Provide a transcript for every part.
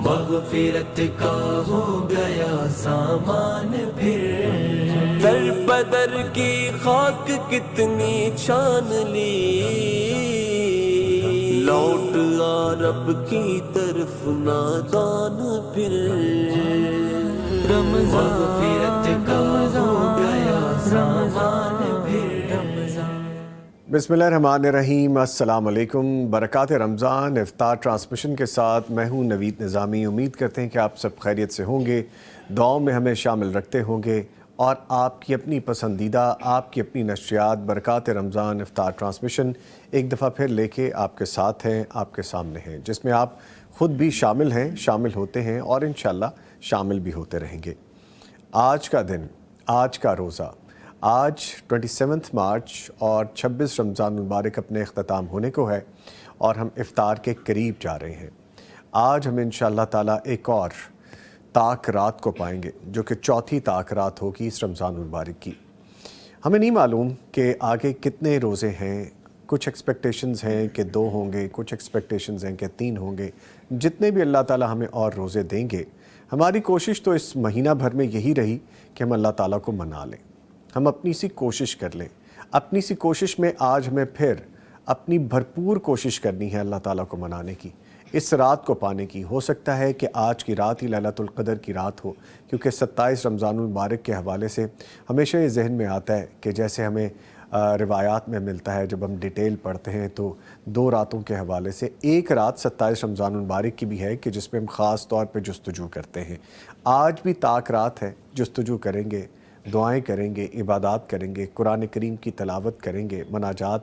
مغفرت کا ہو گیا سامان پھر، در بدر کی خاک کتنی چھان لی، لوٹ آ رب کی طرف نادان پھر، مغفرت کا ہو گیا سامان پھر۔ بسم اللہ الرحمن الرحیم، السلام علیکم، برکات رمضان افطار ٹرانسمیشن کے ساتھ میں ہوں نوید نظامی۔ امید کرتے ہیں کہ آپ سب خیریت سے ہوں گے، دعاؤں میں ہمیں شامل رکھتے ہوں گے، اور آپ کی اپنی پسندیدہ، آپ کی اپنی نشریات برکات رمضان افطار ٹرانسمیشن ایک دفعہ پھر لے کے آپ کے ساتھ ہیں، آپ کے سامنے ہیں، جس میں آپ خود بھی شامل ہیں، شامل ہوتے ہیں اور انشاءاللہ شامل بھی ہوتے رہیں گے۔ آج کا دن، آج کا روزہ، آج 27 مارچ اور 26 رمضان المبارک اپنے اختتام ہونے کو ہے اور ہم افطار کے قریب جا رہے ہیں۔ آج ہم انشاءاللہ تعالیٰ ایک اور تاک رات کو پائیں گے، جو کہ چوتھی تاک رات ہوگی اس رمضان المبارک کی۔ ہمیں نہیں معلوم کہ آگے کتنے روزے ہیں، کچھ ایکسپیکٹیشنز ہیں کہ 2 ہوں گے، کچھ ایکسپیکٹیشنز ہیں کہ 3 ہوں گے۔ جتنے بھی اللہ تعالیٰ ہمیں اور روزے دیں گے، ہماری کوشش تو اس مہینہ بھر میں یہی رہی کہ ہم اللہ تعالیٰ کو منا لیں، ہم اپنی سی کوشش کر لیں۔ اپنی سی کوشش میں آج ہمیں پھر اپنی بھرپور کوشش کرنی ہے اللہ تعالیٰ کو منانے کی، اس رات کو پانے کی۔ ہو سکتا ہے کہ آج کی رات ہی لیلۃ القدر کی رات ہو، کیونکہ 27 رمضان المبارک کے حوالے سے ہمیشہ یہ ذہن میں آتا ہے کہ جیسے ہمیں روایات میں ملتا ہے، جب ہم ڈیٹیل پڑھتے ہیں تو 2 راتوں کے حوالے سے ایک رات 27 رمضان المبارک کی بھی ہے کہ جس پہ ہم خاص طور پہ جستجو کرتے ہیں۔ آج بھی تاک رات ہے، جستجو کریں گے، دعائیں کریں گے، عبادات کریں گے، قرآن کریم کی تلاوت کریں گے، مناجات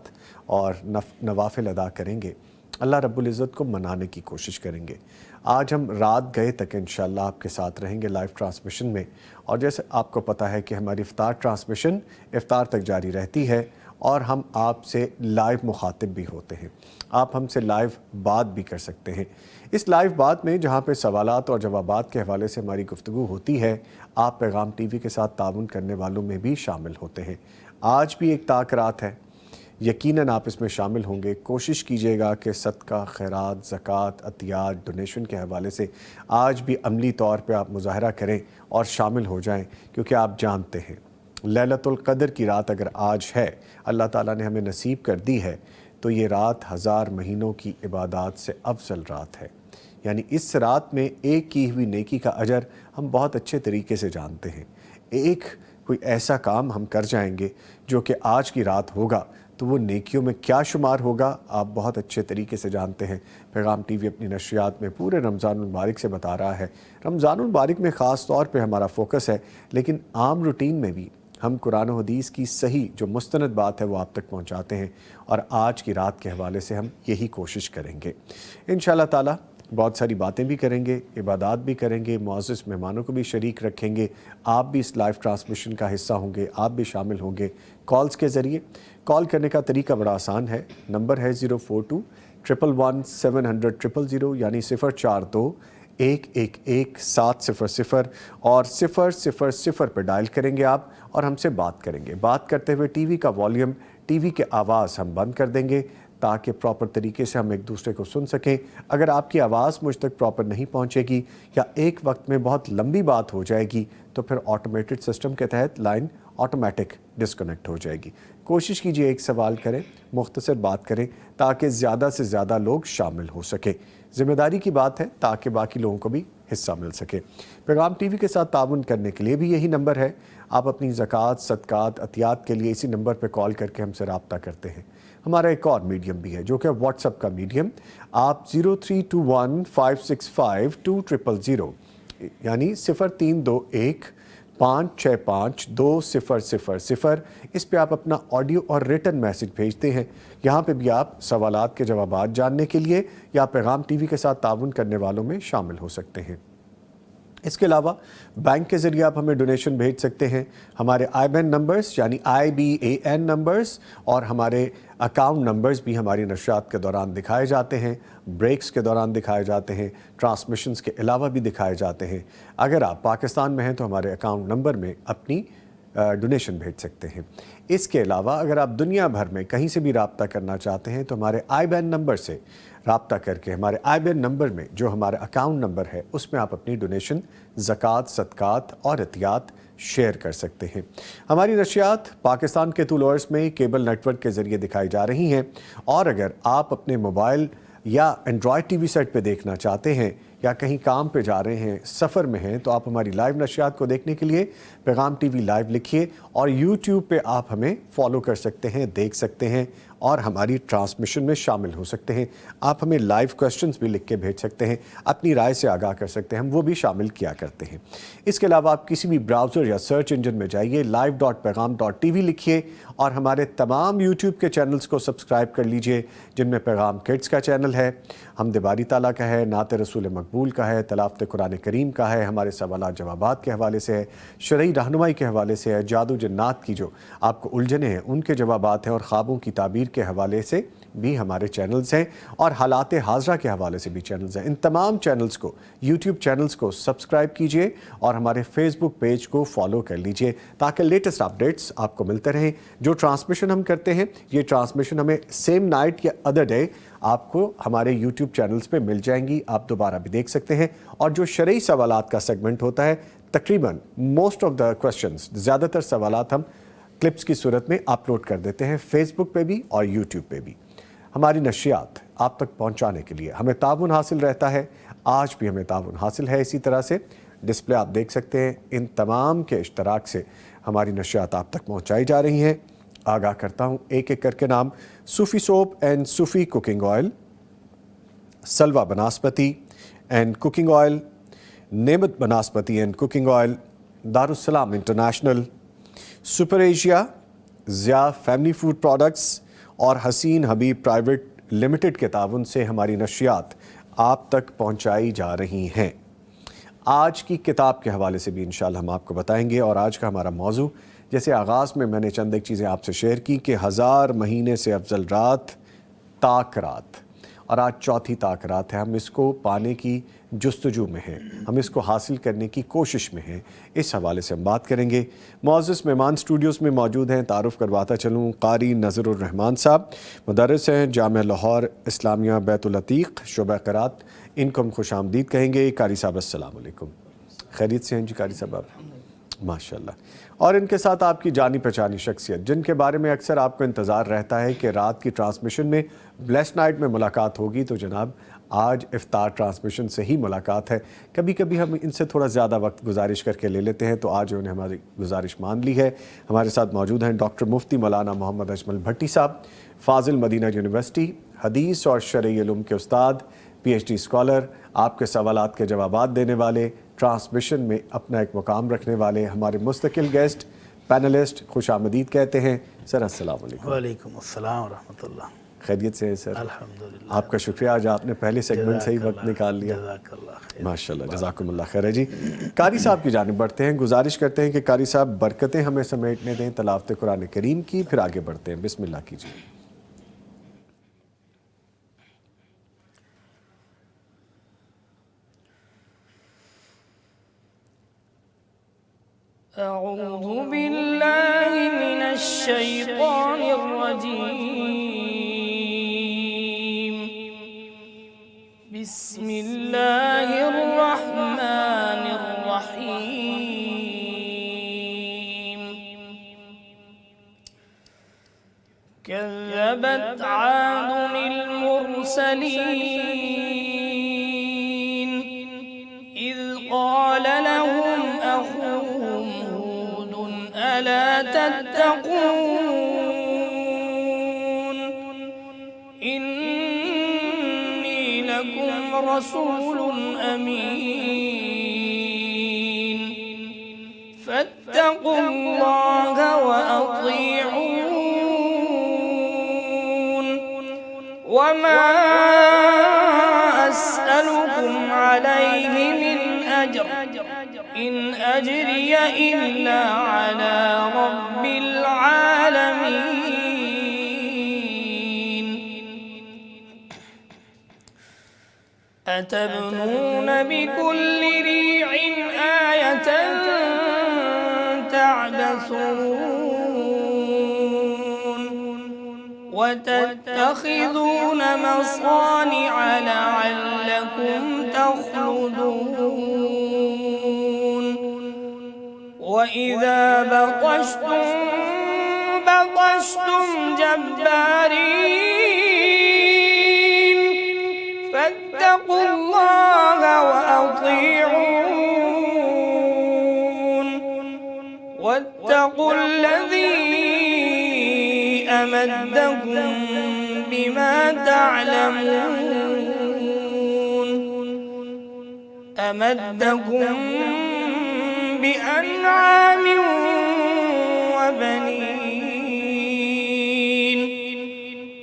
اور نوافل ادا کریں گے، اللہ رب العزت کو منانے کی کوشش کریں گے۔ آج ہم رات گئے تک انشاءاللہ آپ کے ساتھ رہیں گے لائیو ٹرانسمیشن میں، اور جیسے آپ کو پتہ ہے کہ ہماری افطار ٹرانسمیشن افطار تک جاری رہتی ہے، اور ہم آپ سے لائیو مخاطب بھی ہوتے ہیں، آپ ہم سے لائیو بات بھی کر سکتے ہیں۔ اس لائیو بات میں جہاں پہ سوالات اور جوابات کے حوالے سے ہماری گفتگو ہوتی ہے، آپ پیغام ٹی وی کے ساتھ تعاون کرنے والوں میں بھی شامل ہوتے ہیں۔ آج بھی ایک تاک رات ہے، یقیناً آپ اس میں شامل ہوں گے۔ کوشش کیجئے گا کہ صدقہ، خیرات، زکوٰۃ، عطیات، ڈونیشن کے حوالے سے آج بھی عملی طور پہ آپ مظاہرہ کریں اور شامل ہو جائیں، کیونکہ آپ جانتے ہیں لیلۃ القدر کی رات اگر آج ہے، اللہ تعالیٰ نے ہمیں نصیب کر دی ہے، تو یہ رات 1000 مہینوں کی عبادات سے افضل رات ہے۔ یعنی اس رات میں ایک کی ہوئی نیکی کا اجر ہم بہت اچھے طریقے سے جانتے ہیں۔ ایک کوئی ایسا کام ہم کر جائیں گے جو کہ آج کی رات ہوگا، تو وہ نیکیوں میں کیا شمار ہوگا آپ بہت اچھے طریقے سے جانتے ہیں۔ پیغام ٹی وی اپنی نشریات میں پورے رمضان المبارک سے بتا رہا ہے۔ رمضان المبارک میں خاص طور پہ ہمارا فوکس ہے، لیکن عام روٹین میں بھی ہم قرآن و حدیث کی صحیح جو مستند بات ہے وہ آپ تک پہنچاتے ہیں، اور آج کی رات کے حوالے سے ہم یہی کوشش کریں گے۔ انشاءاللہ تعالیٰ بہت ساری باتیں بھی کریں گے، عبادات بھی کریں گے، معزز مہمانوں کو بھی شریک رکھیں گے۔ آپ بھی اس لائیو ٹرانسمیشن کا حصہ ہوں گے، آپ بھی شامل ہوں گے کالز کے ذریعے۔ کال کرنے کا طریقہ بڑا آسان ہے، نمبر ہے 042-111-700-000، یعنی 042-111-700 اور 000 پہ ڈائل کریں گے آپ، اور ہم سے بات کریں گے۔ بات کرتے ہوئے ٹی وی کا والیوم، ٹی وی کے آواز ہم بند کر دیں گے، تاکہ پراپر طریقے سے ہم ایک دوسرے کو سن سکیں۔ اگر آپ کی آواز مجھ تک پراپر نہیں پہنچے گی، یا ایک وقت میں بہت لمبی بات ہو جائے گی، تو پھر آٹومیٹڈ سسٹم کے تحت لائن آٹومیٹک ڈسکنیکٹ ہو جائے گی۔ کوشش کیجئے ایک سوال کریں، مختصر بات کریں، تاکہ زیادہ سے زیادہ لوگ شامل ہو سکیں۔ ذمہ داری کی بات ہے تاکہ باقی لوگوں کو بھی حصہ مل سکے۔ پیغام ٹی وی کے ساتھ تعاون کرنے کے لیے بھی یہی نمبر ہے، آپ اپنی زکوٰۃ، صدقات، عطیات کے لیے اسی نمبر پہ کال کر کے ہم سے رابطہ کرتے ہیں۔ ہمارا ایک اور میڈیم بھی ہے جو کہ واٹس ایپ کا میڈیم، آپ 0321-565-2000 یعنی 0321-565-2000، اس پہ آپ اپنا آڈیو اور ریٹن میسج بھیجتے ہیں۔ یہاں پہ بھی آپ سوالات کے جوابات جاننے کے لیے یا پیغام ٹی وی کے ساتھ تعاون کرنے والوں میں شامل ہو سکتے ہیں۔ اس کے علاوہ بینک کے ذریعے آپ ہمیں ڈونیشن بھیج سکتے ہیں۔ ہمارے آئی بین نمبرز یعنی IBAN نمبرز اور ہمارے اکاؤنٹ نمبرز بھی ہماری نشریات کے دوران دکھائے جاتے ہیں، بریکس کے دوران دکھائے جاتے ہیں، ٹرانسمیشنز کے علاوہ بھی دکھائے جاتے ہیں۔ اگر آپ پاکستان میں ہیں تو ہمارے اکاؤنٹ نمبر میں اپنی ڈونیشن بھیج سکتے ہیں۔ اس کے علاوہ اگر آپ دنیا بھر میں کہیں سے بھی رابطہ کرنا چاہتے ہیں تو ہمارے آئی بین نمبر سے رابطہ کر کے ہمارے IBAN نمبر میں جو ہمارا اکاؤنٹ نمبر ہے اس میں آپ اپنی ڈونیشن، زکوٰۃ، صدقات اور عطیات شیئر کر سکتے ہیں۔ ہماری نشریات پاکستان کے طول و عرض میں کیبل نیٹ ورک کے ذریعے دکھائی جا رہی ہیں، اور اگر آپ اپنے موبائل یا اینڈرائڈ ٹی وی سیٹ پہ دیکھنا چاہتے ہیں یا کہیں کام پہ جا رہے ہیں، سفر میں ہیں، تو آپ ہماری لائیو نشریات کو دیکھنے کے لیے پیغام ٹی وی لائیو لکھیے اور یوٹیوب پہ آپ ہمیں فالو کر سکتے ہیں، دیکھ سکتے ہیں اور ہماری ٹرانسمیشن میں شامل ہو سکتے ہیں۔ آپ ہمیں لائیو کویسچنز بھی لکھ کے بھیج سکتے ہیں، اپنی رائے سے آگاہ کر سکتے ہیں، ہم وہ بھی شامل کیا کرتے ہیں۔ اس کے علاوہ آپ کسی بھی براؤزر یا سرچ انجن میں جائیے، live.pegham.tv لکھیے اور ہمارے تمام یوٹیوب کے چینلز کو سبسکرائب کر لیجئے، جن میں پیغام کڈز کا چینل ہے، حمد باری تعالیٰ کا ہے، نعت رسول مقبول کا ہے، تلاوت قرآن کریم کا ہے، ہمارے سوالات جوابات کے حوالے سے ہے، شرعی رہنمائی کے حوالے سے ہے، جادو جنات کی جو آپ کو الجھنیں ہیں ان کے جوابات ہیں، اور خوابوں کی تعبیر کے حوالے سے بھی ہمارے چینلز ہیں، اور حالات حاضرہ کے حوالے سے بھی چینلز ہیں۔ ان تمام چینلز کو، یوٹیوب چینلز کو سبسکرائب کیجئے اور ہمارے فیس بک پیج کو فالو کر لیجئے تاکہ لیٹسٹ اپڈیٹس آپ کو ملتے رہیں۔ جو ٹرانسمیشن ہم کرتے ہیں، یہ ٹرانسمیشن ہمیں سیم نائٹ یا ادر ڈے آپ کو ہمارے یوٹیوب چینلز پہ مل جائیں گی، آپ دوبارہ بھی دیکھ سکتے ہیں۔ اور جو شرعی سوالات کا سیگمنٹ ہوتا ہے، تقریباً موسٹ آف دا کویسچنز، زیادہ تر سوالات ہم کلپس کی صورت میں اپلوڈ کر دیتے ہیں فیس بک پہ بھی اور یوٹیوب پہ بھی۔ ہماری نشریات آپ تک پہنچانے کے لیے ہمیں تعاون حاصل رہتا ہے، آج بھی ہمیں تعاون حاصل ہے اسی طرح سے۔ ڈسپلے آپ دیکھ سکتے ہیں، ان تمام کے اشتراک سے ہماری نشریات آپ تک پہنچائی جا رہی ہیں۔ آگاہ کرتا ہوں ایک ایک کر کے نام: Sufi soap and Sufi cooking oil, Salva Banaspati and cooking oil, Naimat Banaspati and cooking oil, Darussalam international, super Asia, Zia family food products اور حسین حبیب پرائیویٹ لمیٹڈ کے تعاون سے ہماری نشریات آپ تک پہنچائی جا رہی ہیں۔ آج کی کتاب کے حوالے سے بھی انشاءاللہ ہم آپ کو بتائیں گے، اور آج کا ہمارا موضوع، جیسے آغاز میں نے چند ایک چیزیں آپ سے شیئر کی کہ 1000 مہینے سے افضل رات، طاق رات، اور آج چوتھی طاق رات ہے۔ ہم اس کو پانے کی جستجو میں ہیں، ہم اس کو حاصل کرنے کی کوشش میں ہیں، اس حوالے سے ہم بات کریں گے۔ معزز مہمان اسٹوڈیوز میں موجود ہیں، تعارف کرواتا چلوں، قاری نذر الرحمان صاحب، مدرس ہیں جامعہ لاہور اسلامیہ بیت العتیق شعبہ قرات، ان کو ہم خوش آمدید کہیں گے۔ قاری صاحب السلام علیکم، خیریت سے ہیں جی قاری صاحب آپ؟ ماشاءاللہ۔ اور ان کے ساتھ آپ کی جانی پہچانی شخصیت، جن کے بارے میں اکثر آپ کو انتظار رہتا ہے کہ رات کی ٹرانسمیشن میں بلیس نائٹ میں ملاقات ہوگی، تو جناب آج افطار ٹرانسمیشن سے ہی ملاقات ہے۔ کبھی کبھی ہم ان سے تھوڑا زیادہ وقت گزارش کر کے لے لیتے ہیں، تو آج انہوں نے ہماری گزارش مان لی ہے۔ ہمارے ساتھ موجود ہیں ڈاکٹر مفتی مولانا محمد اجمل بھٹی صاحب، فاضل مدینہ یونیورسٹی، حدیث اور شرعی علوم کے استاد، PhD اسکالر، آپ کے سوالات کے جوابات دینے والے، ٹرانسمیشن میں اپنا ایک مقام رکھنے والے، ہمارے مستقل گیسٹ، پینلسٹ، خوش آمدید کہتے ہیں۔ سر السلام علیکم۔ وعلیکم السلام ورحمۃ اللہ۔ خیریت سے ہیں سر؟ الحمدللہ۔ آپ کا شکریہ، آج آپ نے پہلے سیگمنٹ سے ہی وقت نکال لیا۔ جزاک اللہ خیر۔ ماشاءاللہ، جزاکم اللہ خیر ہے جی۔ قاری صاحب کی جانب بڑھتے ہیں، گزارش کرتے ہیں کہ قاری صاحب برکتیں ہمیں سمیٹنے دیں تلاوت قرآن کریم کی، پھر آگے بڑھتے ہیں۔ بسم اللہ کیجیے۔ أعوذ بالله من الشيطان الرجيم، بسم الله الرحمن الرحيم۔ كذبت عاد المرسلين إذ قال لهم أخوهم هود ألا تتقون إني لكم رسول أمين فاتقوا الله وأطيعون وما أسألكم عليه من أجر إن أجري إلا على رب العالمين أتبنون بكل ريع آية تعبثون وتتخذون مصانع لعلكم تخلدون وإذا بطشتم جبارين فاتقوا الله وأطيعون واتقوا الذي أمدكم بما تعلمون أمدكم بأنعام وبنين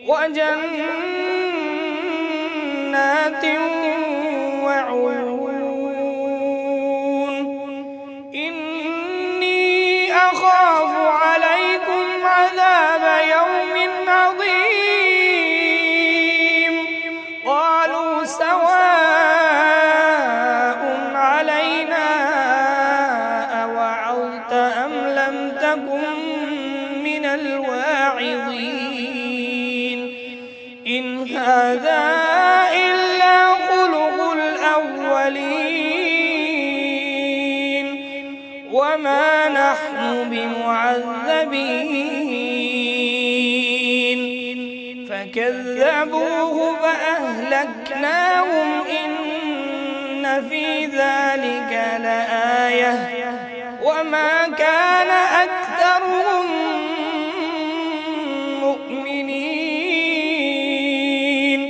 وجنات وعيون إني أخاف عليكم عذاب يوم عظيم قالوا سواء علينا أوعظت أم لم تكن من الواعظين إن هذا إلا خلق الأولين وما نحن بمعذبين فكذبوه فأهلكناهم إن في ذلك لآية وما كان أكثرهم مؤمنين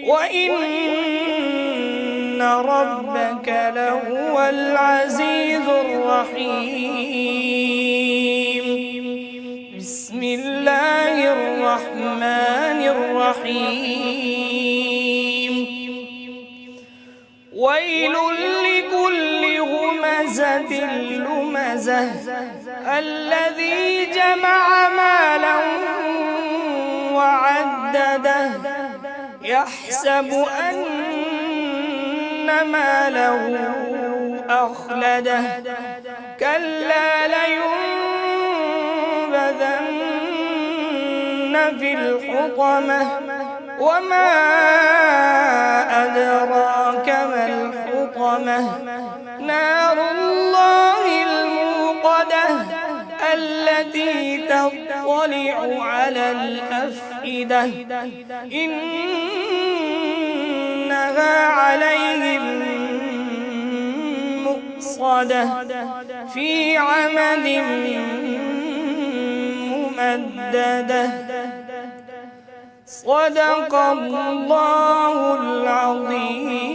وإن ربك لهو العزيز الرحيم بسم الله الرحمن الرحيم ويل لكل همزة لمزة الذي جمع مالا وعدده يحسب أن ماله أخلده كلا لينبذن في الحطمة وما أدراك ما الحطمة نار الله الموقدة التي تطلع على الأفئدة إنها عليهم مؤصدة في عمد ممددة صدق الله العظيم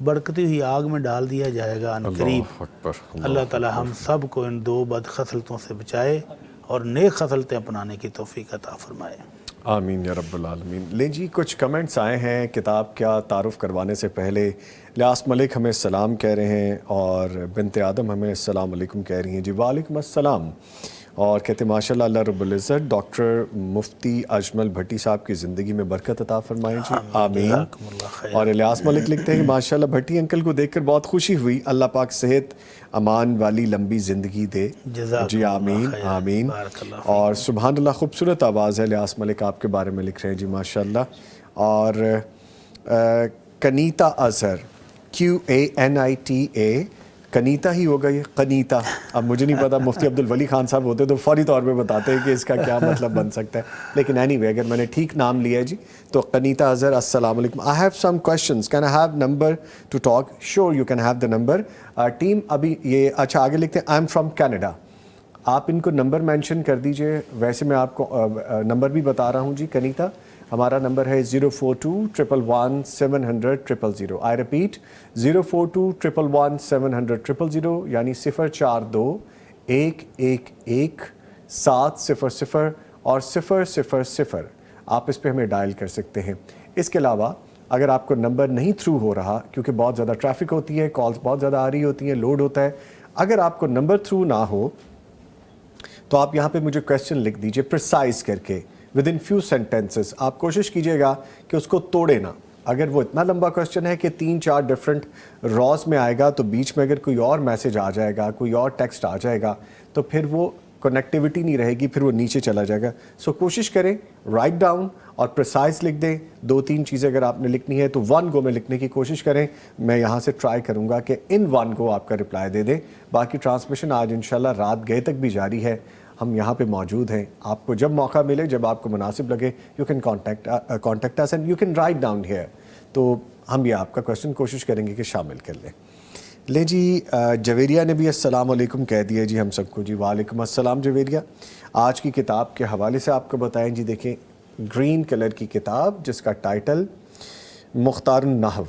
بڑکتی ہوئی آگ میں ڈال دیا جائے گا ان قریب۔ اللہ اکبر، اللہ تعالی ہم سب کو ان دو بد خصلتوں سے بچائے اور نیک خصلتیں اپنانے کی توفیق عطا فرمائے۔ آمین یا رب العالمین۔ لیں جی، کچھ کمنٹس آئے ہیں کتاب کا تعارف کروانے سے پہلے۔ الیاس ملک ہمیں السلام کہہ رہے ہیں اور بنت آدم ہمیں السلام علیکم کہہ رہی ہیں جی، وعلیکم السلام، اور کہتے ہیں ماشاءاللہ اللہ رب العزت ڈاکٹر مفتی اجمل بھٹی صاحب کی زندگی میں برکت عطا فرمائیں جی، آمین۔ جزاکم اللہ خیر۔ اور الیاس ملک لکھتے ہیں کہ ماشاءاللہ بھٹی انکل کو دیکھ کر بہت خوشی ہوئی، اللہ پاک صحت امان والی لمبی زندگی دے جزاکم جی، اللہ آمین خیر، آمین۔ بارک اللہ اور سبحان اللہ، خوبصورت آواز ہے، الیاس ملک آپ کے بارے میں لکھ رہے ہیں جی ماشاءاللہ۔ اور کنیتا اظہر، QANITA، کنیتا ہی ہوگا یہ، قنیتا، اب مجھے نہیں پتا، مفتی عبد الولی خان صاحب ہوتے تو فوری طور پہ بتاتے ہیں کہ اس کا کیا مطلب بن سکتا ہے، لیکن اینی وے اگر میں نے ٹھیک نام لیا ہے جی تو قنیتا اظہر، السلام علیکم۔ I have some questions, can I have number to talk? Sure, you can have the number. Team ابھی یہ اچھا آگے لکھتے ہیں، I am from Canada۔ آپ ان کو نمبر مینشن کر دیجئے، ویسے میں آپ کو نمبر بھی بتا رہا ہوں جی کنیتا، ہمارا نمبر ہے 04211170000۔ آئی ریپیٹ 04211170000، یعنی 042111700 اور 000 آپ اس پہ ہمیں ڈائل کر سکتے ہیں۔ اس کے علاوہ اگر آپ کو نمبر نہیں تھرو ہو رہا، کیونکہ بہت زیادہ ٹریفک ہوتی ہے، کالز بہت زیادہ آ رہی ہوتی ہیں، لوڈ ہوتا ہے، اگر آپ کو نمبر تھرو نہ ہو تو آپ یہاں پہ مجھے کویسچن لکھ دیجئے پریسائز کر کے، ودن فیو سینٹینسز۔ آپ کوشش کیجئے گا کہ اس کو توڑے نہ، اگر وہ اتنا لمبا کویسچن ہے کہ 3-4 ڈیفرنٹ راز میں آئے گا تو بیچ میں اگر کوئی اور میسج آ جائے گا، کوئی اور ٹیکسٹ آ جائے گا تو پھر وہ کنیکٹیوٹی نہیں رہے گی، پھر وہ نیچے چلا جائے گا۔ سو کوشش کریں رائٹ ڈاؤن اور پریسائز لکھ دیں، 2-3 چیزیں اگر آپ نے لکھنی ہے تو 1 گو میں لکھنے کی کوشش کریں۔ میں یہاں سے ٹرائی کروں گا کہ ان 1 گو آپ کا رپلائی دے دیں۔ باقی ٹرانسمیشن آج انشاءاللہ رات گئے تک بھی جاری ہے، ہم یہاں پہ موجود ہیں، آپ کو جب موقع ملے، جب آپ کو مناسب لگے، you can contact us and you can write down here, تو ہم یہ آپ کا کویسچن کوشش کریں گے کہ شامل کر لیں۔ لیں جی، جویریہ نے بھی السلام علیکم کہہ دیا جی ہم سب کو جی، وعلیکم السلام جویریہ۔ آج کی کتاب کے حوالے سے آپ کو بتائیں جی، دیکھیں گرین کلر کی کتاب جس کا ٹائٹل مختار النحو۔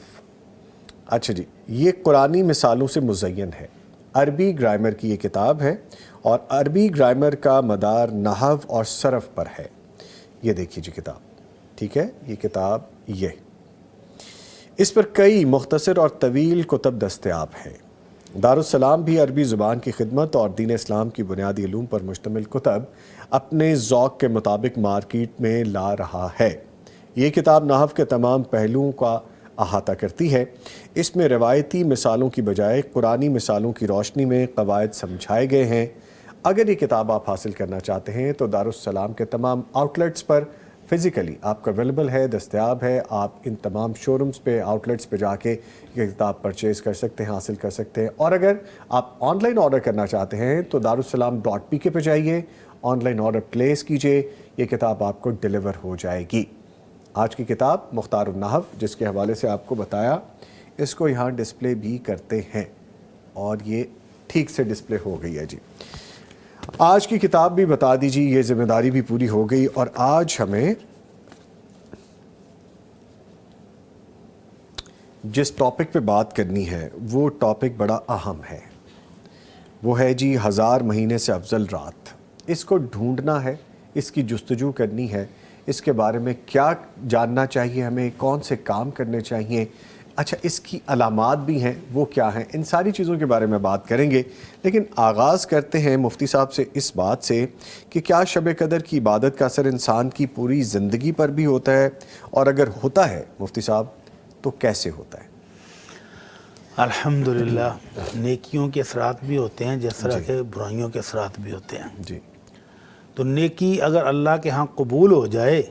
اچھا جی، یہ قرآنی مثالوں سے مزین ہے، عربی گرامر کی یہ کتاب ہے اور عربی گرامر کا مدار نحو اور صرف پر ہے۔ یہ دیکھیے جی کتاب، ٹھیک ہے، یہ کتاب یہ اس پر کئی مختصر اور طویل کتب دستیاب ہیں۔ دارالسلام بھی عربی زبان کی خدمت اور دین اسلام کی بنیادی علوم پر مشتمل کتب اپنے ذوق کے مطابق مارکیٹ میں لا رہا ہے۔ یہ کتاب نحو کے تمام پہلوؤں کا احاطہ کرتی ہے۔ اس میں روایتی مثالوں کی بجائے قرآنی مثالوں کی روشنی میں قواعد سمجھائے گئے ہیں۔ اگر یہ کتاب آپ حاصل کرنا چاہتے ہیں تو دارالسلام کے تمام آؤٹلیٹس پر فزیکلی آپ کا اویلیبل ہے، دستیاب ہے۔ آپ ان تمام شو رومز پہ، آؤٹلیٹس پہ جا کے یہ کتاب پرچیز کر سکتے ہیں، حاصل کر سکتے ہیں۔ اور اگر آپ آن لائن آرڈر کرنا چاہتے ہیں تو darussalam.pk پہ جائیے، آن لائن آرڈر پلیس کیجئے، یہ کتاب آپ کو ڈیلیور ہو جائے گی۔ آج کی کتاب مختار النحو جس کے حوالے سے آپ کو بتایا، اس کو یہاں ڈسپلے بھی کرتے ہیں اور یہ ٹھیک سے ڈسپلے ہو گئی ہے جی۔ آج کی کتاب بھی بتا دیجیے، یہ ذمہ داری بھی پوری ہو گئی۔ اور آج ہمیں جس ٹاپک پہ بات کرنی ہے وہ ٹاپک بڑا اہم ہے، وہ ہے جی 1000 مہینے سے افضل رات۔ اس کو ڈھونڈنا ہے، اس کی جستجو کرنی ہے، اس کے بارے میں کیا جاننا چاہیے ہمیں، کون سے کام کرنے چاہیے، اچھا اس کی علامات بھی ہیں وہ کیا ہیں، ان ساری چیزوں کے بارے میں بات کریں گے۔ لیکن آغاز کرتے ہیں مفتی صاحب سے اس بات سے کہ کیا شب قدر کی عبادت کا اثر انسان کی پوری زندگی پر بھی ہوتا ہے، اور اگر ہوتا ہے مفتی صاحب تو کیسے ہوتا ہے؟ الحمدللہ، نیکیوں کے اثرات بھی ہوتے ہیں جس طرح کے برائیوں کے اثرات بھی ہوتے ہیں جی۔ تو نیکی اگر اللہ کے ہاں قبول ہو جائے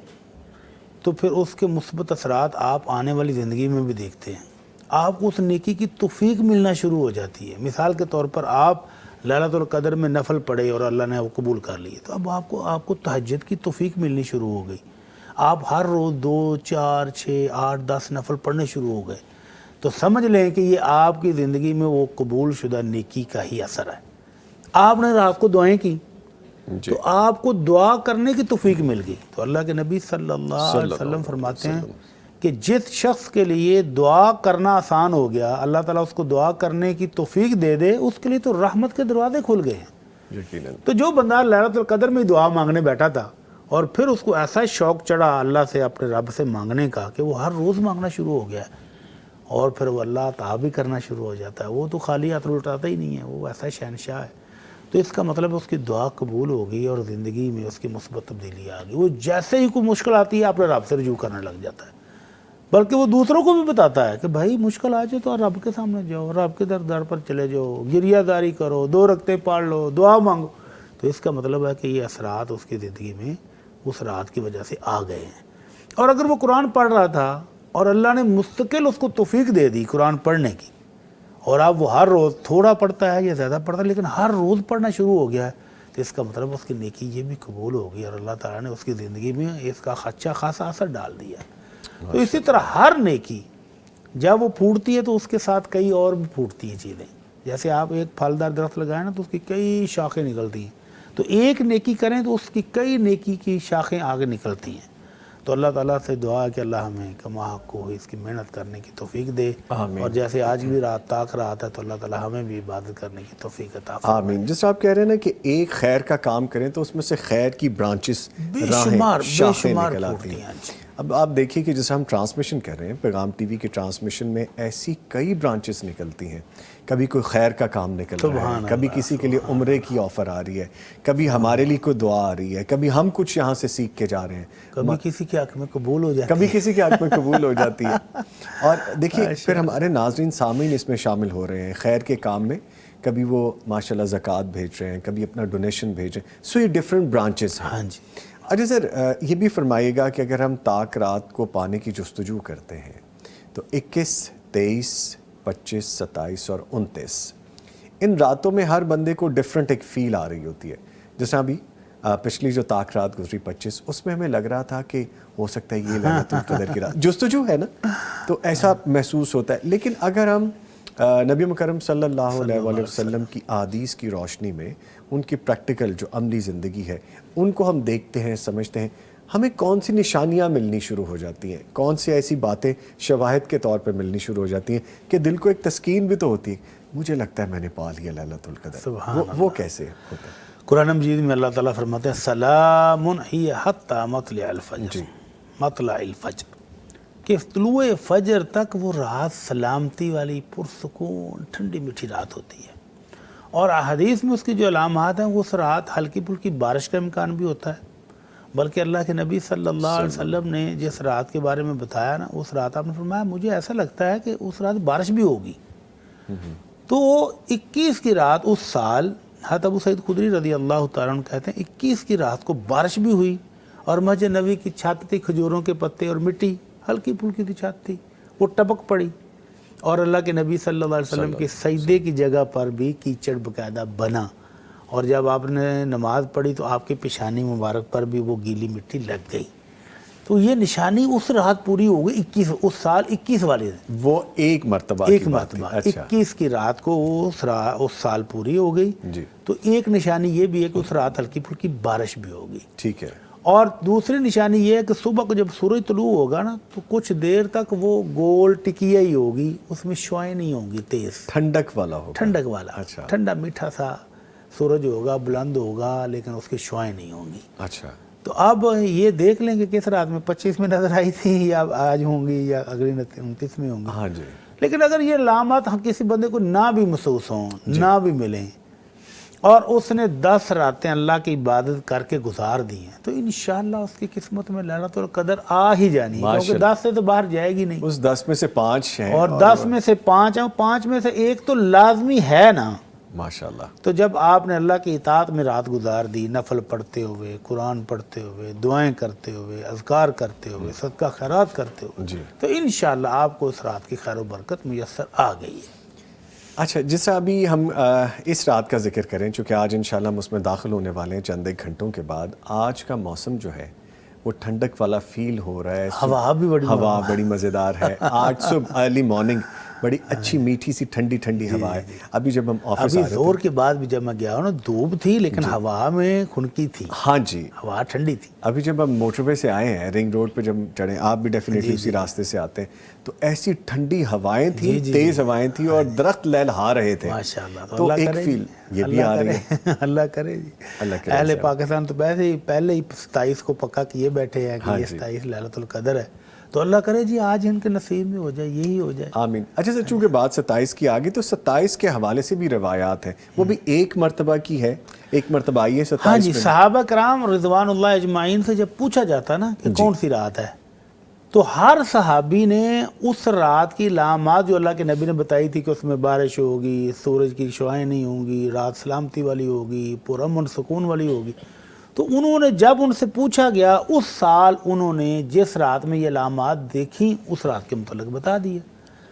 تو پھر اس کے مثبت اثرات آپ آنے والی زندگی میں بھی دیکھتے ہیں، آپ کو اس نیکی کی توفیق ملنا شروع ہو جاتی ہے۔ مثال کے طور پر آپ لیلۃ القدر میں نفل پڑھے اور اللہ نے وہ قبول کر لیے، تو اب آپ کو تہجد کی توفیق ملنی شروع ہو گئی، آپ ہر روز 2 4 6 8 10 نفل پڑھنے شروع ہو گئے، تو سمجھ لیں کہ یہ آپ کی زندگی میں وہ قبول شدہ نیکی کا ہی اثر ہے۔ آپ نے رات کو دعائیں کی تو آپ کو دعا کرنے کی توفیق مل گئی، تو اللہ کے نبی صلی اللہ علیہ وسلم فرماتے ہیں کہ جس شخص کے لیے دعا کرنا آسان ہو گیا، اللہ تعالیٰ اس کو دعا کرنے کی توفیق دے دے، اس کے لیے تو رحمت کے دروازے کھل گئے ہیں۔ یقیناً۔ تو جو بندہ لیلۃ القدر میں دعا مانگنے بیٹھا تھا اور پھر اس کو ایسا شوق چڑھا اللہ سے، اپنے رب سے مانگنے کا، کہ وہ ہر روز مانگنا شروع ہو گیا ہے، اور پھر وہ اللہ عطا بھی کرنا شروع ہو جاتا ہے۔ وہ تو خالی ہاتھ لوٹاتا ہی نہیں ہے، وہ ایسا شہنشاہ ہے۔ تو اس کا مطلب اس کی دعا قبول ہو گئی اور زندگی میں اس کی مثبت تبدیلی آ گئی۔ وہ جیسے ہی کوئی مشکل آتی ہے اپنے رب سے رجوع کرنے لگ جاتا ہے، بلکہ وہ دوسروں کو بھی بتاتا ہے کہ بھائی مشکل آ جائے تو رب کے سامنے جاؤ، رب کے در پر چلے جاؤ، گریہ داری کرو، 2 رکعتیں پڑھ لو، دعا مانگو۔ تو اس کا مطلب ہے کہ یہ اثرات اس کی زندگی میں اس رات کی وجہ سے آ گئے ہیں۔ اور اگر وہ قرآن پڑھ رہا تھا اور اللہ نے مستقل اس کو توفیق دے دی قرآن پڑھنے کی، اور اب وہ ہر روز تھوڑا پڑھتا ہے یا زیادہ پڑھتا ہے لیکن ہر روز پڑھنا شروع ہو گیا ہے، تو اس کا مطلب اس کی نیکی یہ بھی قبول ہو گئی اور اللہ تعالیٰ نے اس کی زندگی میں اس کا اچھا خاصا اثر ڈال دیا۔ تو اسی طرح ہر نیکی جب وہ پھوٹتی ہے تو اس کے ساتھ کئی اور بھی پھوٹتی ہیں چیزیں۔ جیسے آپ ایک پھلدار درخت لگائیں نا تو اس کی کئی شاخیں نکلتی ہیں، تو ایک نیکی کریں تو اس کی کئی نیکی کی شاخیں آگے نکلتی ہیں۔ تو اللہ تعالیٰ سے دعا ہے کہ اللہ ہمیں کما حق کو اس کی محنت کرنے کی توفیق دے، آمین۔ اور جیسے آج بھی رات تاک رہا تھا تو اللہ تعالیٰ ہمیں بھی عبادت کرنے کی توفیق عطا فرمائے۔ آمین۔ جس آپ کہہ رہے ہیں نا کہ ایک خیر کا کام کریں تو اس میں سے خیر کی برانچز، بے راہیں، شمار شاخیں نکل آتی پھوٹتی ہیں۔ ہیں جی۔ اب آپ دیکھیے کہ جیسے ہم ٹرانسمیشن کر رہے ہیں، پیغام ٹی وی کے ٹرانسمیشن میں ایسی کئی برانچز نکلتی ہیں۔ کبھی کوئی خیر کا کام نکل رہا ہے، کبھی کسی کے لیے عمرے کی آفر آ رہی ہے، کبھی ہمارے لیے کوئی دعا آ رہی ہے، کبھی ہم کچھ یہاں سے سیکھ کے جا رہے ہیں، کبھی کسی کے حق میں قبول ہو جاتی کبھی کسی کے حق میں قبول ہو جاتی ہے۔ اور دیکھیے پھر ہمارے ناظرین سامعین اس میں شامل ہو رہے ہیں خیر کے کام میں، کبھی وہ ماشاءاللہ زکوٰۃ بھیج رہے ہیں، کبھی اپنا ڈونیشن بھیج رہے ہیں۔ سو یہ ڈفرینٹ برانچز ہیں۔ ہاں جی۔ اچھا سر، یہ بھی فرمائیے گا کہ اگر ہم طاق رات کو پانے کی جستجو کرتے ہیں تو 21، 23، 25، 27 اور 29 ان راتوں میں ہر بندے کو ڈفرینٹ ایک فیل آ رہی ہوتی ہے۔ جیسا ابھی پچھلی جو طاق رات گزری 25، اس میں ہمیں لگ رہا تھا کہ ہو سکتا ہے یہ لیلۃ القدر کی رات جستجو ہے نا، تو ایسا محسوس ہوتا ہے۔ لیکن اگر ہم نبی مکرم صلی اللہ علیہ وآلہ وسلم کی احادیث کی روشنی میں ان کی پریکٹیکل جو عملی زندگی ہے ان کو ہم دیکھتے ہیں، سمجھتے ہیں، ہمیں کون سی نشانیاں ملنی شروع ہو جاتی ہیں، کون سی ایسی باتیں شواہد کے طور پہ ملنی شروع ہو جاتی ہیں کہ دل کو ایک تسکین بھی تو ہوتی ہے، مجھے لگتا ہے میں نے پا لیا لیلۃ القدر۔ وہ کیسے ہوتا ہے؟ قرآن مجید میں اللہ تعالیٰ فرماتے ہیں سلام ہی حتی مطلع الفجر، مطلع الفجر، کہ طلوع فجر تک وہ رات سلامتی والی پرسکون ٹھنڈی میٹھی رات ہوتی ہے۔ اور احادیث میں اس کی جو علامات ہیں وہ اس رات ہلکی پھلکی بارش کا امکان بھی ہوتا ہے، بلکہ اللہ کے نبی صلی اللہ علیہ وسلم نے جس رات کے بارے میں بتایا نا، اس رات آپ نے فرمایا مجھے ایسا لگتا ہے کہ اس رات بارش بھی ہوگی۔ تو 21 کی رات اس سال حضرت ابو سعید خدری رضی اللہ تعالیٰ عنہ کہتے ہیں 21 کی رات کو بارش بھی ہوئی، اور مسجد نبوی کی چھت تھی کھجوروں کے پتے اور مٹی، ہلکی پھلکی سی چھت تھی، وہ ٹپک پڑی، اور اللہ کے نبی صلی اللہ علیہ وسلم کے سجدے کی جگہ پر بھی کیچڑ باقاعدہ بنا، اور جب آپ نے نماز پڑھی تو آپ کی پیشانی مبارک پر بھی وہ گیلی مٹی لگ گئی۔ تو یہ نشانی اس رات پوری ہو گئی 21، اس سال 21 والے دن، وہ ایک مرتبہ ایک کی بات ہے۔ مرتبہ اچھا 21 کی رات کو اس سال پوری ہو گئی۔ جی تو ایک نشانی یہ بھی ہے کہ اس رات ہلکی پھلکی بارش بھی ہوگی۔ ٹھیک ہے۔ اور دوسری نشانی یہ ہے کہ صبح کو جب سورج طلوع ہوگا نا تو کچھ دیر تک وہ گول ٹکیا ہی ہوگی، اس میں شعائیں نہیں ہوں گی تیز، ٹھنڈک والا ہوگا۔ ٹھنڈک والا، اچھا۔ ٹھنڈا میٹھا سا سورج ہوگا، بلند ہوگا، لیکن اس کی شعائیں نہیں ہوں گی۔ اچھا۔ تو اب یہ دیکھ لیں کہ کس رات میں 25 میں نظر آئی تھی یا آج ہوں گی یا اگلی 29 میں ہوں گی۔ ہاں جی۔ لیکن اگر یہ علامات کسی بندے کو نہ بھی محسوس ہوں، نہ بھی ملیں، اور اس نے 10 راتیں اللہ کی عبادت کر کے گزار دی ہیں، تو انشاءاللہ اس کی قسمت میں لیلۃ القدر آ ہی جانی ہے، کیونکہ 10 سے تو باہر جائے گی نہیں، اس 10 میں سے 5 ہیں، اور 10 میں سے 5 ہیں، 5 میں سے ایک تو لازمی ہے نا۔ ماشاءاللہ۔ تو جب آپ نے اللہ کی اطاعت میں رات گزار دی، نفل پڑھتے ہوئے، قرآن پڑھتے ہوئے، دعائیں کرتے ہوئے، اذکار کرتے ہوئے، صدقہ خیرات کرتے ہوئے، جی۔ تو انشاءاللہ آپ کو اس رات کی خیر و برکت میسر آ گئی ہے۔ اچھا، جس طرح ابھی ہم اس رات کا ذکر کریں، چونکہ آج انشاءاللہ ہم اس میں داخل ہونے والے ہیں چند ایک گھنٹوں کے بعد، آج کا موسم جو ہے وہ ٹھنڈک والا فیل ہو رہا ہے، ہوا بھی بڑی مزیدار ہے۔ آج صبح ارلی مارننگ بڑی اچھی میٹھی سی ٹھنڈی ٹھنڈی ہوا ہے. ابھی جب ہم آفس ابھی آ رہے زور کے بعد بھی جب میں گیا ہوں نا دھوپ تھی لیکن ہوا میں خنکی تھی, ہاں جی, ہوا ٹھنڈی تھی. ابھی جب ہم موٹر وے سے آئے ہیں رنگ روڈ پہ جب چڑھے, آپ بھی ڈیفینیٹلی اسی راستے سے آتے ہیں, تو ایسی ٹھنڈی ہوائیں تھیں, تیز ہوائیں تھیں اور درخت لہلہا رہے تھے. ماشاءاللہ, تو اللہ ایک کرے فیل جی, یہ بھی آ رہی ہے. اللہ کرے جی. اللہ کرے اہل پاکستان تو پہلے ہی 27 کو پکا کیے بیٹھے ہیں کہ یہ 27 لیلۃ القدر ہے, تو اللہ کرے جی آج ان کے نصیب میں ہو جائے, یہی ہو جائے. آمین. اچھا سر, چونکہ بات 27 کی آگے, تو 27 کے حوالے سے بھی روایات ہیں, وہ بھی ایک مرتبہ کی ہے, ایک مرتبہ آئی ہے 27 ہاں جی, میں. صحابہ کرام رضوان اللہ اجمعین سے جب پوچھا جاتا نا کہ کون سی رات ہے, تو ہر صحابی نے اس رات کی علامات جو اللہ کے نبی نے بتائی تھی کہ اس میں بارش ہوگی, سورج کی شعاعیں نہیں ہوں گی, رات سلامتی والی ہوگی, پرامن سکون والی ہوگی, تو انہوں نے جب ان سے پوچھا گیا اس سال انہوں نے جس رات میں یہ علامات دیکھی اس رات کے متعلق بتا دیے.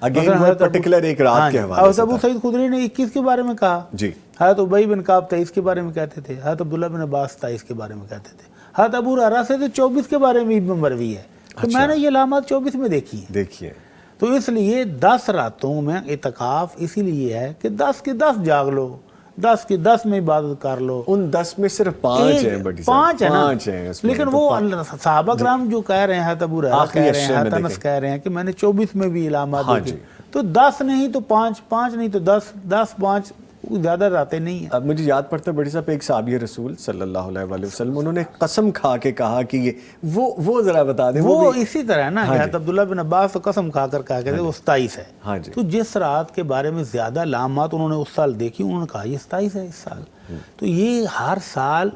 اگین وہ پرٹیکولر ایک رات کے حوالے سے. ابو سعید خدری نے 21 کے بارے میں کہا, جی, حضرت ابی بن کعب 23 کے بارے میں کہتے تھے, حضرت عبداللہ بن عباس 27 کے بارے میں کہتے تھے, حضرت ابو ہریرہ سے 24 کے بارے میں بھی مروی ہے. تو میں نے یہ علامات 24 میں دیکھی ہیں. دیکھیے, تو اس لیے 10 راتوں میں اعتکاف اسی لیے ہے کہ 10 کے 10 جاگ لو, 10 کے 10 میں عبادت کر لو. ان 10 میں صرف 5 ہیں بڑی صاحب, 5 ہیں نا, 5 ہیں اس میں. لیکن وہ صحابہ کرام جو کہہ رہے ہیں, حضرت ابو ہریرہ کہہ رہے ہیں, حضرت انس کہہ رہے ہیں کہ میں نے 24 میں بھی علامات دیکھی, تو 10 نہیں تو 5, 5 نہیں تو 10, 10 5 زیادہ راتیں نہیں ہیں. اب مجھے یاد پڑتا ہے بڑی صاحب, ایک صحابی رسول صلی اللہ علیہ وسلم, انہوں نے قسم کھا کے کہا کہ یہ وہ ذرا بتا دیں. وہ اسی طرح ہے نا, حضرت عبداللہ بن عباس تو قسم کھا کر کہا کہ وہ 27 ہے. ہاں جی, تو جس رات کے بارے میں زیادہ علامات انہوں نے اس سال دیکھی, انہوں نے کہا یہ 27 ہے اس سال. تو یہ ہر سال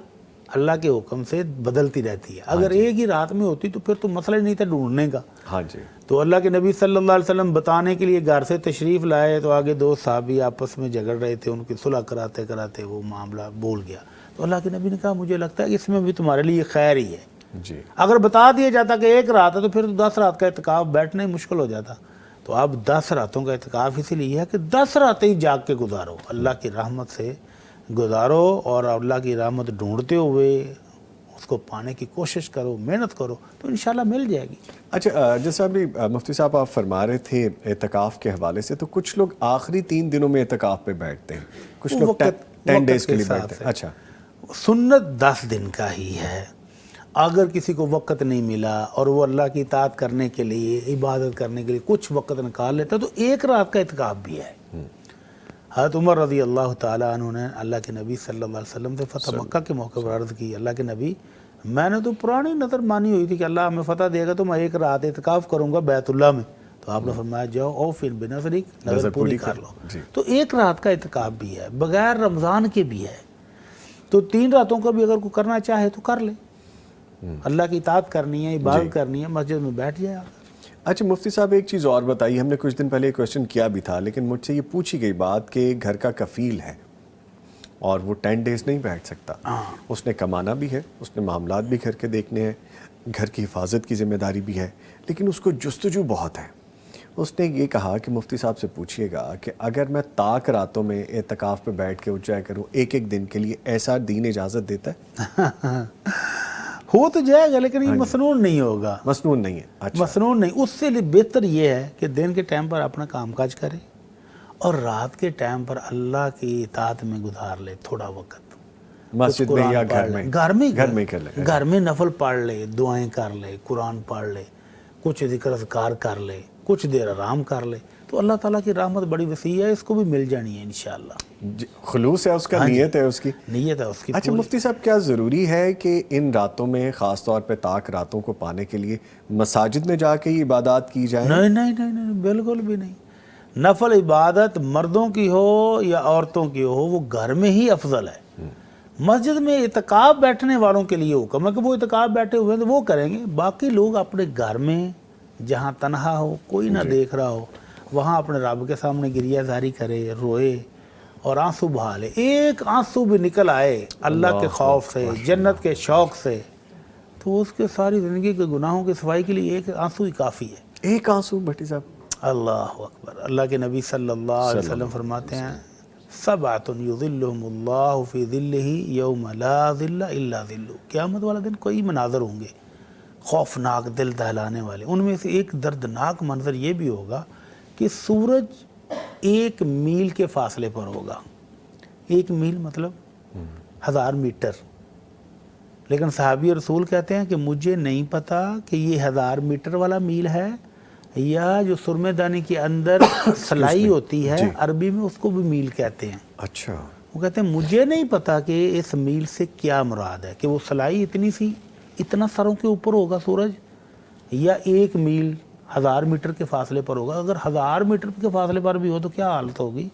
اللہ کے حکم سے بدلتی رہتی ہے. اگر ایک ہی رات میں ہوتی تو پھر تو مسئلہ نہیں تھا ڈھونڈنے کا. ہاں جی. تو اللہ کے نبی صلی اللہ علیہ وسلم بتانے کے لیے گھر سے تشریف لائے, تو آگے 2 صحابی آپس میں جھگڑ رہے تھے, ان کی صلح کراتے کراتے وہ معاملہ بول گیا. تو اللہ کے نبی نے کہا مجھے لگتا ہے اس میں بھی تمہارے لیے خیر ہی ہے. جی, اگر بتا دیا جاتا کہ ایک رات ہے تو پھر 10 رات کا اعتکاف بیٹھنا ہی مشکل ہو جاتا. تو اب 10 راتوں کا اعتکاف اسی لیے ہے کہ 10 راتیں ہی جاگ کے گزارو, اللہ کی رحمت سے گزارو, اور اللہ کی رحمت ڈھونڈتے ہوئے اس کو پانے کی کوشش کرو, محنت کرو, تو انشاءاللہ مل جائے گی. اچھا, جیسا ابھی مفتی صاحب آپ فرما رہے تھے اعتکاف کے حوالے سے, تو کچھ لوگ آخری 3 دنوں میں اعتکاف پہ بیٹھتے ہیں, کچھ لوگ 10 ڈیز کے لیے بیٹھتے ہیں. اچھا, سنت 10 دن کا ہی ہے. اگر کسی کو وقت نہیں ملا اور وہ اللہ کی اطاعت کرنے کے لیے, عبادت کرنے کے لیے کچھ وقت نکال لیتا, تو 1 رات کا اعتکاف بھی ہے. حضرت عمر رضی اللہ تعالیٰ عنہ نے اللہ کے نبی صلی اللہ علیہ وسلم سے فتح مکہ کے موقع پر عرض کی, اللہ کے نبی میں نے تو پرانی نظر مانی ہوئی تھی کہ اللہ ہمیں فتح دے گا تو میں 1 رات اعتکاف کروں گا بیت اللہ میں. تو آپ نے فرمایا جاؤ او پھر بنظرک, نظر پوری کر لو. تو 1 رات کا اعتکاف بھی ہے, بغیر رمضان کے بھی ہے. تو 3 راتوں کا بھی اگر کوئی کرنا چاہے تو کر لے. اللہ کی اطاعت کرنی ہے, عبادت کرنی ہے, مسجد میں بیٹھ جائے. اچھا مفتی صاحب, ایک چیز اور بتائیے, ہم نے کچھ دن پہلے کویشچن کیا بھی تھا, لیکن مجھ سے یہ پوچھی گئی بات کہ گھر کا کفیل ہے اور وہ 10 ڈیز نہیں بیٹھ سکتا, اس نے کمانا بھی ہے, اس نے معاملات بھی گھر کے دیکھنے ہیں, گھر کی حفاظت کی ذمہ داری بھی ہے, لیکن اس کو جستجو بہت ہے. اس نے یہ کہا کہ مفتی صاحب سے پوچھئے گا کہ اگر میں طاق راتوں میں اعتکاف پہ بیٹھ کے اٹھ جایا کروں 1 دن کے لیے, ایسا دین اجازت دیتا ہے؟ ہو تو جائے گا لیکن یہ مسنون نہیں ہوگا. مسنون نہیں ہے. اچھا, مسنون نہیں. اس سے بہتر یہ ہے کہ دن کے ٹائم پر اپنا کام کاج کرے اور رات کے ٹائم پر اللہ کی اطاعت میں گزار لے تھوڑا وقت. مسجد میں یا گھر میں کر لے, گھر میں نفل پڑھ لے, دعائیں کر لے, قرآن پڑھ لے, کچھ ذکر اذکار کر لے, کچھ دیر آرام کر لے, تو اللہ تعالیٰ کی رحمت بڑی وسیع ہے, اس کو بھی مل جانی ہے انشاءاللہ. خلوص ہے اس کا, نیت ہے اس کی, نیت ہے اس کی. اچھا مفتی صاحب, کیا ضروری ہے کہ ان راتوں میں خاص طور پہ طاق راتوں کو پانے کے لیے مساجد میں جا کے ہی عبادات کی جائے؟ نہیں, بالکل بھی نہیں. نفل عبادت مردوں کی ہو یا عورتوں کی ہو, وہ گھر میں ہی افضل ہے. مسجد میں اعتکاف بیٹھنے والوں کے لیے حکم ہے کہ وہ اعتکاف بیٹھے ہوئے ہیں تو وہ کریں گے. باقی لوگ اپنے گھر میں جہاں تنہا ہو, کوئی نہ دیکھ رہا ہو, وہاں اپنے رب کے سامنے گریہ زاری کرے, روئے اور آنسو بہا لے. 1 آنسو بھی نکل آئے اللہ کے خوف سے, جنت کے شوق سے, تو اس کے ساری زندگی کے گناہوں کی صفائی کے لیے 1 آنسو ہی کافی ہے. 1 آنسو بھٹی صاحب. اللہ اکبر. اللہ کے نبی صلی اللہ علیہ وسلم فرماتے ہیں, 7 یظلہم اللہ فی ظلہ یوم لا ظل الا ظلہ. قیامت والا دن کوئی مناظر ہوں گے خوفناک, دل دہلانے والے. ان میں سے ایک دردناک منظر یہ بھی ہوگا کہ سورج 1 میل کے فاصلے پر ہوگا. 1 میل مطلب 1000 میٹر. لیکن صحابی رسول کہتے ہیں کہ مجھے نہیں پتا کہ یہ 1000 میٹر والا میل ہے یا جو سرمے دانی کے اندر سلائی ہوتی ہے عربی میں اس کو بھی میل کہتے ہیں. اچھا. وہ کہتے ہیں مجھے نہیں پتا کہ اس میل سے کیا مراد ہے, کہ وہ سلائی اتنی سی اتنا سروں کے اوپر ہوگا سورج, یا 1 میل 1000 میٹر کے فاصلے پر ہوگا. اگر 1000 میٹر کے فاصلے پر بھی ہو تو کیا حالت ہوگی؟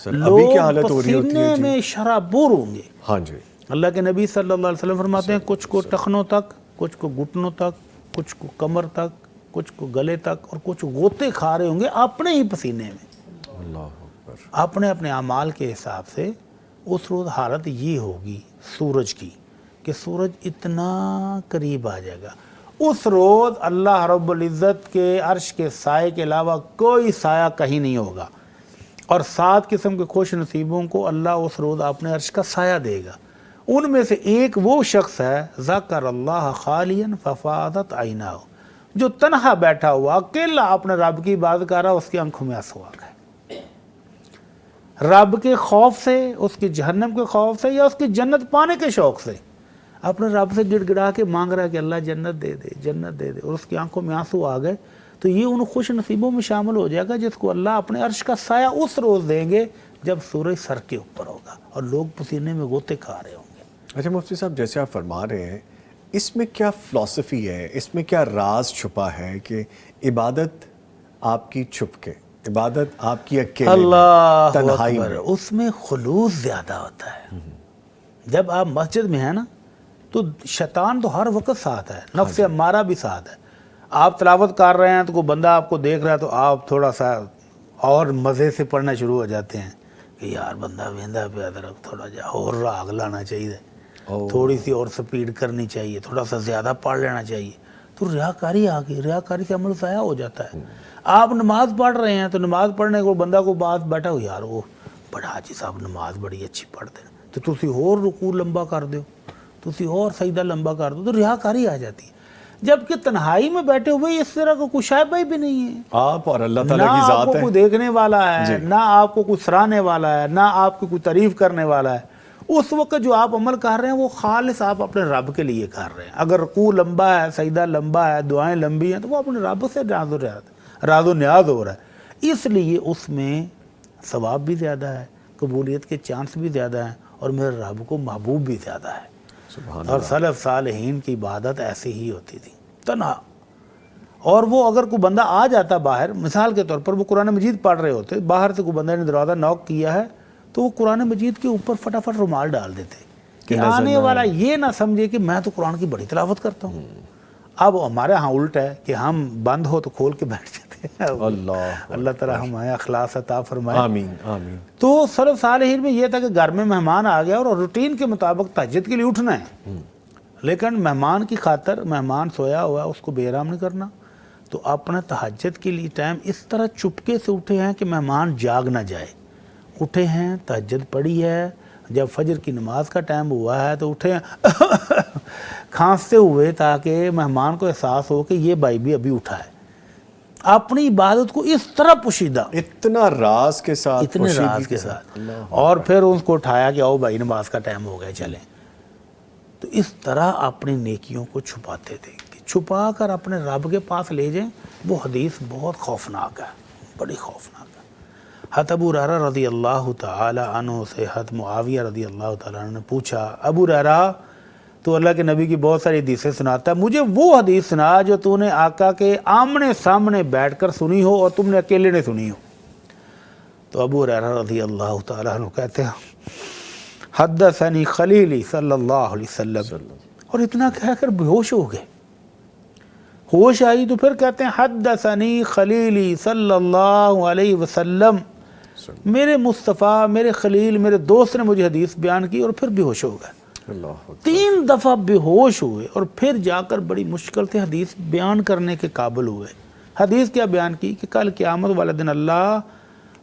ابھی کیا حالت ہو رہی ہوتی ہے؟ پسینے میں شرابور ہوں گے. ہاں جی. اللہ کے نبی صلی اللہ علیہ وسلم فرماتے ہیں کچھ کو ٹخنوں تک, کچھ کو گھٹنوں تک, کچھ کو کمر تک, کچھ کو گلے تک, اور کچھ غوطے کھا رہے ہوں گے اپنے ہی پسینے میں. اللہ اکبر. اپنے اپنے اعمال کے حساب سے اس روز حالت یہ ہوگی سورج کی کہ سورج اتنا قریب آ جائے گا. اس روز اللہ رب العزت کے عرش کے سائے کے علاوہ کوئی سایہ کہیں نہیں ہوگا, اور 7 قسم کے خوش نصیبوں کو اللہ اس روز اپنے عرش کا سایہ دے گا. ان میں سے ایک وہ شخص ہے ذکر اللہ خالیا ففاضت عیناہ, جو تنہا بیٹھا ہوا اکیلا اپنے رب کی عبادت کر رہا, اس کی آنکھوں میں آنسو آ گئے. رب کے خوف سے, اس کی جہنم کے خوف سے, یا اس کی جنت پانے کے شوق سے اپنے رب سے گڑ گڑا کے مانگ رہا ہے کہ اللہ جنت دے دے, جنت دے دے, اور اس کی آنکھوں میں آنسو آ گئے, تو یہ ان خوش نصیبوں میں شامل ہو جائے گا جس کو اللہ اپنے عرش کا سایہ اس روز دیں گے جب سورج سر کے اوپر ہوگا اور لوگ پسینے میں غوطے کھا رہے ہوں گے. اچھا مفتی صاحب, جیسے آپ فرما رہے ہیں, اس میں کیا فلسفی ہے, اس میں کیا راز چھپا ہے کہ عبادت آپ کی چھپ کے, عبادت آپ کی اکیلے اللہ تنہائی اکبر, میں؟ اس میں خلوص زیادہ ہوتا ہے. جب آپ مسجد میں ہیں نا تو شیطان تو ہر وقت ساتھ ہے, نفس امارہ بھی ساتھ ہے. آپ تلاوت کر رہے ہیں تو کوئی بندہ آپ کو دیکھ رہا ہے تو آپ تھوڑا سا اور مزے سے پڑھنا شروع ہو جاتے ہیں کہ یار بندہ ویندا پہ ادرک تھوڑا جا اور راگ لانا چاہیے, تھوڑی سی اور سپیڈ کرنی چاہیے, تھوڑا سا زیادہ پڑھ لینا چاہیے. تو ریاکاری آ گئی, ریاکاری سے عمل ضائع ہو جاتا ہے. آپ نماز پڑھ رہے ہیں تو نماز پڑھنے کو بندہ کو بات بیٹھا ہو, یار وہ بڑا حاجی صاحب نماز بڑی اچھی پڑھتے ہیں, تو تسی اور رکوع لمبا کر دو, تسی اور سجدہ لمبا کر دو, تو ریاکاری آ جاتی ہے. جبکہ تنہائی میں بیٹھے ہوئے اس طرح کا کوئی شائبہ بھی نہیں ہے. آپ اور اللہ تعالیٰ نہ کی آپ کو ذات ہے. کوئی دیکھنے والا ہے, نہ آپ کو کوئی سراہنے والا ہے, نہ آپ کی کوئی تعریف کرنے والا ہے. اس وقت جو آپ عمل کر رہے ہیں وہ خالص آپ اپنے رب کے لیے کر رہے ہیں. اگر رکوع لمبا ہے, سجدہ لمبا ہے, دعائیں لمبی ہیں, تو وہ اپنے رب سے راز و نیاز ہو رہا ہے. اس لیے اس میں ثواب بھی زیادہ ہے, قبولیت کے چانس بھی زیادہ ہیں, اور میرے رب کو محبوب بھی زیادہ ہے. اور سلف صالحین کی عبادت ایسی ہی ہوتی تھی, تنہا. اور وہ اگر کوئی بندہ آ جاتا باہر, مثال کے طور پر وہ قرآن مجید پڑھ رہے ہوتے, باہر سے کوئی بندہ نے دروازہ نوک کیا ہے, تو وہ قرآن مجید کے اوپر فٹافٹ رومال ڈال دیتے کہ آنے والا یہ نہ سمجھے کہ میں تو قرآن کی بڑی تلاوت کرتا ہوں. اب ہمارے ہاں الٹ ہے کہ ہم بند ہو تو کھول کے بیٹھ جاتے ہیں. اللہ تعالیٰ ہمیں اخلاص عطا فرمائے. آمین آمین. تو سلف صالحین میں یہ تھا کہ گھر میں مہمان آ گیا اور روٹین کے مطابق تہجد کے لیے اٹھنا ہے, لیکن مہمان کی خاطر, مہمان سویا ہوا ہے اس کو بے آرام نہیں کرنا, تو اپنا تہجد کے لیے ٹائم اس طرح چپکے سے اٹھے ہیں کہ مہمان جاگ نہ جائے. اٹھے ہیں, تہجد پڑھی ہے, جب فجر کی نماز کا ٹائم ہوا ہے تو اٹھے ہیں کھانستے ہوئے, تاکہ مہمان کو احساس ہو کہ یہ بھائی بھی ابھی اٹھا ہے. اپنی عبادت کو اس طرح پوشیدہ, اتنا راز کے ساتھ, اتنے راز کے ساتھ, اور پھر اس کو اٹھایا کہ آؤ بھائی نماز کا ٹائم ہو گیا چلیں. تو اس طرح اپنی نیکیوں کو چھپاتے تھے کہ چھپا کر اپنے رب کے پاس لے جائیں. وہ حدیث بہت خوفناک ہے, بڑی خوفناک ہے. حضرت ابو ہریرہ رضی اللہ تعالی عنہ سے حضرت معاویہ رضی اللہ تعالی عنہ نے پوچھا, ابو ہریرہ تو اللہ کے نبی کی بہت ساری حدیثیں سناتا ہے, مجھے وہ حدیث سنا جو تو نے آقا کے آمنے سامنے بیٹھ کر سنی ہو اور تم نے اکیلے نے سنی ہو. تو ابو ہریرہ رضی اللہ تعالی عنہ کہتے ہیں حدثنی خلیلی صلی اللہ علیہ وسلم, اور اتنا کہہ کر بے ہوش ہو گئے. ہوش آئی تو پھر کہتے ہیں حدثنی خلیلی صلی اللہ علیہ وسلم, میرے مصطفیٰ, میرے خلیل, میرے دوست نے مجھے حدیث بیان کی, اور پھر بے ہوش ہو گئے. 3 دفعہ بے ہوش ہوئے اور پھر جا کر بڑی مشکل سے حدیث بیان کرنے کے قابل ہوئے. حدیث کیا بیان کی کہ کل قیامت والے دن اللہ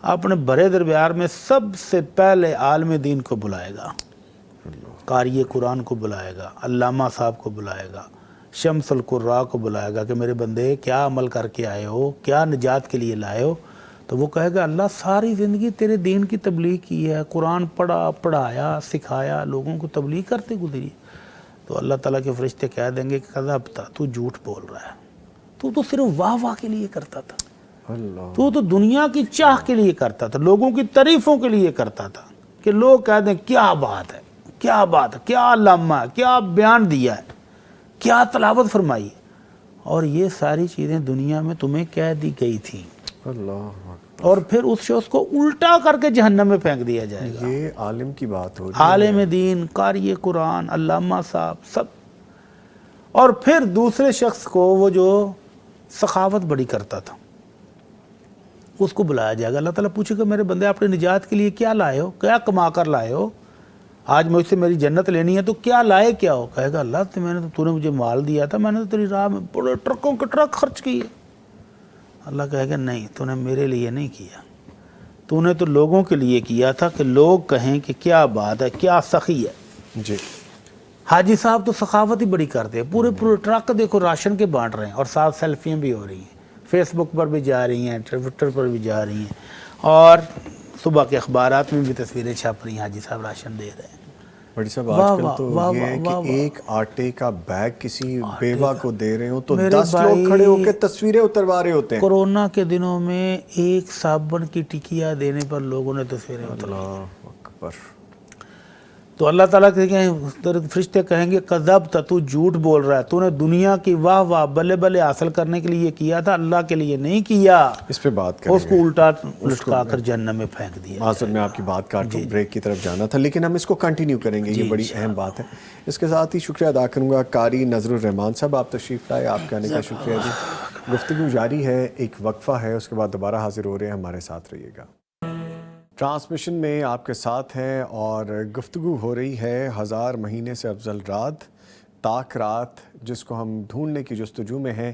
اپنے بڑے دربار میں سب سے پہلے عالم دین کو بلائے گا, قاری قرآن کو بلائے گا, علامہ صاحب کو بلائے گا, شمس القراء کو بلائے گا کہ میرے بندے کیا عمل کر کے آئے ہو, کیا نجات کے لیے لائے ہو. تو وہ کہے گا اللہ ساری زندگی تیرے دین کی تبلیغ کی ہے، قرآن پڑھا، پڑھایا، سکھایا، لوگوں کو تبلیغ کرتے گزری. تو اللہ تعالیٰ کے فرشتے کہہ دیں گے کہ کذبت، تو جھوٹ بول رہا ہے، تو صرف واہ واہ کے لیے کرتا تھا، اللہ. تو دنیا کی چاہ کے لیے کرتا تھا، لوگوں کی تعریفوں کے لیے کرتا تھا کہ لوگ کہہ دیں کیا بات ہے، کیا بات ہے، کیا علامہ ہے، کیا بیان دیا ہے، کیا تلاوت فرمائی. اور یہ ساری چیزیں دنیا میں تمہیں کہہ دی گئی تھیں، اللہ اور پھر اس شخص کو الٹا کر کے جہنم میں پھینک دیا جائے گا. یہ عالم کی بات ہو رہی ہے. عالم دین، قاری قرآن، علامہ صاحب سب. اور پھر دوسرے شخص کو وہ جو سخاوت بڑی کرتا تھا اس کو بلایا جائے گا. اللہ تعالیٰ پوچھے گا میرے بندے اپنی نجات کے لیے کیا لائے ہو، کیا کما کر لائے ہو، آج مجھ سے میری جنت لینی ہے تو کیا لائے کیا ہو. کہے گا اللہ تو نے مجھے مال دیا تھا، میں نے تو تیری راہ میں بڑے ٹرکوں کے ٹرک خرچ کیے. اللہ کہے گا نہیں، تو نے میرے لیے نہیں کیا، تو نے تو لوگوں کے لیے کیا تھا کہ لوگ کہیں کہ کیا بات ہے، کیا سخی ہے. جی. حاجی صاحب تو سخاوت ہی بڑی کرتے ہیں، پورے ٹرک دیکھو راشن کے بانٹ رہے ہیں، اور ساتھ سیلفیاں بھی ہو رہی ہیں، فیس بک پر بھی جا رہی ہیں، ٹویٹر پر بھی جا رہی ہیں، اور صبح کے اخبارات میں بھی تصویریں چھپ رہی ہیں، حاجی صاحب راشن دے رہے ہیں. بڑی صاحب آج کل تو یہ ہے کہ ایک آٹے کا بیگ کسی بیوہ کو دے رہے ہو تو 10 لوگ کھڑے ہو کے تصویریں اتروا رہے ہوتے ہیں. کورونا کے دنوں میں ایک صابن کی ٹکیا دینے پر لوگوں نے تصویریں اتروائی. اللہ اکبر. تو اللہ تعالیٰ کے فرشتے کہیں گے کذبت، تو جھوٹ بول رہا ہے، تو نے دنیا کی واہ واہ بلے بلے حاصل کرنے کے لیے کیا تھا، اللہ کے لیے نہیں کیا. اس پہ بات کریں اس کو الٹا لٹکا کر جہنم میں پھینک دیا. معذرت میں آپ کی بات کاٹ رہا ہوں، بریک کی طرف جانا تھا، لیکن ہم اس کو کنٹینیو کریں گے، یہ بڑی اہم بات ہے. اس کے ساتھ ہی شکریہ ادا کروں گا قاری نذر الرحمان صاحب، آپ تشریف لائے، آپ کے آنے کا شکریہ جی. گفتگو جاری ہے، ایک وقفہ ہے، اس کے بعد دوبارہ حاضر ہو رہے ہیں، ہمارے ساتھ رہیے گا. ٹرانسمیشن میں آپ کے ساتھ ہیں اور گفتگو ہو رہی ہے 1000 مہینے سے افضل رات، طاق رات، جس کو ہم ڈھونڈنے کی جستجو میں ہیں.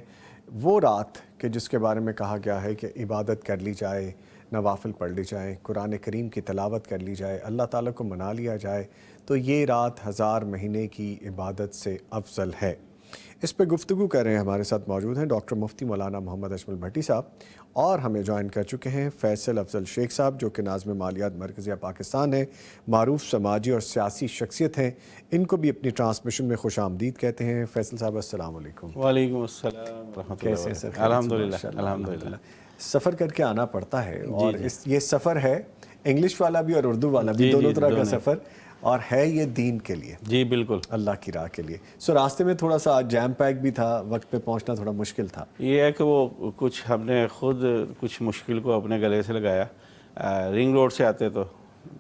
وہ رات کہ جس کے بارے میں کہا گیا ہے کہ عبادت کر لی جائے، نوافل پڑھ لی جائیں، قرآن کریم کی تلاوت کر لی جائے، اللہ تعالیٰ کو منا لیا جائے، تو یہ رات 1000 مہینے کی عبادت سے افضل ہے. اس پہ گفتگو کر رہے ہیں، ہمارے ساتھ موجود ہیں ڈاکٹر مفتی مولانا محمد اشمل بھٹی صاحب، اور ہمیں جوائن کر چکے ہیں فیصل افضل شیخ صاحب، جو کہ ناظم مالیات مرکزیہ پاکستان ہیں، معروف سماجی اور سیاسی شخصیت ہیں. ان کو بھی اپنی ٹرانسمیشن میں خوش آمدید کہتے ہیں. فیصل صاحب السلام علیکم. وعلیکم السلام ورحمۃ اللہ. کیسے سر؟ الحمدللہ الحمدللہ. سفر کر کے آنا پڑتا ہے، اور یہ سفر ہے انگلش والا بھی اور اردو والا بھی، دونوں طرح کا سفر، اور ہے یہ دین کے لیے، جی بالکل اللہ کی راہ کے لیے. سو راستے میں تھوڑا سا جیم پیک بھی تھا، وقت پہ پہنچنا تھوڑا مشکل تھا. یہ ہے کہ وہ کچھ ہم نے خود کچھ مشکل کو اپنے گلے سے لگایا. رنگ روڈ سے آتے تو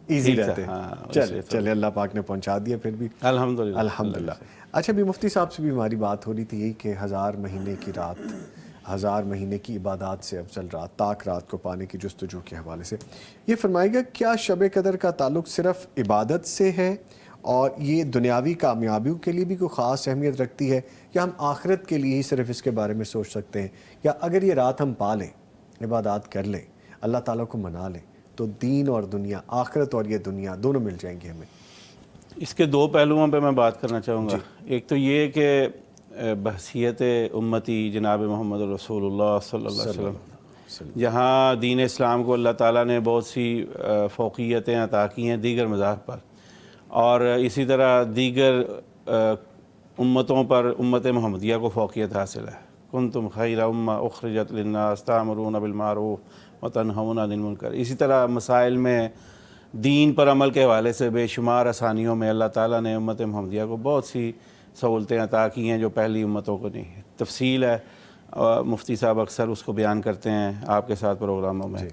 ایزی رہتے. چلے اللہ پاک نے پہنچا دیا پھر بھی، الحمدللہ الحمدللہ. اچھا، بھی مفتی صاحب سے بھی ہماری بات ہو رہی تھی یہی کہ 1000 مہینے کی رات، 1000 مہینے کی عبادات سے افضل رات، طاق رات کو پانے کی جستجو کے حوالے سے یہ فرمائے گا، کیا شب قدر کا تعلق صرف عبادت سے ہے، اور یہ دنیاوی کامیابیوں کے لیے بھی کوئی خاص اہمیت رکھتی ہے، یا ہم آخرت کے لیے ہی صرف اس کے بارے میں سوچ سکتے ہیں، یا اگر یہ رات ہم پا لیں، عبادات کر لیں، اللہ تعالیٰ کو منا لیں، تو دین اور دنیا، آخرت اور یہ دنیا دونوں مل جائیں گے ہمیں؟ اس کے دو پہلوؤں پہ میں بات کرنا چاہوں گا. ایک تو یہ کہ بحثیت امتی جناب محمد رسول اللہ صلی اللہ علیہ وسلم، جہاں دین اسلام کو اللہ تعالیٰ نے بہت سی فوقیتیں عطا کی ہیں دیگر مذاہب پر، اور اسی طرح دیگر امتوں پر امت محمدیہ کو فوقیت حاصل ہے. کنتم خیر امہ اخرجت للناس تأمرون بالمعروف وتنہون عن المنکر. اسی طرح مسائل میں دین پر عمل کے حوالے سے بے شمار آسانیوں میں اللہ تعالیٰ نے امت محمدیہ کو بہت سی سہولتیں عطا کی ہیں جو پہلی امتوں کو نہیں ہے. تفصیل ہے، مفتی صاحب اکثر اس کو بیان کرتے ہیں آپ کے ساتھ پروگراموں میں.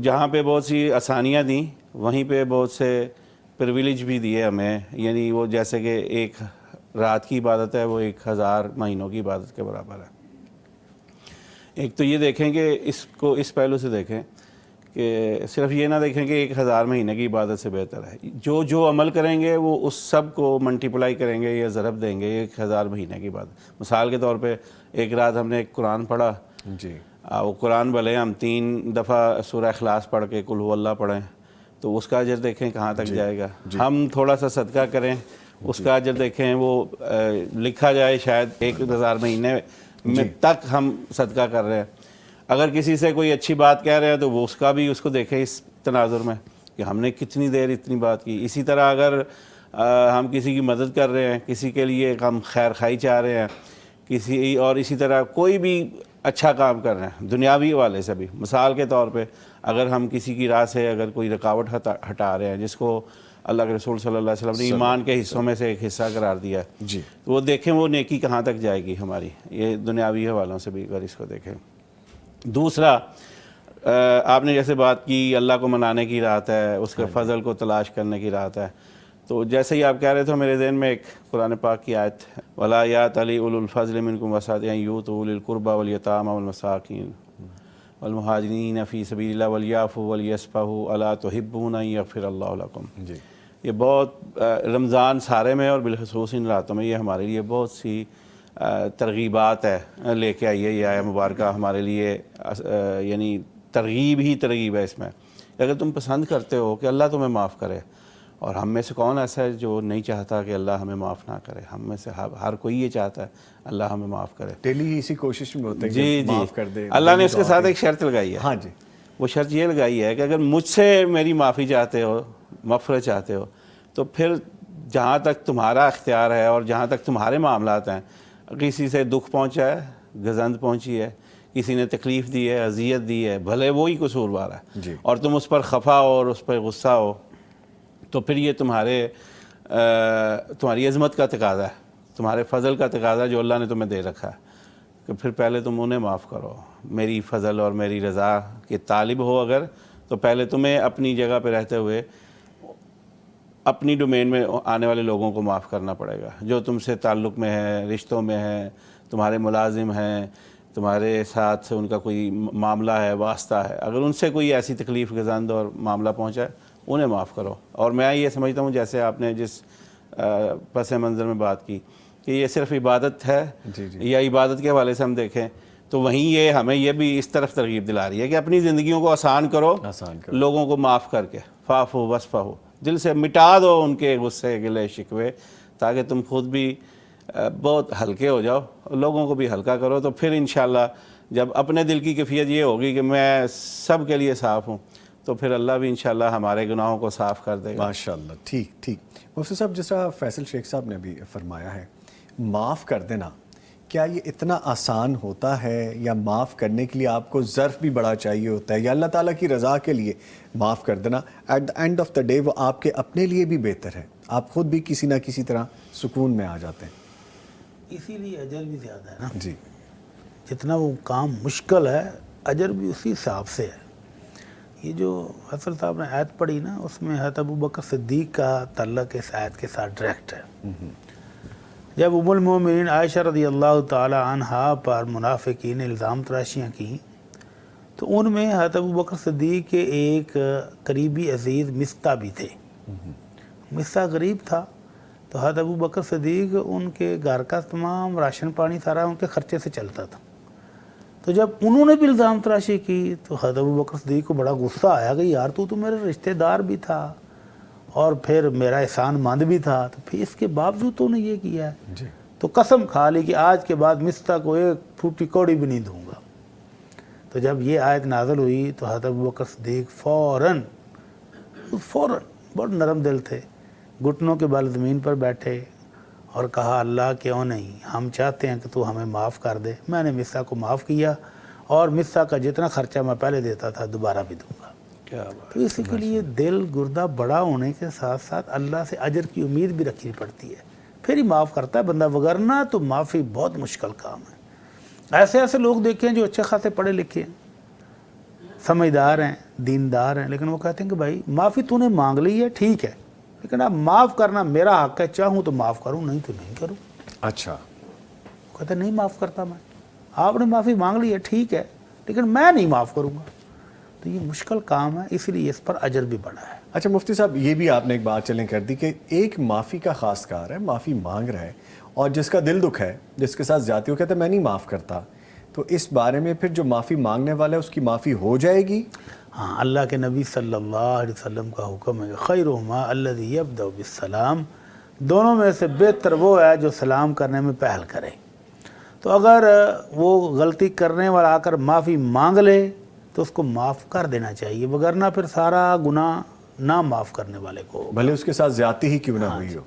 جہاں پہ بہت سی آسانیاں دیں، وہیں پہ بہت سے پریویلیج بھی دیے ہمیں. یعنی وہ جیسے کہ ایک رات کی عبادت ہے، وہ 1000 مہینوں کی عبادت کے برابر ہے. ایک تو یہ دیکھیں کہ اس کو اس پہلو سے دیکھیں کہ صرف یہ نہ دیکھیں کہ 1000 مہینے کی عبادت سے بہتر ہے. جو عمل کریں گے وہ اس سب کو ملٹیپلائی کریں گے یا ضرب دیں گے 1000 مہینے کی عبادت. مثال کے طور پہ ایک رات ہم نے ایک قرآن پڑھا، جی وہ قرآن بھلے ہم 3 دفعہ سورہ اخلاص پڑھ کے قل هو اللہ پڑھیں تو اس کا اجر دیکھیں کہاں تک جائے گا. ہم تھوڑا سا صدقہ کریں، اس کا اجر دیکھیں، وہ لکھا جائے شاید 1000 مہینے میں تک ہم صدقہ کر رہے ہیں. اگر کسی سے کوئی اچھی بات کہہ رہے ہیں تو وہ اس کا بھی اس کو دیکھیں اس تناظر میں کہ ہم نے کتنی دیر اتنی بات کی. اسی طرح اگر ہم کسی کی مدد کر رہے ہیں, کسی کے لیے ہم خیر خائی چاہ رہے ہیں اور اسی طرح کوئی بھی اچھا کام کر رہے ہیں دنیاوی حوالے سے بھی, مثال کے طور پہ اگر ہم کسی کی راہ سے اگر کوئی رکاوٹ ہٹا رہے ہیں جس کو اللہ کے رسول صلی اللہ علیہ وسلم نے ایمان کے حصوں میں سے ایک حصہ قرار دیا ہے, جی تو وہ دیکھیں وہ نیکی کہاں تک جائے گی ہماری, یہ دنیاوی حوالوں سے بھی اگر اس کو دیکھیں. دوسرا آپ نے جیسے بات کی اللہ کو منانے کی رات ہے, اس کے فضل کو تلاش کرنے کی رات ہے, تو جیسے ہی آپ کہہ رہے تھے میرے ذہن میں ایک قرآن پاک کی آیت وَلَا يَأْتَلِ أُولُو الْفَضْلِ مِنْكُمْ وَالسَّعَةِ أَنْ يُؤْتُوا أُولِي الْقُرْبَى وَالْيَتَامَى وَالْمَسَاكِينَ وَالْمُهَاجِرِينَ فِي سَبِيلِ اللَّهِ وَلْيَعْفُوا وَلْيَصْفَحُوا أَلَا تُحِبُّونَ أَنْ يَغْفِرَ اللَّهُ لَكُمْ. جی یہ بہت رمضان سارے میں اور بالخصوص ان راتوں میں یہ ہمارے لیے بہت سی ترغیبات ہے لے کے آئی ہے. یہ آیہ مبارکہ ہمارے لیے یعنی ترغیب ہی ترغیب ہے اس میں. اگر تم پسند کرتے ہو کہ اللہ تمہیں معاف کرے, اور ہم میں سے کون ایسا ہے جو نہیں چاہتا کہ اللہ ہمیں معاف نہ کرے, ہم میں سے ہر کوئی یہ چاہتا ہے اللہ ہمیں معاف کرے. ڈیلی اسی کوشش میں ہوتے ہیں جی کہ معاف کر دے. اللہ نے اس کے ساتھ ایک شرط لگائی ہے. ہاں جی, وہ شرط یہ لگائی ہے کہ اگر مجھ سے میری معافی چاہتے ہو, مغفرت چاہتے ہو, تو پھر جہاں تک تمہارا اختیار ہے اور جہاں تک تمہارے معاملات ہیں, کسی سے دکھ پہنچا ہے, گزند پہنچی ہے, کسی نے تکلیف دی ہے, اذیت دی ہے, بھلے وہی قصوروار ہے جی. اور تم اس پر خفا ہو اور اس پر غصہ ہو, تو پھر یہ تمہاری عظمت کا تقاضا ہے, تمہارے فضل کا تقاضا جو اللہ نے تمہیں دے رکھا ہے کہ پھر پہلے تم انہیں معاف کرو. میری فضل اور میری رضا کے طالب ہو اگر, تو پہلے تمہیں اپنی جگہ پہ رہتے ہوئے اپنی ڈومین میں آنے والے لوگوں کو معاف کرنا پڑے گا, جو تم سے تعلق میں ہے, رشتوں میں ہے, تمہارے ملازم ہیں, تمہارے ساتھ ان کا کوئی معاملہ ہے, واسطہ ہے, اگر ان سے کوئی ایسی تکلیف گزند اور معاملہ پہنچا ہے انہیں معاف کرو. اور میں یہ سمجھتا ہوں جیسے آپ نے جس پس منظر میں بات کی کہ یہ صرف عبادت ہے, یا عبادت کے حوالے سے ہم دیکھیں تو وہیں یہ ہمیں یہ بھی اس طرف ترغیب دلا رہی ہے کہ اپنی زندگیوں کو آسان کرو, لوگوں کو معاف کر کے فاعفوا واصفحوا, دل سے مٹا دو ان کے غصے گلے شکوے, تاکہ تم خود بھی بہت ہلکے ہو جاؤ, لوگوں کو بھی ہلکا کرو. تو پھر انشاءاللہ جب اپنے دل کی کیفیت یہ ہوگی کہ میں سب کے لیے صاف ہوں, تو پھر اللہ بھی انشاءاللہ ہمارے گناہوں کو صاف کر دے گا. ماشاءاللہ. ٹھیک. مفتی صاحب, جس طرح فیصل شیخ صاحب نے بھی فرمایا ہے, معاف کر دینا, کیا یہ اتنا آسان ہوتا ہے, یا معاف کرنے کے لیے آپ کو ظرف بھی بڑا چاہیے ہوتا ہے, یا اللہ تعالیٰ کی رضا کے لیے معاف کر دینا at the end of the day وہ آپ کے اپنے لیے بھی بہتر ہے, آپ خود بھی کسی نہ کسی طرح سکون میں آ جاتے ہیں؟ اسی لیے اجر بھی زیادہ ہے نا. جی, جتنا وہ کام مشکل ہے اجر بھی اسی حساب سے ہے. یہ جو حسن صاحب نے آیت پڑھی نا, اس میں حضرت ابو بکر صدیق کا تعلق اس آیت کے ساتھ ڈائریکٹ ہے. جب ام المومنین عائشہ رضی اللہ تعالی عنہا پر منافقین نے الزام تراشیاں کیں, تو ان میں حضرت ابو بکر صدیق کے ایک قریبی عزیز مستہ بھی تھے. مستہ غریب تھا, تو حضرت ابو بکر صدیق ان کے گھر کا تمام راشن پانی سارا ان کے خرچے سے چلتا تھا. تو جب انہوں نے بھی الزام تراشی کی تو حضرت ابو بکر صدیق کو بڑا غصہ آیا کہ یار تو میرے رشتہ دار بھی تھا اور پھر میرا احسان مند بھی تھا, تو پھر اس کے باوجود تو نے یہ کیا ہے. جی. تو قسم کھا لی کہ آج کے بعد مستہ کو ایک پھوٹی کوڑی بھی نہیں دوں گا. تو جب یہ آیت نازل ہوئی تو حضرت ابو بکر صدیق فوراً بہت نرم دل تھے, گھٹنوں کے بل زمین پر بیٹھے اور کہا اللہ کیوں نہیں, ہم چاہتے ہیں کہ تو ہمیں معاف کر دے. میں نے مصہ کو معاف کیا اور مصہ کا جتنا خرچہ میں پہلے دیتا تھا دوبارہ بھی دوں گا. تو اسی کے لیے دل گردہ بڑا ہونے کے ساتھ ساتھ اللہ سے اجر کی امید بھی رکھنی پڑتی ہے, پھر ہی معاف کرتا ہے بندہ, وگرنہ تو معافی بہت مشکل کام ہے. ایسے لوگ دیکھیں جو اچھے خاصے پڑھے لکھے ہیں, سمجھدار ہیں, دیندار ہیں, لیکن وہ کہتے ہیں کہ بھائی معافی تو نے مانگ لی ہے ٹھیک ہے, لیکن اب معاف کرنا میرا حق ہے, چاہوں تو معاف کروں نہیں تو نہیں کروں. اچھا. کہتے نہیں معاف کرتا میں, آپ نے معافی مانگ لی ہے ٹھیک ہے, لیکن میں نہیں معاف کروں گا. تو یہ مشکل کام ہے, اس لیے اس پر اجر بھی بڑا ہے. اچھا مفتی صاحب, یہ بھی آپ نے ایک بات چلیں کر دی کہ ایک معافی کا خاص کار ہے, معافی مانگ رہا ہے, اور جس کا دل دکھ ہے, جس کے ساتھ زیادتی ہو, کہتا ہے میں نہیں معاف کرتا, تو اس بارے میں پھر جو معافی مانگنے والا ہے اس کی معافی ہو جائے گی؟ ہاں, اللہ کے نبی صلی اللہ علیہ وسلم کا حکم ہے کہ خیرہما الذی یبدأ بالسلام, دونوں میں سے بہتر وہ ہے جو سلام کرنے میں پہل کرے. تو اگر وہ غلطی کرنے والا آ کر معافی مانگ لے تو اس کو معاف کر دینا چاہیے، وگرنہ پھر سارا گناہ نہ معاف کرنے والے کو، بھلے اس کے ساتھ زیادتی ہی کیوں نہ ہوئی ہو،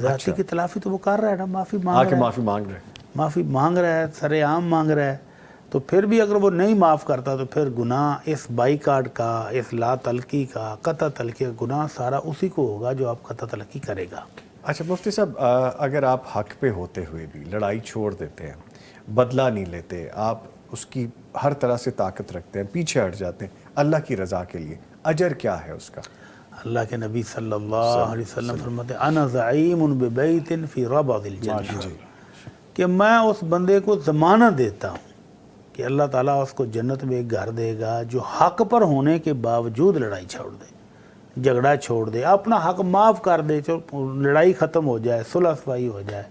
ذاتی کی تلافی تو وہ کر رہا ہے نا، معافی آ مانگ کے رہا ہے، معافی مانگ رہے ہیں۔ معافی مانگ رہا ہے، سر عام مانگ رہا ہے، تو پھر بھی اگر وہ نہیں معاف کرتا تو پھر گناہ اس بائیکاٹ کا، اس لا تلقی کا، قطع تلقی کا گناہ سارا اسی کو ہوگا جو آپ قطع تلقی کرے گا۔ اچھا مفتی صاحب، اگر آپ حق پہ ہوتے ہوئے بھی لڑائی چھوڑ دیتے ہیں، بدلہ نہیں لیتے، آپ اس کی ہر طرح سے طاقت رکھتے ہیں، پیچھے ہٹ جاتے ہیں اللہ کی رضا کے لیے، اجر کیا ہے اس کا؟ اللہ کے نبی صلی اللہ علیہ وسلم فرماتے ہیں انا زعیم ببیت فی ربض الجنہ، کہ میں اس بندے کو ضمانت دیتا ہوں کہ اللہ تعالیٰ اس کو جنت میں ایک گھر دے گا جو حق پر ہونے کے باوجود لڑائی چھوڑ دے، جھگڑا چھوڑ دے، اپنا حق معاف کر دے، لڑائی ختم ہو جائے، صلح صفائی ہو جائے،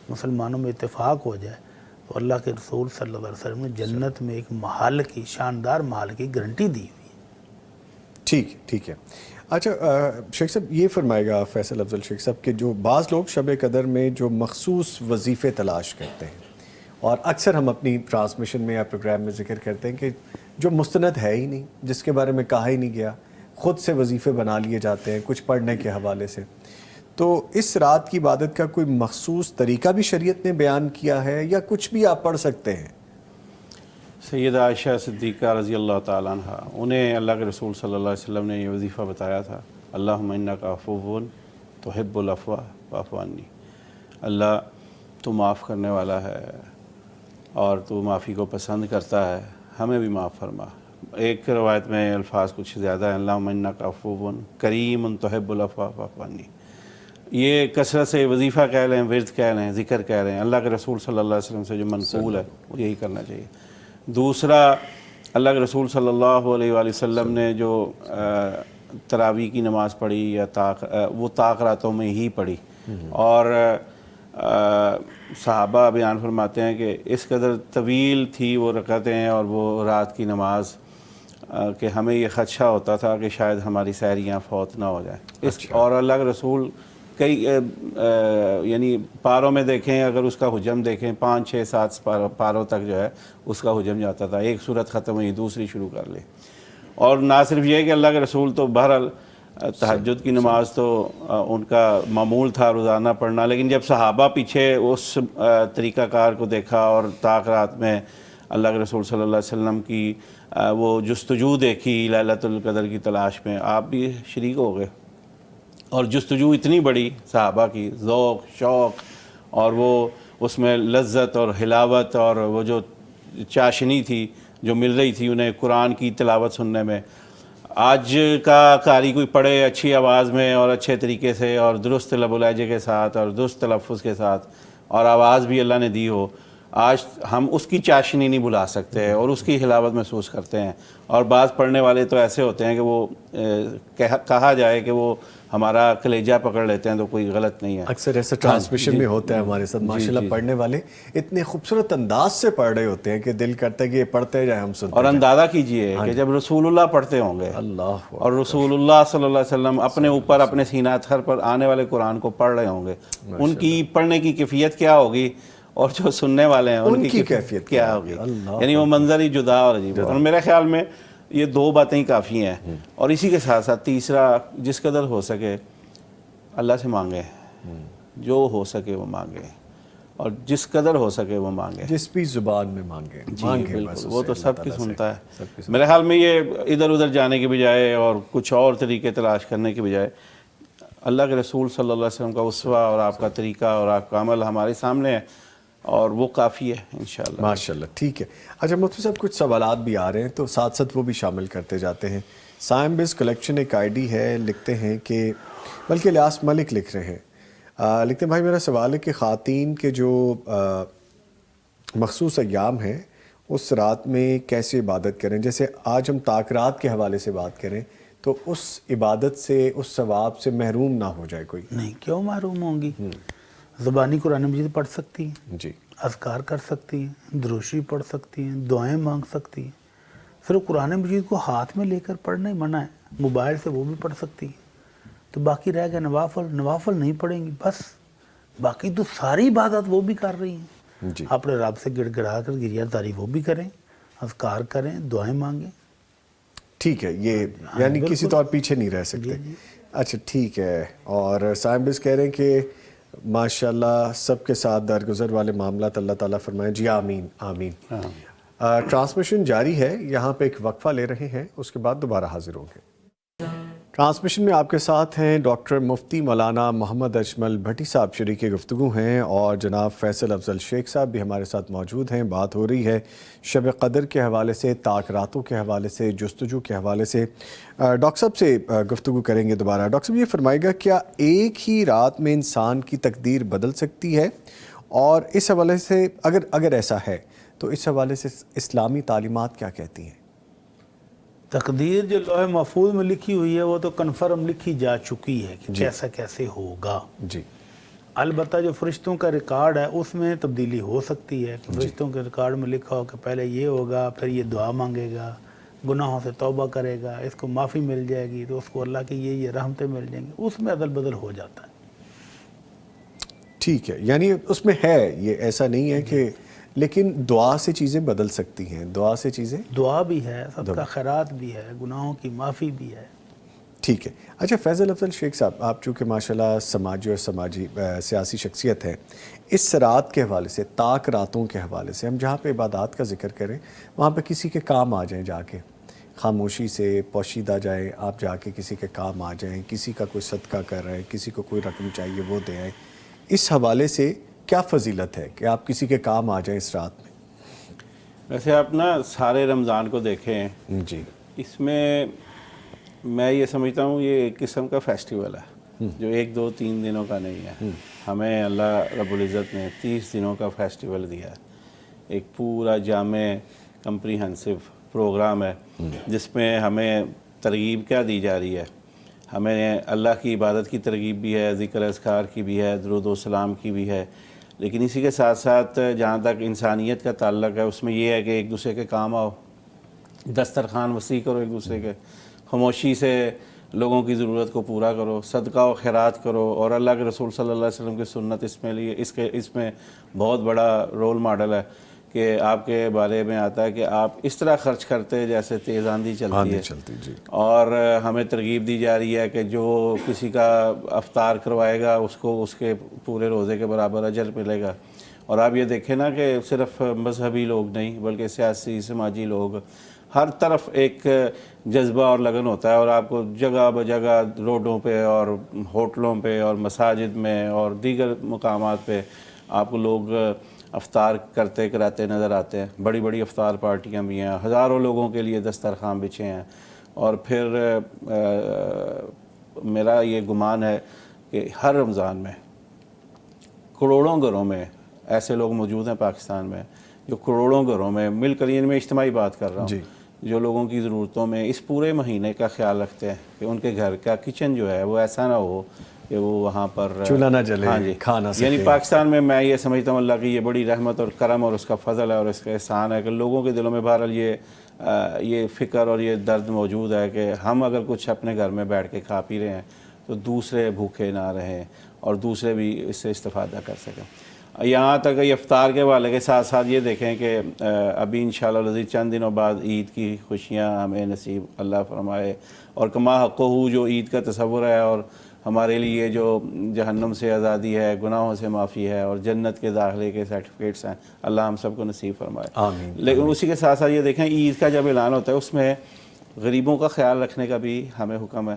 مسلمانوں میں اتفاق ہو جائے، تو اللہ کے رسول صلی اللہ علیہ وسلم نے جنت میں ایک محل کی، شاندار محل کی گارنٹی دی ہوئی ہے۔ ٹھیک ہے۔ اچھا شیخ صاحب یہ فرمائے گا فیصل افضل شیخ صاحب کہ جو بعض لوگ شب قدر میں جو مخصوص وظیفے تلاش کرتے ہیں، اور اکثر ہم اپنی ٹرانسمیشن میں یا پروگرام میں ذکر کرتے ہیں کہ جو مستند ہے ہی نہیں، جس کے بارے میں کہا ہی نہیں گیا، خود سے وظیفے بنا لیے جاتے ہیں کچھ پڑھنے کے حوالے سے، تو اس رات کی عبادت کا کوئی مخصوص طریقہ بھی شریعت نے بیان کیا ہے یا کچھ بھی آپ پڑھ سکتے ہیں؟ سیدہ عائشہ صدیقہ رضی اللہ تعالیٰ عنہ، انہیں اللہ کے رسول صلی اللہ علیہ وسلم نے یہ وظیفہ بتایا تھا، اللہم انک عفو تحب العفو فاعف عنی، اللہ تو معاف کرنے والا ہے اور تو معافی کو پسند کرتا ہے، ہمیں بھی معاف فرما۔ ایک روایت میں الفاظ کچھ زیادہ ہیں، اللہم انک عفو کریم تحب العفو فاعف عنی۔ یہ کثرت سے وظیفہ کہہ لیں، ورد کہہ لیں، ذکر کہہ لیں، اللہ کے رسول صلی اللہ علیہ وسلم سے جو منقول ہے وہ یہی کرنا چاہیے۔ دوسرا، اللہ کے رسول صلی اللہ علیہ وآلہ وسلم نے جو تراویح کی نماز پڑھی یا وہ طاق راتوں میں ہی پڑھی، اور صحابہ بیان فرماتے ہیں کہ اس قدر طویل تھی وہ رکعتیں اور وہ رات کی نماز کہ ہمیں یہ خدشہ ہوتا تھا کہ شاید ہماری سحریاں فوت نہ ہو جائیں۔ اور اللہ کے رسول کئی یعنی پاروں میں دیکھیں، اگر اس کا حجم دیکھیں 5 6 7 پاروں تک جو ہے اس کا حجم جاتا تھا، ایک صورت ختم ہوئی دوسری شروع کر لی۔ اور نہ صرف یہ کہ اللہ کے رسول تو بہرحال تہجد کی نماز تو ان کا معمول تھا روزانہ پڑھنا، لیکن جب صحابہ پیچھے اس طریقہ کار کو دیکھا اور طاق رات میں اللہ کے رسول صلی اللہ علیہ وسلم کی وہ جستجو دیکھی لیلۃ القدر کی تلاش میں، آپ بھی شریک ہو گئے۔ اور جستجو اتنی بڑی صحابہ کی، ذوق شوق اور وہ اس میں لذت اور حلاوت اور وہ جو چاشنی تھی جو مل رہی تھی انہیں قرآن کی تلاوت سننے میں۔ آج کا قاری کوئی پڑھے اچھی آواز میں اور اچھے طریقے سے اور درست لب و لہجے کے ساتھ اور درست تلفظ کے ساتھ، اور آواز بھی اللہ نے دی ہو، آج ہم اس کی چاشنی نہیں بھلا سکتے اور اس کی حلاوت محسوس کرتے ہیں۔ اور بعض پڑھنے والے تو ایسے ہوتے ہیں کہ وہ کہا جائے کہ وہ ہمارا کلیجہ پکڑ لیتے ہیں تو کوئی غلط نہیں ہے۔ اکثر ایسا ٹرانسمیشن میں ہوتا ہے ہمارے ساتھ، ماشاءاللہ پڑھنے والے اتنے خوبصورت انداز سے پڑھ رہے ہوتے ہیں کہ دل کرتا ہے کہ یہ پڑھتے جائیں ہم سنتے اور اندازہ کیجئے کہ جب رسول اللہ پڑھتے ہوں گے اللہ اور رسول اللہ صلی اللہ علیہ وسلم اپنے اوپر اپنے سینہ اطہر پر آنے والے قرآن کو پڑھ رہے ہوں گے، ان کی پڑھنے کی کیفیت کیا ہوگی اور جو سننے والے ہیں ان کی کیفیت کیا ہوگی، یعنی وہ منظر ہی جدا اور عجیب ہے۔ اور میرے خیال میں یہ 2 باتیں ہی کافی ہیں، اور اسی کے ساتھ ساتھ تیسرا، جس قدر ہو سکے اللہ سے مانگیں، جو ہو سکے وہ مانگیں، اور جس قدر ہو سکے وہ مانگیں، جس بھی زبان میں مانگیں بالکل، وہ تو سب کی سنتا ہے۔ میرے خیال میں یہ ادھر ادھر جانے کے بجائے اور کچھ اور طریقے تلاش کرنے کے بجائے اللہ کے رسول صلی اللہ علیہ وسلم کا اسوہ اور آپ کا طریقہ اور آپ کا عمل ہمارے سامنے ہے، اور وہ کافی ہے انشاءاللہ۔ ماشاءاللہ، ٹھیک ہے۔ اچھا مفتی صاحب کچھ سوالات بھی آ رہے ہیں تو ساتھ ساتھ وہ بھی شامل کرتے جاتے ہیں۔ سائم بز کلیکشن ایک آئی ڈی ہے، لکھتے ہیں کہ بلکہ الیاس ملک لکھ رہے ہیں، لکھتے ہیں بھائی میرا سوال ہے کہ خواتین کے جو مخصوص ایام ہیں اس رات میں کیسے عبادت کریں؟ جیسے آج ہم طاق رات کے حوالے سے بات کریں تو اس عبادت سے، اس ثواب سے محروم نہ ہو جائے کوئی؟ نہیں، کیوں محروم ہوں گی؟ زبانی قرآن مجید پڑھ سکتی ہیں، جی، اذکار کر سکتی ہیں، دروشی پڑھ سکتی ہیں، دعائیں مانگ سکتی ہیں۔ صرف قرآن مجید کو ہاتھ میں لے کر پڑھنا ہی منع ہے، موبائل سے وہ بھی پڑھ سکتی ہیں۔ تو باقی رہ گیا نوافل نہیں پڑھیں گی، بس باقی تو ساری عبادت وہ بھی کر رہی ہیں۔ جی اپنے رب سے گڑ گڑا کر گریہ تاری وہ بھی کریں، اذکار کریں، دعائیں مانگیں. ٹھیک ہے، یہ یعنی کسی طور پیچھے نہیں رہ سکتے. اچھا ٹھیک ہے. اور سائم بس کہہ رہے ہیں کہ ماشاءاللہ سب کے ساتھ درگزر والے معاملات اللہ تعالیٰ فرمائیں. جی آمین آمین. ٹرانسمیشن جاری ہے، یہاں پہ ایک وقفہ لے رہے ہیں، اس کے بعد دوبارہ حاضر ہوں گے. ٹرانسمیشن میں آپ کے ساتھ ہیں ڈاکٹر مفتی مولانا محمد اجمل بھٹی صاحب، شریک گفتگو ہیں، اور جناب فیصل افضل شیخ صاحب بھی ہمارے ساتھ موجود ہیں. بات ہو رہی ہے شب قدر کے حوالے سے، طاق راتوں کے حوالے سے، جستجو کے حوالے سے. ڈاکٹر صاحب سے گفتگو کریں گے دوبارہ. ڈاکٹر صاحب یہ فرمائے گا، کیا ایک ہی رات میں انسان کی تقدیر بدل سکتی ہے؟ اور اس حوالے سے اگر ایسا ہے تو اس حوالے سے اسلامی تعلیمات کیا کہتی ہیں؟ تقدیر جو لوح محفوظ میں لکھی ہوئی ہے وہ تو کنفرم لکھی جا چکی ہے کہ کیسا کیسے ہوگا. جی. البتہ جو فرشتوں کا ریکارڈ ہے اس میں تبدیلی ہو سکتی ہے کہ فرشتوں کے ریکارڈ میں لکھا ہو کہ پہلے یہ ہوگا، پھر یہ دعا مانگے گا، گناہوں سے توبہ کرے گا، اس کو معافی مل جائے گی تو اس کو اللہ کی یہ رحمتیں مل جائیں گی. اس میں عدل بدل ہو جاتا ہے. ٹھیک ہے، یعنی اس میں ہے، یہ ایسا نہیں ہے کہ، لیکن دعا سے چیزیں بدل سکتی ہیں. دعا سے چیزیں، دعا بھی ہے، صدقہ خیرات بھی ہے، گناہوں کی معافی بھی ہے. ٹھیک ہے. اچھا فیصل افضل شیخ صاحب، آپ چونکہ ماشاءاللہ سماجی اور سیاسی شخصیت ہیں، اس رات کے حوالے سے، طاق راتوں کے حوالے سے، ہم جہاں پہ عبادات کا ذکر کریں وہاں پہ کسی کے کام آ جائیں، جا کے خاموشی سے پوشیدہ جائیں، آپ جا کے کسی کے کام آ جائیں، کسی کا کوئی صدقہ کر رہے ہیں، کسی کو کوئی رقم چاہیے وہ دے آئیں، اس حوالے سے کیا فضیلت ہے کہ آپ کسی کے کام آ جائیں اس رات میں؟ ویسے آپ نا سارے رمضان کو دیکھیں، جی. اس میں یہ سمجھتا ہوں یہ ایک قسم کا فیسٹیول ہے جو 1 2 3 دنوں کا نہیں ہے. ہمیں اللہ رب العزت نے 30 دنوں کا فیسٹیول دیا ہے. ایک پورا جامع کمپریہنسو پروگرام ہے جس میں ہمیں ترغیب کیا دی جا رہی ہے. ہمیں اللہ کی عبادت کی ترغیب بھی ہے، ذکر اذکار کی بھی ہے، درود و سلام کی بھی ہے، لیکن اسی کے ساتھ ساتھ جہاں تک انسانیت کا تعلق ہے اس میں یہ ہے کہ ایک دوسرے کے کام آؤ، دسترخوان وسیع کرو، ایک دوسرے کے خاموشی سے لوگوں کی ضرورت کو پورا کرو، صدقہ و خیرات کرو. اور اللہ کے رسول صلی اللہ علیہ وسلم کی سنت اس میں بہت بڑا رول ماڈل ہے کہ آپ کے بارے میں آتا ہے کہ آپ اس طرح خرچ کرتے جیسے تیز آندھی چلتی ہے. جی. اور ہمیں ترغیب دی جا رہی ہے کہ جو کسی کا افطار کروائے گا اس کو اس کے پورے روزے کے برابر اجر ملے گا. اور آپ یہ دیکھیں نا کہ صرف مذہبی لوگ نہیں بلکہ سیاسی سماجی لوگ، ہر طرف ایک جذبہ اور لگن ہوتا ہے. اور آپ کو جگہ بجگہ روڈوں پہ اور ہوٹلوں پہ اور مساجد میں اور دیگر مقامات پہ آپ کو لوگ افطار کرتے کراتے نظر آتے ہیں. بڑی بڑی افطار پارٹیاں بھی ہیں، ہزاروں لوگوں کے لیے دسترخوان بچھے ہیں. اور پھر میرا یہ گمان ہے کہ ہر رمضان میں کروڑوں گھروں میں ایسے لوگ موجود ہیں پاکستان میں جو کروڑوں گھروں میں مل کر، میں اجتماعی بات کر رہا ہوں، جو لوگوں کی ضرورتوں میں اس پورے مہینے کا خیال رکھتے ہیں کہ ان کے گھر کا کچن جو ہے وہ ایسا نہ ہو کہ وہ وہاں پر چولہا نہ جلے، ہاں جی، کھا نہ سکے. یعنی پاکستان میں یہ سمجھتا ہوں اللہ کی یہ بڑی رحمت اور کرم اور اس کا فضل ہے اور اس کا احسان ہے کہ لوگوں کے دلوں میں بہرحال یہ فکر اور یہ درد موجود ہے کہ ہم اگر کچھ اپنے گھر میں بیٹھ کے کھا پی رہے ہیں تو دوسرے بھوکے نہ رہیں اور دوسرے بھی اس سے استفادہ کر سکیں. یہاں تک یہ افطار کے حوالے کے ساتھ ساتھ یہ دیکھیں کہ ابھی انشاءاللہ العزیز چند دنوں بعد عید کی خوشیاں ہمیں نصیب اللہ فرمائے، اور کما حقہ جو عید کا تصور ہے اور ہمارے لیے جو جہنم سے آزادی ہے، گناہوں سے معافی ہے اور جنت کے داخلے کے سرٹیفکیٹس ہیں، اللہ ہم سب کو نصیب فرمائے. آمین. لیکن اسی کے ساتھ ساتھ یہ دیکھیں عید کا جب اعلان ہوتا ہے اس میں غریبوں کا خیال رکھنے کا بھی ہمیں حکم ہے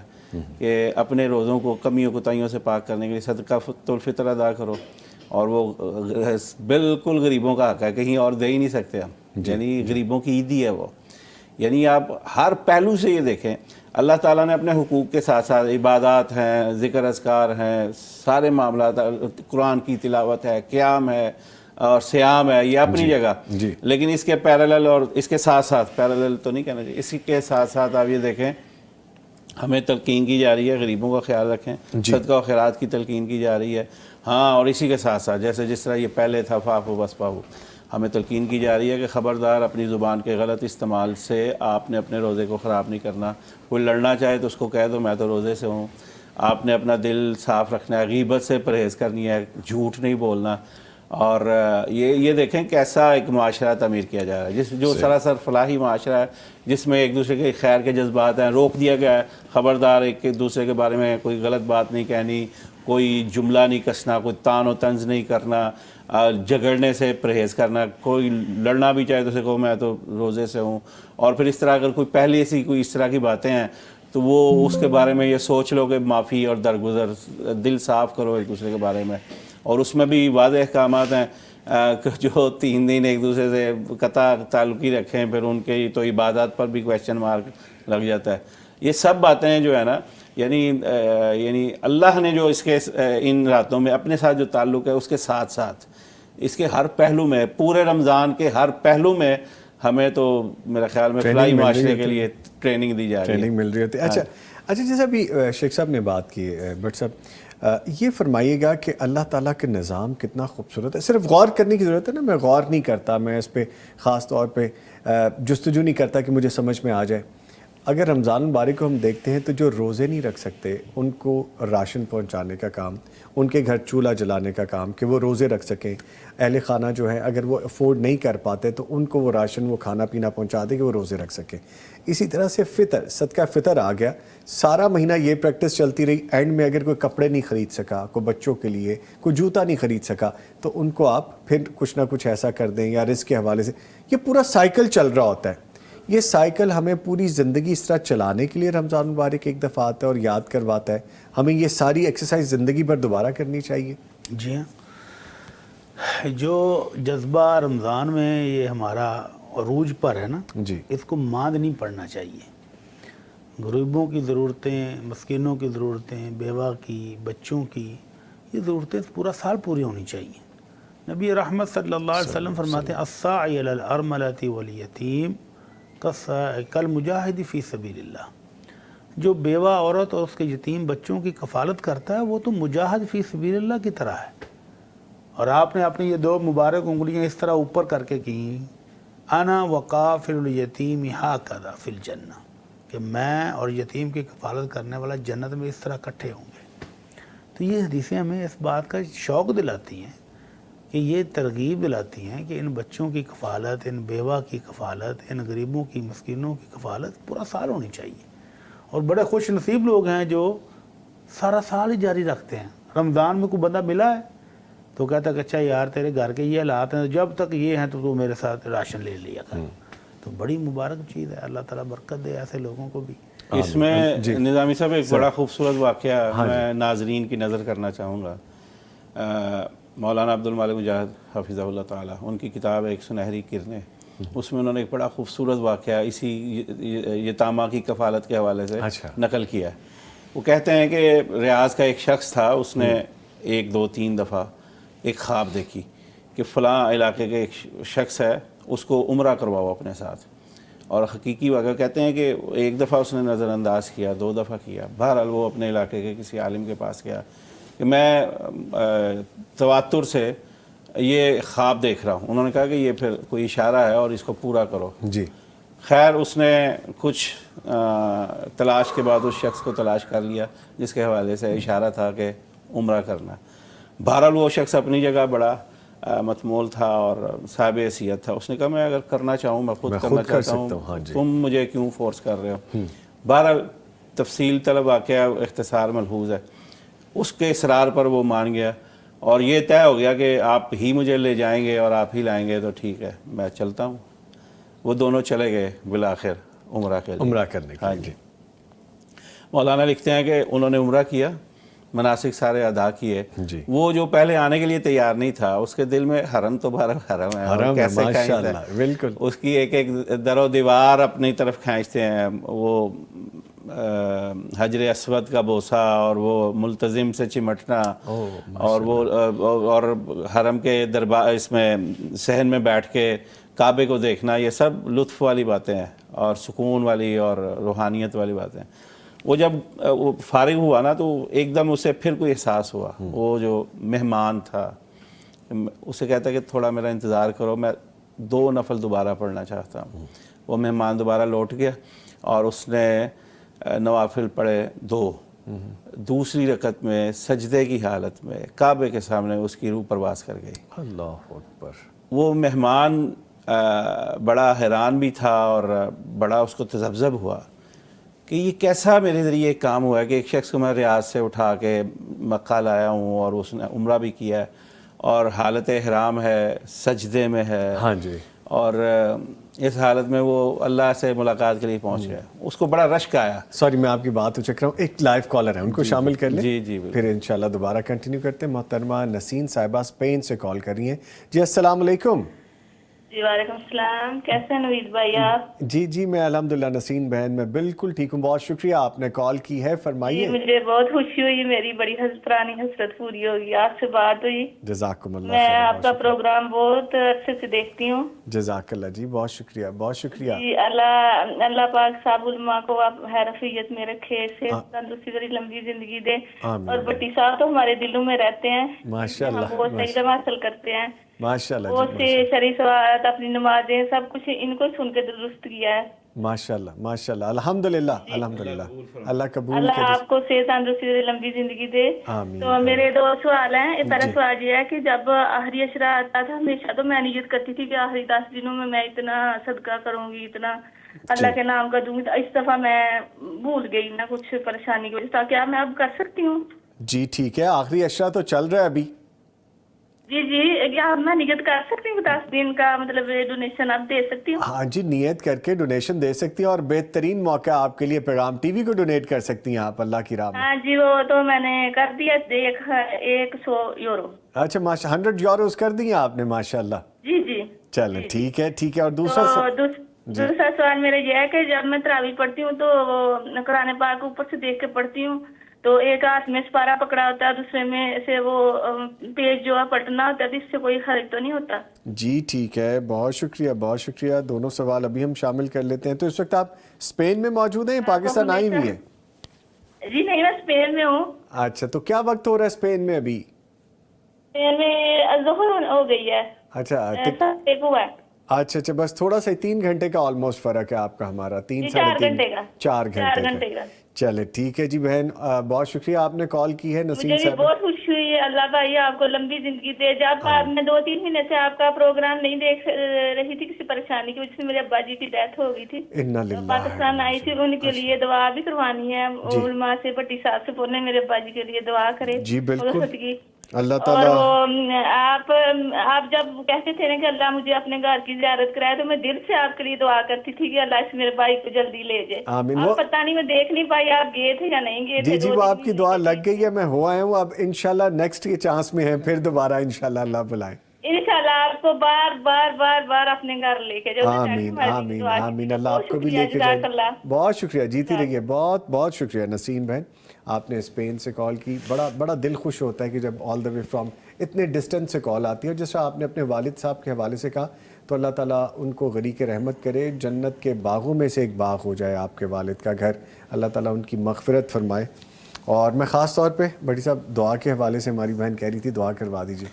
کہ اپنے روزوں کو کمیوں کوتاہیوں سے پاک کرنے کے لیے صدقہ الفطر ادا کرو. اور وہ بالکل غریبوں کا حق ہے، کہیں اور دے ہی نہیں سکتے ہم. یعنی غریبوں کی عید ہی ہے وہ. یعنی آپ ہر پہلو سے یہ دیکھیں اللہ تعالیٰ نے اپنے حقوق کے ساتھ ساتھ عبادات ہیں، ذکر اذکار ہیں، سارے معاملات، قرآن کی تلاوت ہے، قیام ہے اور سیام ہے، یہ اپنی جگہ. لیکن اس کے پیرالل اور اس کے ساتھ ساتھ، پیرالل تو نہیں کہنا چاہیے، اسی کے ساتھ ساتھ آپ یہ دیکھیں ہمیں تلقین کی جا رہی ہے غریبوں کا خیال رکھیں، صدقہ و خیرات کی تلقین کی جا رہی ہے. ہاں، اور اسی کے ساتھ ساتھ جس طرح یہ پہلے تھا فاعفو واصفحوا، ہمیں تلقین کی جا رہی ہے کہ خبردار اپنی زبان کے غلط استعمال سے آپ نے اپنے روزے کو خراب نہیں کرنا. کوئی لڑنا چاہے تو اس کو کہہ دو میں تو روزے سے ہوں. آپ نے اپنا دل صاف رکھنا ہے، غیبت سے پرہیز کرنی ہے، جھوٹ نہیں بولنا. اور یہ دیکھیں کیسا ایک معاشرہ تعمیر کیا جا رہا ہے جو سراسر فلاحی معاشرہ ہے، جس میں ایک دوسرے کے خیر کے جذبات ہیں، روک دیا گیا ہے خبردار ایک دوسرے کے بارے میں کوئی غلط بات نہیں کہنی، کوئی جملہ نہیں کسنا، کوئی طعن و طنز نہیں کرنا، جھگڑنے سے پرہیز کرنا، کوئی لڑنا بھی چاہے تو اسے کہو میں تو روزے سے ہوں، اور پھر اس طرح اگر کوئی پہلے سے کوئی اس طرح کی باتیں ہیں تو وہ اس کے بارے میں یہ سوچ لو کہ معافی اور درگزر، دل صاف کرو ایک دوسرے کے بارے میں. اور اس میں بھی واضح احکامات ہیں جو 3 دن ایک دوسرے سے قطع تعلقی رکھیں، پھر ان کے تو عبادات پر بھی کویسچن مارک لگ جاتا ہے. یہ سب باتیں جو ہے نا یعنی اللہ نے جو اس کے ان راتوں میں اپنے ساتھ جو تعلق ہے اس کے ساتھ ساتھ اس کے ہر پہلو میں، پورے رمضان کے ہر پہلو میں ہمیں تو میرا خیال میں فلاحی معاشرے کے لیے ٹریننگ دی جا رہی ہے، ٹریننگ مل رہی ہوتی ہے. اچھا جیسا ابھی شیخ صاحب نے بات کی، بٹ صاحب یہ فرمائیے گا کہ اللہ تعالیٰ کے نظام کتنا خوبصورت ہے. صرف غور کرنے کی ضرورت ہے نا، میں غور نہیں کرتا، میں اس پہ خاص طور پہ جستجو نہیں کرتا کہ مجھے سمجھ میں آ جائے. اگر رمضان المبارک کو ہم دیکھتے ہیں تو جو روزے نہیں رکھ سکتے ان کو راشن پہنچانے کا کام، ان کے گھر چولہا جلانے کا کام کہ وہ روزے رکھ سکیں. اہل خانہ جو ہے اگر وہ افورڈ نہیں کر پاتے تو ان کو وہ راشن، وہ کھانا پینا پہنچا دیں کہ وہ روزے رکھ سکیں. اسی طرح سے فطر، صدقہ فطر آ گیا، سارا مہینہ یہ پریکٹس چلتی رہی. اینڈ میں اگر کوئی کپڑے نہیں خرید سکا، کوئی بچوں کے لیے کوئی جوتا نہیں خرید سکا، تو ان کو آپ پھر کچھ نہ کچھ ایسا کر دیں یا رزق کے حوالے سے. یہ پورا سائیکل چل رہا ہوتا ہے. یہ سائیکل ہمیں پوری زندگی اس طرح چلانے کے لیے رمضان مبارک ایک دفعہ آتا ہے اور یاد کرواتا ہے. ہمیں یہ ساری ایکسرسائز زندگی بھر دوبارہ کرنی چاہیے. جی ہاں، جو جذبہ رمضان میں یہ ہمارا عروج پر ہے نا، جی، اس کو ماند نہیں پڑنا چاہیے. غریبوں کی ضرورتیں، مسکینوں کی ضرورتیں، بیوہ کی، بچوں کی، یہ ضرورتیں پورا سال پوری ہونی چاہیے. نبی رحمت صلی اللہ علیہ وسلم فرماتے ہیں الساعی علی الارملۃ والیتیم کالمجاہد فی سبیل اللہ. جو بیوہ عورت اور اس کے یتیم بچوں کی کفالت کرتا ہے وہ تو مجاہد فی سبیل اللہ کی طرح ہے. اور آپ نے اپنی یہ 2 مبارک انگلیاں اس طرح اوپر کر کے کیں، انا وقافل الیتیم ہاکذا فی الجنہ، کہ میں اور یتیم کی کفالت کرنے والا جنت میں اس طرح اکٹھے ہوں گے. تو یہ حدیثیں ہمیں اس بات کا شوق دلاتی ہیں، کہ یہ ترغیب دلاتی ہیں کہ ان بچوں کی کفالت، ان بیوہ کی کفالت، ان غریبوں کی، مسکینوں کی کفالت پورا سال ہونی چاہیے. اور بڑے خوش نصیب لوگ ہیں جو سارا سال ہی جاری رکھتے ہیں. رمضان میں کوئی بندہ ملا ہے تو کہتا ہے کہ اچھا یار تیرے گھر کے یہ حالات ہیں، جب تک یہ ہیں تو میرے ساتھ راشن لے لیا کر. تو بڑی مبارک چیز ہے. اللہ تعالیٰ برکت دے ایسے لوگوں کو بھی. اس میں نظامی صاحب ایک بڑا خوبصورت واقعہ میں ناظرین کی نظر کرنا چاہوں گا. مولانا عبد المالک مجاہد حفظہ اللہ تعالیٰ، ان کی کتاب ایک سنہری کرنیں، اس میں انہوں نے ایک بڑا خوبصورت واقعہ اسی یتامہ کی کفالت کے حوالے سے نقل کیا ہے. وہ کہتے ہیں کہ ریاض کا ایک شخص تھا، اس نے 1 2 3 دفعہ ایک خواب دیکھی کہ فلاں علاقے کے ایک شخص ہے، اس کو عمرہ کرواؤ اپنے ساتھ. اور حقیقی واقعہ کہتے ہیں کہ 1 دفعہ اس نے نظر انداز کیا، 2 دفعہ کیا. بہرحال وہ اپنے علاقے کے کسی عالم کے پاس گیا کہ میں تواتر سے یہ خواب دیکھ رہا ہوں. انہوں نے کہا کہ یہ پھر کوئی اشارہ ہے اور اس کو پورا کرو. جی. خیر اس نے کچھ تلاش کے بعد اس شخص کو تلاش کر لیا جس کے حوالے سے اشارہ تھا کہ عمرہ کرنا. بہرحال وہ شخص اپنی جگہ بڑا متمول تھا اور صاحب حیثیت تھا. اس نے کہا میں اگر کرنا چاہوں میں خود کرنا چاہتا ہوں، تم مجھے کیوں فورس کر رہے ہو. بہرحال تفصیل طلب واقعہ اختصار ملحوظ ہے. اس کے اصرار پر وہ مان گیا اور یہ طے ہو گیا کہ آپ ہی مجھے لے جائیں گے اور آپ ہی لائیں گے تو ٹھیک ہے میں چلتا ہوں. وہ دونوں چلے گئے بالآخر عمرہ کے لیے، عمرہ کرنے کے لیے. مولانا لکھتے ہیں کہ انہوں نے عمرہ کیا، مناسک سارے ادا کیے. وہ جو پہلے آنے کے لیے تیار نہیں تھا، اس کے دل میں حرم تو حرم ہے، کیسے کھینچتا ہے، بالکل اس کی ایک ایک در و دیوار اپنی طرف کھینچتے ہیں. وہ حجر اسود کا بوسہ اور وہ ملتزم سے چمٹنا اور وہ اور حرم کے دربار اس میں صحن میں بیٹھ کے کعبے کو دیکھنا، یہ سب لطف والی باتیں ہیں اور سکون والی اور روحانیت والی باتیں. وہ جب وہ فارغ ہوا نا تو ایک دم اسے پھر کوئی احساس ہوا. وہ جو مہمان تھا اسے کہتا کہ تھوڑا میرا انتظار کرو، میں 2 نفل دوبارہ پڑھنا چاہتا ہوں. وہ مہمان دوبارہ لوٹ گیا اور اس نے نوافل پڑھے 2 دوسری رکعت میں سجدے کی حالت میں کعبے کے سامنے اس کی روح پرواز کر گئی۔ اللہ اکبر۔ وہ مہمان بڑا حیران بھی تھا اور بڑا اس کو تذبذب ہوا کہ یہ کیسا میرے ذریعے ایک کام ہوا ہے کہ ایک شخص کو میں ریاض سے اٹھا کے مکہ لایا ہوں اور اس نے عمرہ بھی کیا ہے اور حالت احرام ہے، سجدے میں ہے، ہاں جی، اور اس حالت میں وہ اللہ سے ملاقات کے لیے پہنچ گیا۔ اس کو بڑا رشک آیا۔ سوری میں آپ کی بات چیک رہا ہوں، ایک لائیو کالر ہے، ان کو شامل کر لیں، جی جی پھر انشاءاللہ دوبارہ کنٹینیو کرتے ہیں۔ محترمہ نسین صاحبہ اسپین سے کال کر رہی ہیں۔ جی السلام علیکم۔ جی وعلیکم السلام، کیسے ہیں نوید بھائی آپ؟ جی میں الحمدللہ نسین بہن میں بالکل ٹھیک ہوں، بہت شکریہ آپ نے کال کی ہے، فرمائیے۔ جی مجھے بہت خوشی ہوئی، میری بڑی پرانی حسرت پوری ہوگی، آپ سے بات ہوئی۔ جزاکم اللہ میں خیر، آپ کا پروگرام بہت عرصے سے دیکھتی ہوں۔ جزاک اللہ جی، بہت شکریہ بہت شکریہ۔ جی اللہ پاک صاحب علماء کو آپ حیرفیت میں رکھے، صحت تندرستی بڑی لمبی زندگی دے، آمین۔ اور بٹی صاحب تو ہمارے دلوں میں رہتے ہیں، ماشاءاللہ ہم بہت علم حاصل کرتے ہیں، ماشاءاللہ بہت جی، سے شرعی سوالات، اپنی نمازیں، سب کچھ ان کو سن کے درست کیا ہے۔ ماشاءاللہ ماشاءاللہ، الحمدللہ الحمدللہ، اللہ قبول اللہ کرے۔ آپ کو صحت تندرستی لمبی زندگی دے۔ آمین۔ تو میرے دو سوال ہیں۔ پہلا سوال یہ ہے کہ جب آخری اشرا آتا تھا ہمیشہ تو میں نیت کرتی تھی کہ آخری 10 دنوں میں اتنا صدقہ کروں گی، اتنا اللہ کے نام کا دوں گی، تو اس دفعہ میں بھول گئی نا کچھ پریشانی کی وجہ سے، کیا میں اب کر سکتی ہوں؟ جی ٹھیک ہے، آخری اشرا تو چل رہا ہے ابھی۔ جی کیا میں نیت کر سکتی ہوں 10 دن کا مطلب ڈونیشن اب دے سکتی ہوں؟ ہاں جی، نیت کر کے ڈونیشن دے سکتی ہیں، اور بہترین موقع آپ کے لیے پیغام ٹی وی کو ڈونیٹ کر سکتی ہیں آپ اللہ کی راہ میں۔ ہاں جی، وہ تو میں نے کر دیا 100 یورو۔ اچھا ماشاء 100 یوروز کر دی ہیں آپ نے، ماشاءاللہ۔ جی چلیں ٹھیک ہے، اور تو دوسرا سوال میرا یہ ہے کہ جب میں تراویح پڑھتی ہوں تو قرآن پاک اوپر سے دیکھ کے پڑھتی ہوں، تو ایک ہاتھ میں سپارہ پکڑا ہوتا ہے، دوسرے میں سے وہ پیج جو ہے پلٹنا ہوتا ہے، تو اس سے کوئی حرج تو نہیں ہوتا؟ جی ٹھیک ہے، بہت شکریہ، دونوں سوال ابھی ہم شامل کر لیتے ہیں۔ تو اس وقت آپ اسپین میں موجود ہیں، پاکستان آئی ہوئی ہیں؟ جی نہیں، میں اسپین میں ہوں۔ اچھا، تو کیا وقت ہو رہا ہے اسپین میں ابھی؟ اسپین میں ظہر ہو گئی ہے، اچھا ایسا ایک ہوا ہے۔ اچھا بس تھوڑا سا 3 گھنٹے کا آلموسٹ فرق ہے آپ کا ہمارا، 3 4 3.5 گھنٹے کا، 4 گھنٹے کا۔ چلے ٹھیک ہے جی بہن، بہت شکریہ آپ نے کال کی ہے نسیم مجھے بھی صاحب۔ بہت خوشی ہوئی ہے، اللہ بھائی آپ کو لمبی زندگی دے۔ جب میں 2-3 مہینے سے آپ کا پروگرام نہیں دیکھ رہی تھی کسی پریشانی کی وجہ سے، میرے ابا جی کی ڈیتھ ہو گئی تھی، پاکستان آئی تھی، ان کے لیے دعا بھی کروانی ہے علماء سے، بٹی صاحب سے بولنے میرے ابا جی کے لیے دعا کرے۔ جی بالکل، اللہ اور تعالیٰ۔ وہ آپ جب کہتے تھے نا کہ اللہ مجھے اپنے گھر کی زیارت کرائے، تو میں دل سے آپ کے لیے دعا کرتی تھی کہ اللہ اس میرے بھائی کو جلدی لے جائے۔ آمین۔ اب پتہ نہیں میں دیکھ نہیں پائی آپ گئے تھے یا نہیں گئے تھے۔ جی وہ آپ کی دعا لگ گئی ہے، میں ہو آیا ہوں، اب انشاءاللہ نیکسٹ کے چانس میں ہے، پھر دوبارہ انشاءاللہ اللہ بلائیں۔ انشاءاللہ آپ کو بار اپنے گھر لے کے جاؤ۔ آمین، اللہ آپ کو بھی لے کے جائے۔ بہت شکریہ، جیتی رہیے، بہت شکریہ نسیم بہن، آپ نے اسپین سے کال کی۔ بڑا دل خوش ہوتا ہے کہ جب آل دا وے فرام اتنے ڈسٹینس سے کال آتی ہے، اور جیسا آپ نے اپنے والد صاحب کے حوالے سے کہا، تو اللہ تعالیٰ ان کو غریق رحمت کرے، جنت کے باغوں میں سے ایک باغ ہو جائے آپ کے والد کا گھر، اللہ تعالیٰ ان کی مغفرت فرمائے۔ اور میں خاص طور پہ بڑی صاحب دعا کے حوالے سے ہماری بہن کہہ رہی تھی، دعا کروا دیجیے۔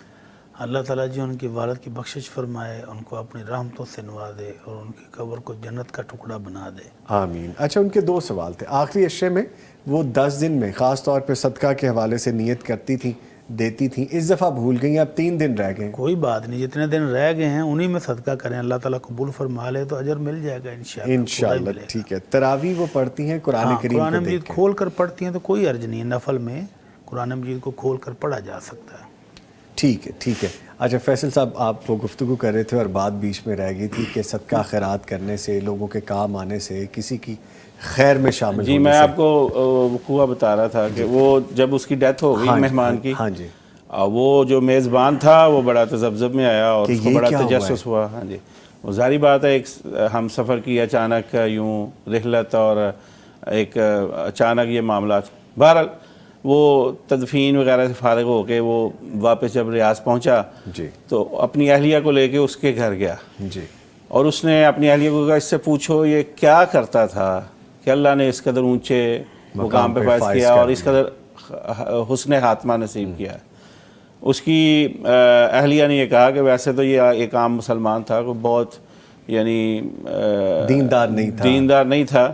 اللہ تعالیٰ جی ان کے والد کی بخشش فرمائے، ان کو اپنی رحمتوں سے نوازے، اور ان کی قبر کو جنت کا ٹکڑا بنا دے، آمین۔ اچھا، ان کے 2 سوال تھے۔ آخری عشرے میں وہ 10 دن میں خاص طور پہ صدقہ کے حوالے سے نیت کرتی تھیں، دیتی تھیں، اس دفعہ بھول گئی ہیں، اب 3 دن رہ گئے ہیں۔ کوئی بات نہیں، جتنے دن رہ گئے ہیں انہی میں صدقہ کریں، اللہ تعالیٰ قبول فرما لے تو اجر مل جائے گا انشاءاللہ۔ ٹھیک ہے، تراویح وہ پڑھتی ہیں قرآن کریم قرآن کو مجید دیکھ کے؟ کھول کر پڑھتی ہیں تو کوئی عرض نہیں ہے، نفل میں قرآن مجید کو کھول کر پڑھا جا سکتا ہے۔ ٹھیک ہے۔ اچھا فیصل صاحب، آپ وہ گفتگو کر رہے تھے اور بات بیچ میں رہ گئی تھی کہ صدقہ خیرات کرنے سے، لوگوں کے کام آنے سے، کسی کی خیر میں شامل جی ہونے میں سے۔ آپ کو وقوع بتا رہا تھا کہ وہ جب اس کی ڈیتھ ہو گئی مہمان کی، ہاں جی، وہ جو میزبان تھا وہ بڑا تذبذب میں آیا اور اس کو بڑا تجسس ہوا۔ ہاں جی، وہ ظاہری بات ہے، ایک ہم سفر کی اچانک یوں رحلت اور ایک اچانک یہ معاملات، بہرحال وہ تدفین وغیرہ سے فارغ ہو کے وہ واپس جب ریاض پہنچا جی، تو اپنی اہلیہ کو لے کے اس کے گھر گیا، جی، اور اس نے اپنی اہلیہ کو کہا اس سے پوچھو یہ کیا کرتا تھا کہ اللہ نے اس قدر اونچے مقام پہ فائز کیا اور اس قدر حسن خاتمہ نصیب کیا۔ اس کی اہلیہ نے یہ کہا کہ ویسے تو یہ ایک عام مسلمان تھا، کوئی بہت یعنی دیندار نہیں تھا،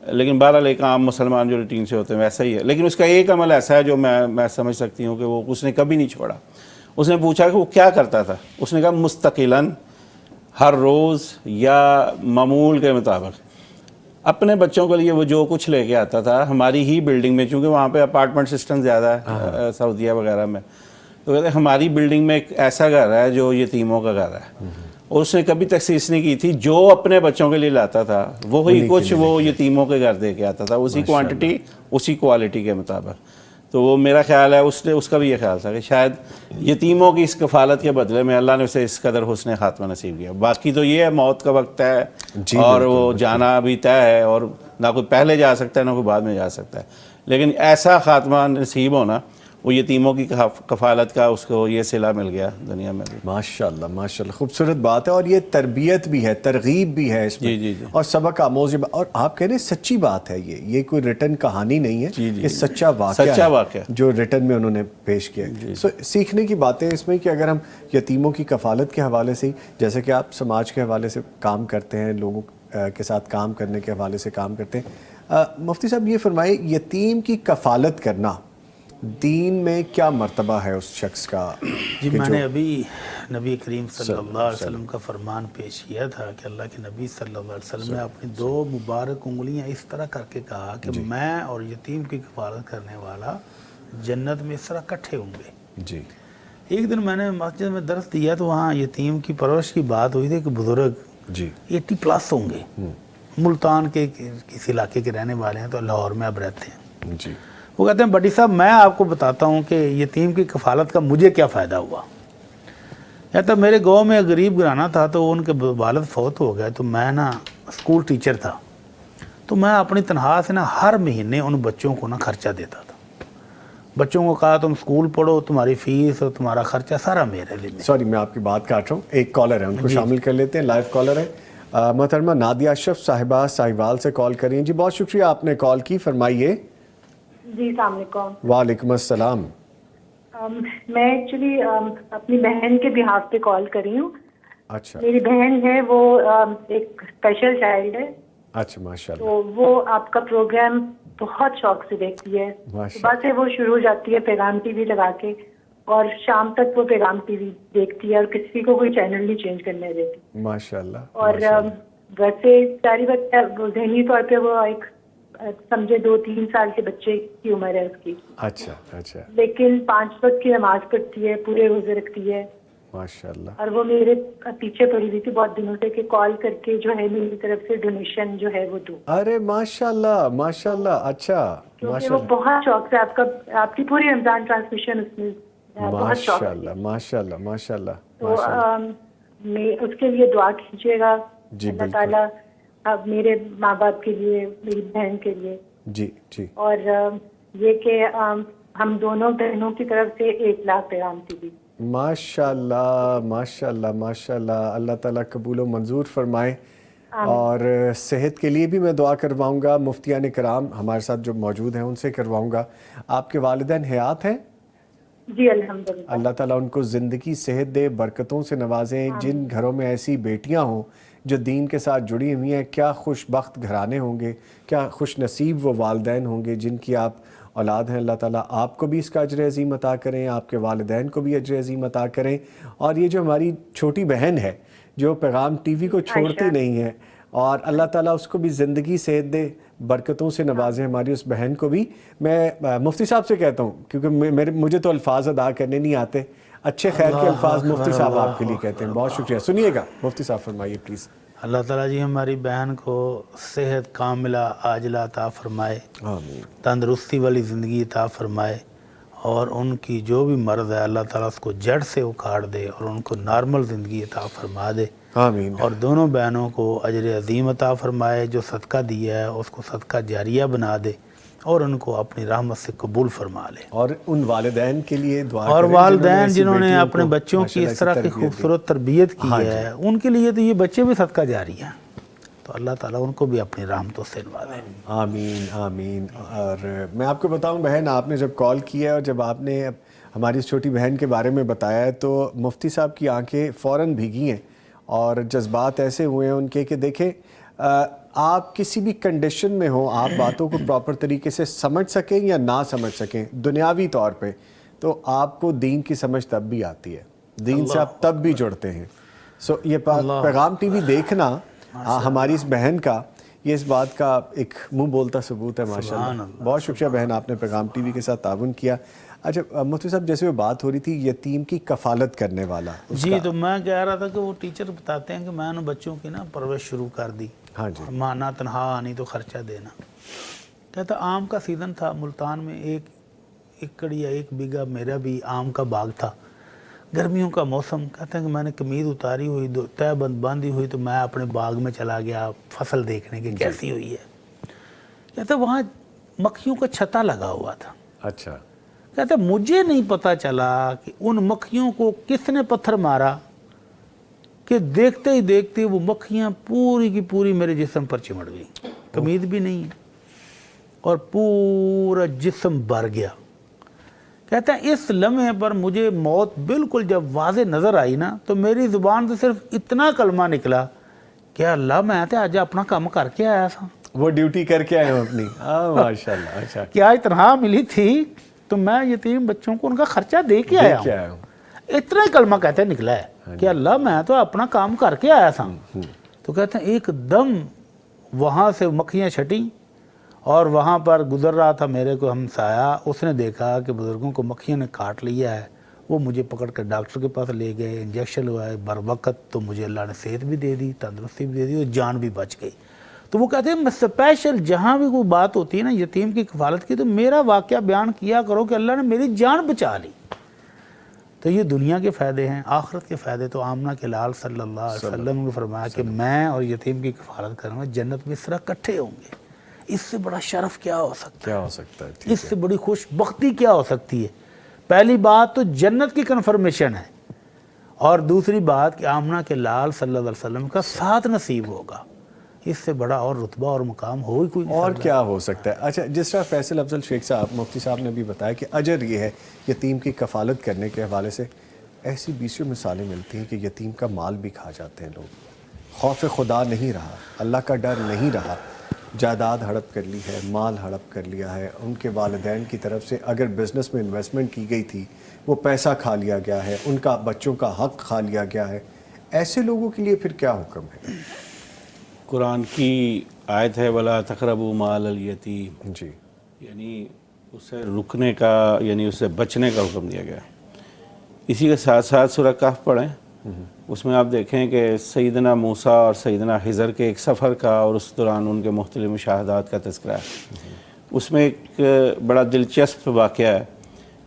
لیکن بہرحال ایک عام مسلمان جو روٹین سے ہوتے ہیں ویسا ہی ہے. لیکن اس کا ایک عمل ایسا ہے جو میں سمجھ سکتی ہوں کہ وہ اس نے کبھی نہیں چھوڑا. اس نے پوچھا کہ وہ کیا کرتا تھا. اس نے کہا مستقلاً ہر روز یا معمول کے مطابق اپنے بچوں کے لیے وہ جو کچھ لے کے آتا تھا ہماری ہی بلڈنگ میں, چونکہ وہاں پہ اپارٹمنٹ سسٹم زیادہ ہے سعودیہ وغیرہ میں, تو کہتے ہیں ہماری بلڈنگ میں ایک ایسا گھر ہے جو یتیموں کا گھر ہے. اور اس نے کبھی تخصیص نہیں کی تھی, جو اپنے بچوں کے لیے لاتا تھا وہی کچھ وہ یتیموں کے گھر دے کے آتا تھا, اسی کوانٹٹی اسی کوالٹی کے مطابق. تو وہ میرا خیال ہے اس کا بھی یہ خیال تھا کہ شاید یتیموں کی اس کفالت کے بدلے میں اللہ نے اسے اس قدر حسن خاتمہ نصیب کیا. باقی تو یہ ہے موت کا وقت ہے اور وہ جانا بھی طے ہے, اور نہ کوئی پہلے جا سکتا ہے نہ کوئی بعد میں جا سکتا ہے. لیکن ایسا خاتمہ نصیب ہونا, وہ یتیموں کی کفالت کا اس کو یہ صلہ مل گیا دنیا میں بھی. ماشاءاللہ ماشاءاللہ, خوبصورت بات ہے. اور یہ تربیت بھی ہے, ترغیب بھی ہے اس میں, اور سبق آموز. اور آپ کہہ رہے ہیں سچی بات ہے, یہ کوئی ریٹن کہانی نہیں ہے, یہ سچا واقعہ جو ریٹن میں انہوں نے پیش کیا. سیکھنے کی باتیں اس میں کہ اگر ہم یتیموں کی کفالت کے حوالے سے, جیسے کہ آپ سماج کے حوالے سے کام کرتے ہیں, لوگوں کے ساتھ کام کرنے کے حوالے سے کام کرتے ہیں, مفتی صاحب یہ فرمائے یتیم کی کفالت کرنا دین میں کیا مرتبہ ہے اس شخص کا؟ جی میں نے ابھی نبی کریم صلی اللہ علیہ وسلم کا فرمان پیش کیا تھا کہ اللہ کے نبی صلی اللہ علیہ وسلم نے اپنی 2 مبارک انگلیاں اس طرح کر کے کہا کہ میں اور یتیم کی کفالت کرنے والا جنت میں اس طرح اکٹھے ہوں گے. جی ایک دن میں نے مسجد میں درس دیا تو وہاں یتیم کی پرورش کی بات ہوئی تھی کہ بزرگ 80+ ہوں گے, ملتان کے کسی علاقے کے رہنے والے ہیں, تو لاہور میں اب رہتے ہیں. جی وہ کہتے ہیں بڈی صاحب میں آپ کو بتاتا ہوں کہ یتیم کی کفالت کا مجھے کیا فائدہ ہوا. کہتا میرے گاؤں میں غریب گھرانہ تھا, تو ان کے والد فوت ہو گئے, تو میں نا اسکول ٹیچر تھا, تو میں اپنی تنخواہ سے نا ہر مہینے ان بچوں کو نا خرچہ دیتا تھا. بچوں کو کہا تم اسکول پڑھو, تمہاری فیس اور تمہارا خرچہ سارا میرے لیے. سوری میں آپ کی بات کاٹ رہا ہوں, ایک کالر ہے ان کو شامل کر لیتے ہیں. لائیو کالر ہے محترمہ نادیہ اشرف صاحبہ ساہیوال سے کال کر رہی ہیں. جی بہت شکریہ آپ نے کال کی, فرمائیے. جی السلام علیکم. وعلیکم السلام. میں ایکچولی اپنی بہن کے بہاف پہ کال کر رہی ہوں. اچھا. میری بہن ہے, وہ ایک اسپیشل چائلڈ ہے. اچھا ماشاءاللہ. تو وہ آپ کا پروگرام بہت شوق سے دیکھتی ہے. صبح سے وہ شروع ہو جاتی ہے پیغام ٹی وی لگا کے, اور شام تک وہ پیغام ٹی وی دیکھتی ہے, اور کسی کو کوئی چینل نہیں چینج کرنے دیتی. ماشاءاللہ. اور ویسے ساری بات ذہنی طور پہ وہ ایک سمجھے 2-3 سال کے بچے کی عمر ہے اس کی. اچھا اچھا. لیکن 5 وقت کی نماز پڑھتی ہے, پورے روزے رکھتی ہے. ماشاءاللہ. اور وہ میرے پیچھے پڑی ہوئی تھی بہت دنوں سے کہ کال کر کے جو ہے میری طرف سے ڈونیشن جو ہے وہ دو. ارے ماشاءاللہ ماشاءاللہ. اچھا کیونکہ وہ بہت شوق سے آپ کی پوری رمضان ٹرانسمیشن اس میں بہت شوق ہے. ماشاءاللہ ماشاءاللہ. تو میں اس کے لیے دعا کیجیے گا. جی اللہ تعالیٰ اب میرے ماں باپ کے لیے, میری بہن کے لیے. جی جی. اور یہ کہ ہم دونوں بہنوں کی طرف سے 1 لاکھ پیغام ٹی وی. ماشاءاللہ ماشاءاللہ ماشاءاللہ. اللہ تعالیٰ قبول و منظور فرمائے. اور صحت کے لیے بھی میں دعا کرواؤں گا, مفتیان کرام ہمارے ساتھ جو موجود ہیں ان سے کرواؤں گا. آپ کے والدین حیات ہیں؟ جی الحمدللہ. اللہ تعالیٰ ان کو زندگی صحت دے, برکتوں سے نوازیں. جن گھروں میں ایسی بیٹیاں ہوں جو دین کے ساتھ جڑی ہوئی ہیں, کیا خوش بخت گھرانے ہوں گے, کیا خوش نصیب وہ والدین ہوں گے جن کی آپ اولاد ہیں. اللہ تعالیٰ آپ کو بھی اس کا اجر عظیم عطا کریں, آپ کے والدین کو بھی اجر عظیم عطا کریں. اور یہ جو ہماری چھوٹی بہن ہے جو پیغام ٹی وی کو چھوڑتی نہیں ہے, اور اللہ تعالیٰ اس کو بھی زندگی صحت دے, برکتوں سے نوازیں ہماری اس بہن کو بھی. میں مفتی صاحب سے کہتا ہوں, کیونکہ مجھے تو الفاظ ادا کرنے نہیں آتے, اچھے خیر کے الفاظ مفتی صاحب آپ کے لیے کہتے ہیں. بہت شکریہ. سنیے گا مفتی صاحب, فرمائیے پلیز. اللہ تعالیٰ جی ہماری بہن کو صحت کاملہ عاجلہ عطا فرمائے, آمین. تندرستی والی زندگی عطا فرمائے, اور ان کی جو بھی مرض ہے اللہ تعالیٰ اس کو جڑ سے اکھاڑ دے اور ان کو نارمل زندگی عطا فرما دے. آمین. اور دونوں بہنوں کو اجر عظیم عطا فرمائے, جو صدقہ دیا ہے اس کو صدقہ جاریہ بنا دے, اور ان کو اپنی رحمت سے قبول فرما لے. اور ان والدین کے لیے دعا اور کریں والدین جنہوں نے اپنے بچوں کی اس طرح کی خوبصورت تربیت کی ہے, ان کے لیے تو یہ بچے بھی صدقہ جاری ہیں. تو اللہ تعالیٰ ان کو بھی اپنی رحمتوں سے نوازے. آمین آمین. اور میں آپ کو بتاؤں بہن, آپ نے جب کال کیا اور جب آپ نے ہماری اس چھوٹی بہن کے بارے میں بتایا ہے تو مفتی صاحب کی آنکھیں فوراً بھیگی ہیں, اور جذبات ایسے ہوئے ہیں ان کے کہ دیکھیں آپ کسی بھی کنڈیشن میں ہوں، آپ باتوں کو پراپر طریقے سے سمجھ سکیں یا نہ سمجھ سکیں دنیاوی طور پہ، تو آپ کو دین کی سمجھ تب بھی آتی ہے، دین سے آپ تب بھی جڑتے ہیں. سو یہ پیغام ٹی وی دیکھنا ہماری اس بہن کا، یہ اس بات کا ایک منہ بولتا ثبوت ہے. ماشاءاللہ بہت شکریہ بہن، آپ نے پیغام ٹی وی کے ساتھ تعاون کیا. اچھا مفتی صاحب، جیسے وہ بات ہو رہی تھی یتیم کی کفالت کرنے والا، جی تو میں کہہ رہا تھا کہ وہ ٹیچر بتاتے ہیں کہ میں نے بچوں کی نا پرورش شروع کر دی. ہاں جی. مانا تنہا آنی تو خرچہ دینا. کہتا آم کا سیزن تھا ملتان میں، 1 ایکڑ یا 1 بیگھہ میرا بھی آم کا باغ تھا، گرمیوں کا موسم. کہتے ہیں کہ میں نے قمیض اتاری ہوئی، تہ بند باندھی ہوئی، تو میں اپنے باغ میں چلا گیا فصل دیکھنے کی کیسی ہوئی ہے. کہتے وہاں مکھیوں کا چھتا لگا ہوا تھا. اچھا. کہتے مجھے نہیں پتا چلا کہ ان مکھیوں کو کس نے پتھر مارا کہ دیکھتے ہی دیکھتے وہ مکھیاں پوری کی پوری میرے جسم پر چمڑ گئی. قمیض بھی نہیں ہے اور پورا جسم بھر گیا. کہتا ہے اس لمحے پر مجھے موت بالکل جب واضح نظر آئی نا، تو میری زبان سے صرف اتنا کلمہ نکلا کہ اللہ میں تو آج اپنا کام کر کے آیا تھا. وہ ڈیوٹی کر کے آئے ہوں اپنی. ماشاءاللہ. اچھا. کیا تنہا ملی تھی تو میں یتیم بچوں کو ان کا خرچہ دے کے آیا ہوں. اتنا ہی کلمہ کہتے ہیں نکلا ہے کہ اللہ میں تو اپنا کام کر کے آیا تھا. تو کہتے ہیں ایک دم وہاں سے مکھیاں چھٹیں، اور وہاں پر گزر رہا تھا میرے کو ہمسایا، اس نے دیکھا کہ بزرگوں کو مکھیوں نے کاٹ لیا ہے. وہ مجھے پکڑ کر ڈاکٹر کے پاس لے گئے، انجیکشن لگائے بر وقت، تو مجھے اللہ نے صحت بھی دے دی، تندرستی بھی دے دی، اور جان بھی بچ گئی. تو وہ کہتے ہیں میں اسپیشل جہاں بھی کوئی بات ہوتی ہے نا یتیم کی کفالت کی، تو میرا واقعہ بیان کیا کرو کہ اللہ نے میری جان بچا لی. تو یہ دنیا کے فائدے ہیں. آخرت کے فائدے تو آمنہ کے لال صلی اللہ علیہ وسلم نے فرمایا کہ میں اور یتیم کی کفالت کروں گا، جنت میں اس طرح اکٹھے ہوں گے. اس سے بڑا شرف کیا ہو سکتا ہے؟ اس سے بڑی خوش بختی کیا ہو سکتی ہے؟ پہلی بات تو جنت کی کنفرمیشن ہے، اور دوسری بات کہ آمنہ کے لال صلی اللہ علیہ وسلم کا ساتھ نصیب ہوگا. اس سے بڑا اور رتبہ اور مقام ہو ہی کوئی نہیں. اور کیا ہو سکتا ہے؟ اچھا، جس طرح فیصل افضل شیخ صاحب مفتی صاحب نے بھی بتایا کہ اجر یہ ہے یتیم کی کفالت کرنے کے حوالے سے، ایسی بیسیوں مثالیں ملتی ہیں کہ یتیم کا مال بھی کھا جاتے ہیں لوگ. خوف خدا نہیں رہا، اللہ کا ڈر نہیں رہا، جائیداد ہڑپ کر لی ہے، مال ہڑپ کر لیا ہے. ان کے والدین کی طرف سے اگر بزنس میں انویسٹمنٹ کی گئی تھی وہ پیسہ کھا لیا گیا ہے، ان کا بچوں کا حق کھا لیا گیا ہے. ایسے لوگوں کے لیے پھر کیا حکم ہے؟ قرآن کی آیت ہے وَلَا تَقْرَبُوا مَالَ الْيَتِيمِ، جی، یعنی اس سے رکنے کا، یعنی اس سے بچنے کا حکم دیا گیا. اسی کے ساتھ ساتھ سورہ کہف پڑھیں، اس میں آپ دیکھیں کہ سیدنا موسیٰ اور سیدنا خضر کے ایک سفر کا اور اس دوران ان کے مختلف مشاہدات کا تذکرہ ہے. اس میں ایک بڑا دلچسپ واقعہ ہے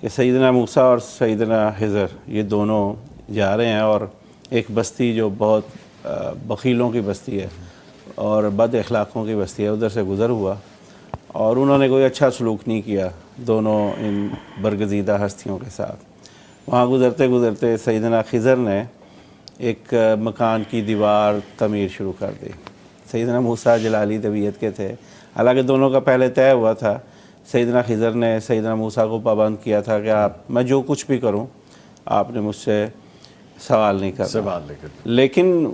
کہ سیدنا موسیٰ اور سیدنا خضر یہ دونوں جا رہے ہیں، اور ایک بستی جو بہت بخیلوں کی بستی ہے اور بد اخلاقوں کی بستی ہے، ادھر سے گزر ہوا، اور انہوں نے کوئی اچھا سلوک نہیں کیا دونوں ان برگزیدہ ہستیوں کے ساتھ. وہاں گزرتے گزرتے سیدنا خضر نے ایک مکان کی دیوار تعمیر شروع کر دی. سیدنا موسیٰ جلالی طبیعت کے تھے، حالانکہ دونوں کا پہلے طے ہوا تھا. سیدنا خضر نے سیدنا موسیٰ کو پابند کیا تھا کہ میں جو کچھ بھی کروں آپ نے مجھ سے سوال نہیں کرنا. لیکن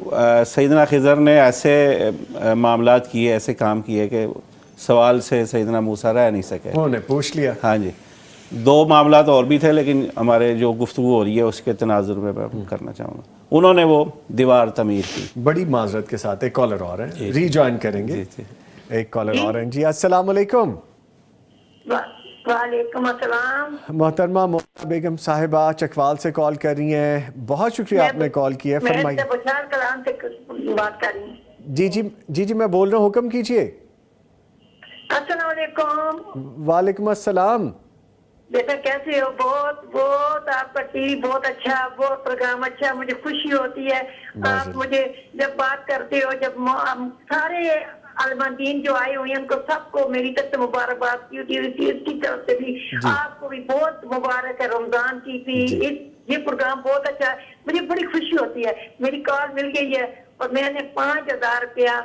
سیدنا خضر نے ایسے معاملات کیے، ایسے کام کیے کہ سوال سے سیدنا موسیٰ رہ نہیں سکے. انہوں نے پوچھ لیا. ہاں جی، 2 معاملات اور بھی تھے، لیکن ہمارے جو گفتگو ہو رہی ہے اس کے تناظر میں کرنا چاہوں گا. انہوں نے وہ دیوار تعمیر کی. بڑی معذرت کے ساتھ ایک کالر اور ہیں، ری جوائن کریں گے. ایک کالر اور ہیں. جی السلام علیکم. وعلیکم السلام. محترمہ مومنہ بیگم صاحبہ چکوال سے کال کر رہی ہیں، بہت شکریہ آپ نے کال کیا ہے. فرمائیے. میں بشار کلام سے بات کر رہی ہوں. جی میں بول رہا ہوں، حکم کیجئے. السلام علیکم. وعلیکم السلام. بیٹا کیسے ہو؟ بہت آپ کا ٹی وی بہت اچھا، بہت پروگرام اچھا، مجھے خوشی ہوتی ہے. آپ مجھے جب بات کرتے ہو، جب سارے علماءدین جو آئے ہوئے ہیں ان کو سب کو میری طرف سے مبارکباد کی ہوتی ہے، اس کی طرف سے بھی آپ کو بھی بہت مبارک ہے. رمضان کی بھی یہ پروگرام بہت اچھا ہے، مجھے بڑی خوشی ہوتی ہے. میری کال مل گئی ہے اور میں نے 5000 روپیہ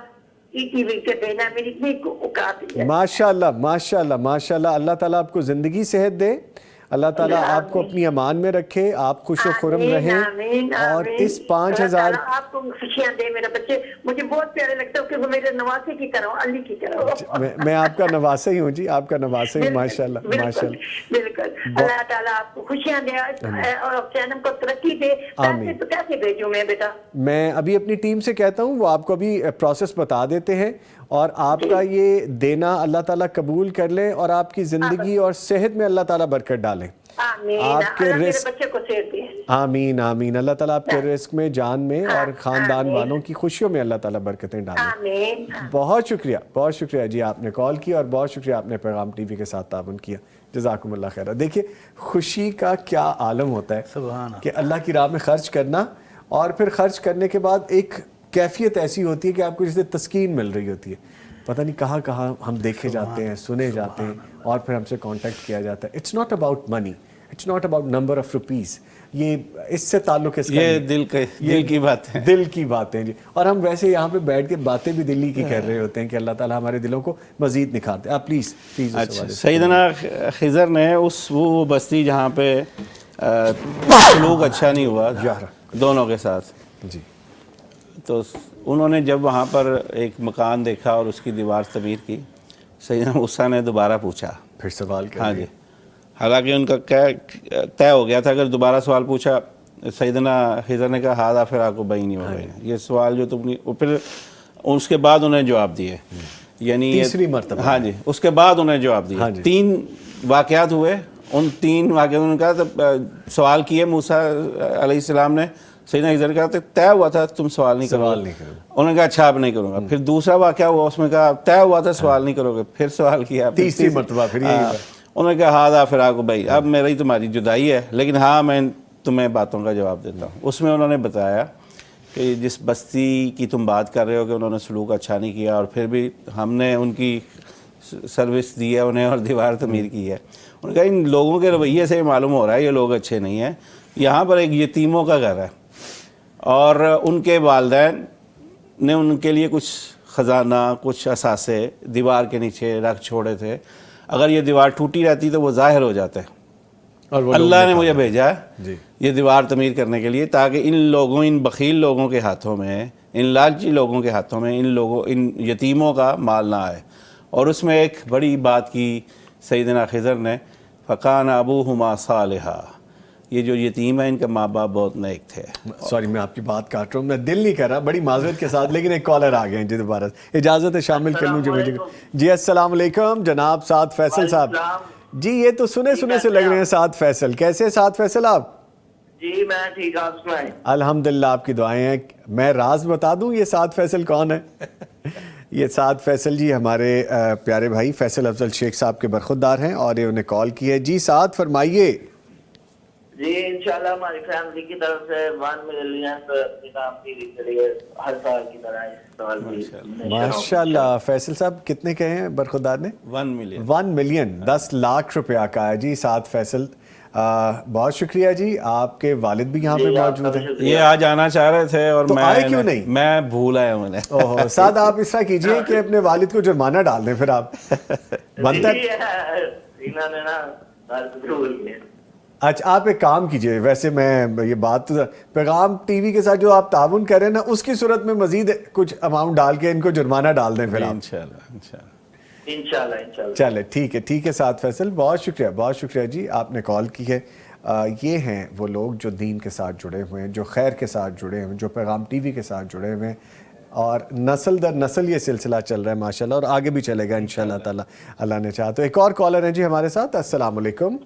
ٹی وی سے دینا، میری اتنی اوقات ہے. ماشاءاللہ ماشاءاللہ ماشاءاللہ. اللہ تعالیٰ آپ کو زندگی صحت دے اللہ تعالیٰ آپ کو اپنی امان میں رکھے, آپ خوش و خرم رہیں, اور اس 5000 آپ کو خوشیاں دے میرے بچے, مجھے بہت پیارے لگتے ہو کہ وہ میرے نواسے کی طرح, علی کی طرح. میں آپ کا نواسا ہی ہوں جی, آپ کا نواسا ہی, ماشاء اللہ ماشاء اللہ. بالکل, اللہ تعالیٰ آپ کو خوشیاں دے اور چینل کو ترقی دے. پیسے تو کیسے بھیجوں میں بیٹا؟ میں ابھی اپنی ٹیم سے کہتا ہوں, وہ آپ کو ابھی پروسیس بتا دیتے ہیں, اور آپ کا یہ دینا اللہ تعالیٰ قبول کر لیں, اور آپ کی زندگی اور صحت میں اللہ تعالیٰ برکت ڈالیں. آپ کے رزق, آمین آمین, اللہ تعالیٰ آپ کے رزق میں, جان میں, اور خاندان والوں کی خوشیوں میں اللہ تعالیٰ برکتیں ڈالیں. بہت شکریہ, بہت شکریہ جی, آپ نے کال کیا, اور بہت شکریہ آپ نے پیغام ٹی وی کے ساتھ تعاون کیا. جزاکم اللہ خیر. دیکھیے خوشی کا کیا عالم ہوتا ہے کہ اللہ کی راہ میں خرچ کرنا, اور پھر خرچ کرنے کے بعد ایک کیفیت ایسی ہوتی ہے کہ آپ کو جسے تسکین مل رہی ہوتی ہے. پتہ نہیں کہاں کہاں ہم دیکھے جاتے ہیں, سنے جاتے ہیں, اور پھر ہم سے کانٹیکٹ کیا جاتا ہے. It's not about money, it's not about number of rupees, یہ اس سے تعلق اس کا, یہ دل کی بات ہے, دل کی باتیں جی. اور ہم ویسے یہاں پہ بیٹھ کے باتیں بھی دلی کی کر رہے ہوتے ہیں کہ اللہ تعالیٰ ہمارے دلوں کو مزید نکھارتے ہیں. آپ پلیز پلیز. اچھا, سیدنا خضر نے وہ بستی جہاں پہ سلوک اچھا نہیں ہوا دونوں کے ساتھ جی, تو انہوں نے جب وہاں پر ایک مکان دیکھا اور اس کی دیوار تعمیر کی, سیدنا موسیٰ نے دوبارہ پوچھا, پھر سوال کیا؟ ہاں جی, حالانکہ ان کا طے ہو گیا تھا. اگر دوبارہ سوال پوچھا, سیدنا خضر نے کہا ہادہ فراق بینی و بینک, یہ سوال جو تم نے, پھر اس کے بعد انہیں جواب دیے, یعنی تیسری مرتبہ. ہاں جی, اس کے بعد انہیں جواب دیے. 3 واقعات ہوئے, ان 3 واقعات انہوں نے کہا, سوال کیے موسیٰ علیہ السلام نے, سیدنا خضر کہا طے ہوا تھا تم سوال نہیں کرو گے, انہوں نے کہا اچھا اب نہیں کروں گا. پھر دوسرا واقعہ ہوا, اس میں کہا طے ہوا تھا سوال نہیں کرو گے, پھر سوال کیا, تیسری مرتبہ پھر یہی. انہوں نے کہا ہادہ فراق بھائی, اب میری تمہاری جدائی ہے, لیکن ہاں میں تمہیں باتوں کا جواب دیتا ہوں. اس میں انہوں نے بتایا کہ جس بستی کی تم بات کر رہے ہو کہ انہوں نے سلوک اچھا نہیں کیا, اور پھر بھی ہم نے ان کی سروس دی ہے انہیں, اور دیوار تعمیر کی ہے. انہوں نے کہا ان لوگوں کے رویے سے معلوم ہو رہا ہے یہ لوگ اچھے نہیں ہیں. یہاں پر ایک یتیموں کا گھر ہے, اور ان کے والدین نے ان کے لیے کچھ خزانہ, کچھ اثاثے دیوار کے نیچے رکھ چھوڑے تھے. اگر یہ دیوار ٹوٹی رہتی تو وہ ظاہر ہو جاتے, اور اللہ نے مجھے بھیجا ہے یہ دیوار تعمیر کرنے کے لیے, تاکہ ان لوگوں, ان بخیل لوگوں کے ہاتھوں میں, ان لالچی لوگوں کے ہاتھوں میں ان یتیموں کا مال نہ آئے. اور اس میں ایک بڑی بات کی سیدنا خضر نے, فکان ابوہما صالحا, یہ جو یتیم ہے ان کا ماں باپ بہت نیک تھے. سوری میں آپ کی بات کاٹ رہا ہوں, میں دل نہیں کر رہا, بڑی معذرت کے ساتھ, لیکن ایک کالر آ گئے ہیں جی دوبارہ, اجازت ہے شامل کر لوں مجھے. جی السلام علیکم جناب سعد فیصل صاحب. جی یہ تو سنے سے لگ رہے ہیں سعد فیصل. کیسے ہیں سعد فیصل آپ؟ جی میں ٹھیک, آپ سنائیں؟ الحمدللہ, آپ کی دعائیں ہیں. میں راز بتا دوں یہ سعد فیصل کون ہے؟ یہ سعد فیصل جی ہمارے پیارے بھائی فیصل افضل شیخ صاحب کے برخوردار ہیں, اور یہ انہیں کال کی ہے. جی سعد فرمائیے. جی انشاءاللہ ہماری فیملی کی طرف سے 1 ملین نظام ٹی وی کے لیے ہر سال کی طرح اس سال بھی ماشاءاللہ. فیصل صاحب کتنے کہے ہیں برخوردار نے؟ 1 ملین 10 لاکھ روپیہ کا ہے جی سعد فیصل. بہت شکریہ جی. آپ کے والد بھی یہاں پہ موجود ہیں, یہ آج آنا چاہ رہے تھے اور آئے کیوں نہیں؟ میں بھول آیا ہوں انہیں. اوہ سعد آپ اس طرح کیجئے کہ اپنے والد کو جرمانہ ڈال دیں, پھر آپ بنتا ہے. انہوں نے نا بھول گئے. اچھا آپ ایک کام کیجئے, ویسے میں یہ بات پیغام ٹی وی کے ساتھ جو آپ تعاون کر رہے ہیں نا, اس کی صورت میں مزید کچھ اماؤنٹ ڈال کے ان کو جرمانہ ڈال دیں پھر انشاءاللہ. چلے ٹھیک ہے سعد فیصل, بہت شکریہ جی آپ نے کال کی ہے. یہ ہیں وہ لوگ جو دین کے ساتھ جڑے ہوئے ہیں, جو خیر کے ساتھ جڑے ہوئے ہیں, جو پیغام ٹی وی کے ساتھ جڑے ہوئے ہیں, اور نسل در نسل یہ سلسلہ چل رہا ہے ماشاءاللہ, اور آگے بھی چلے گا انشاءاللہ تعالی, اللہ نے چاہا تو. ایک اور کالر ہیں جی ہمارے ساتھ. السلام علیکم.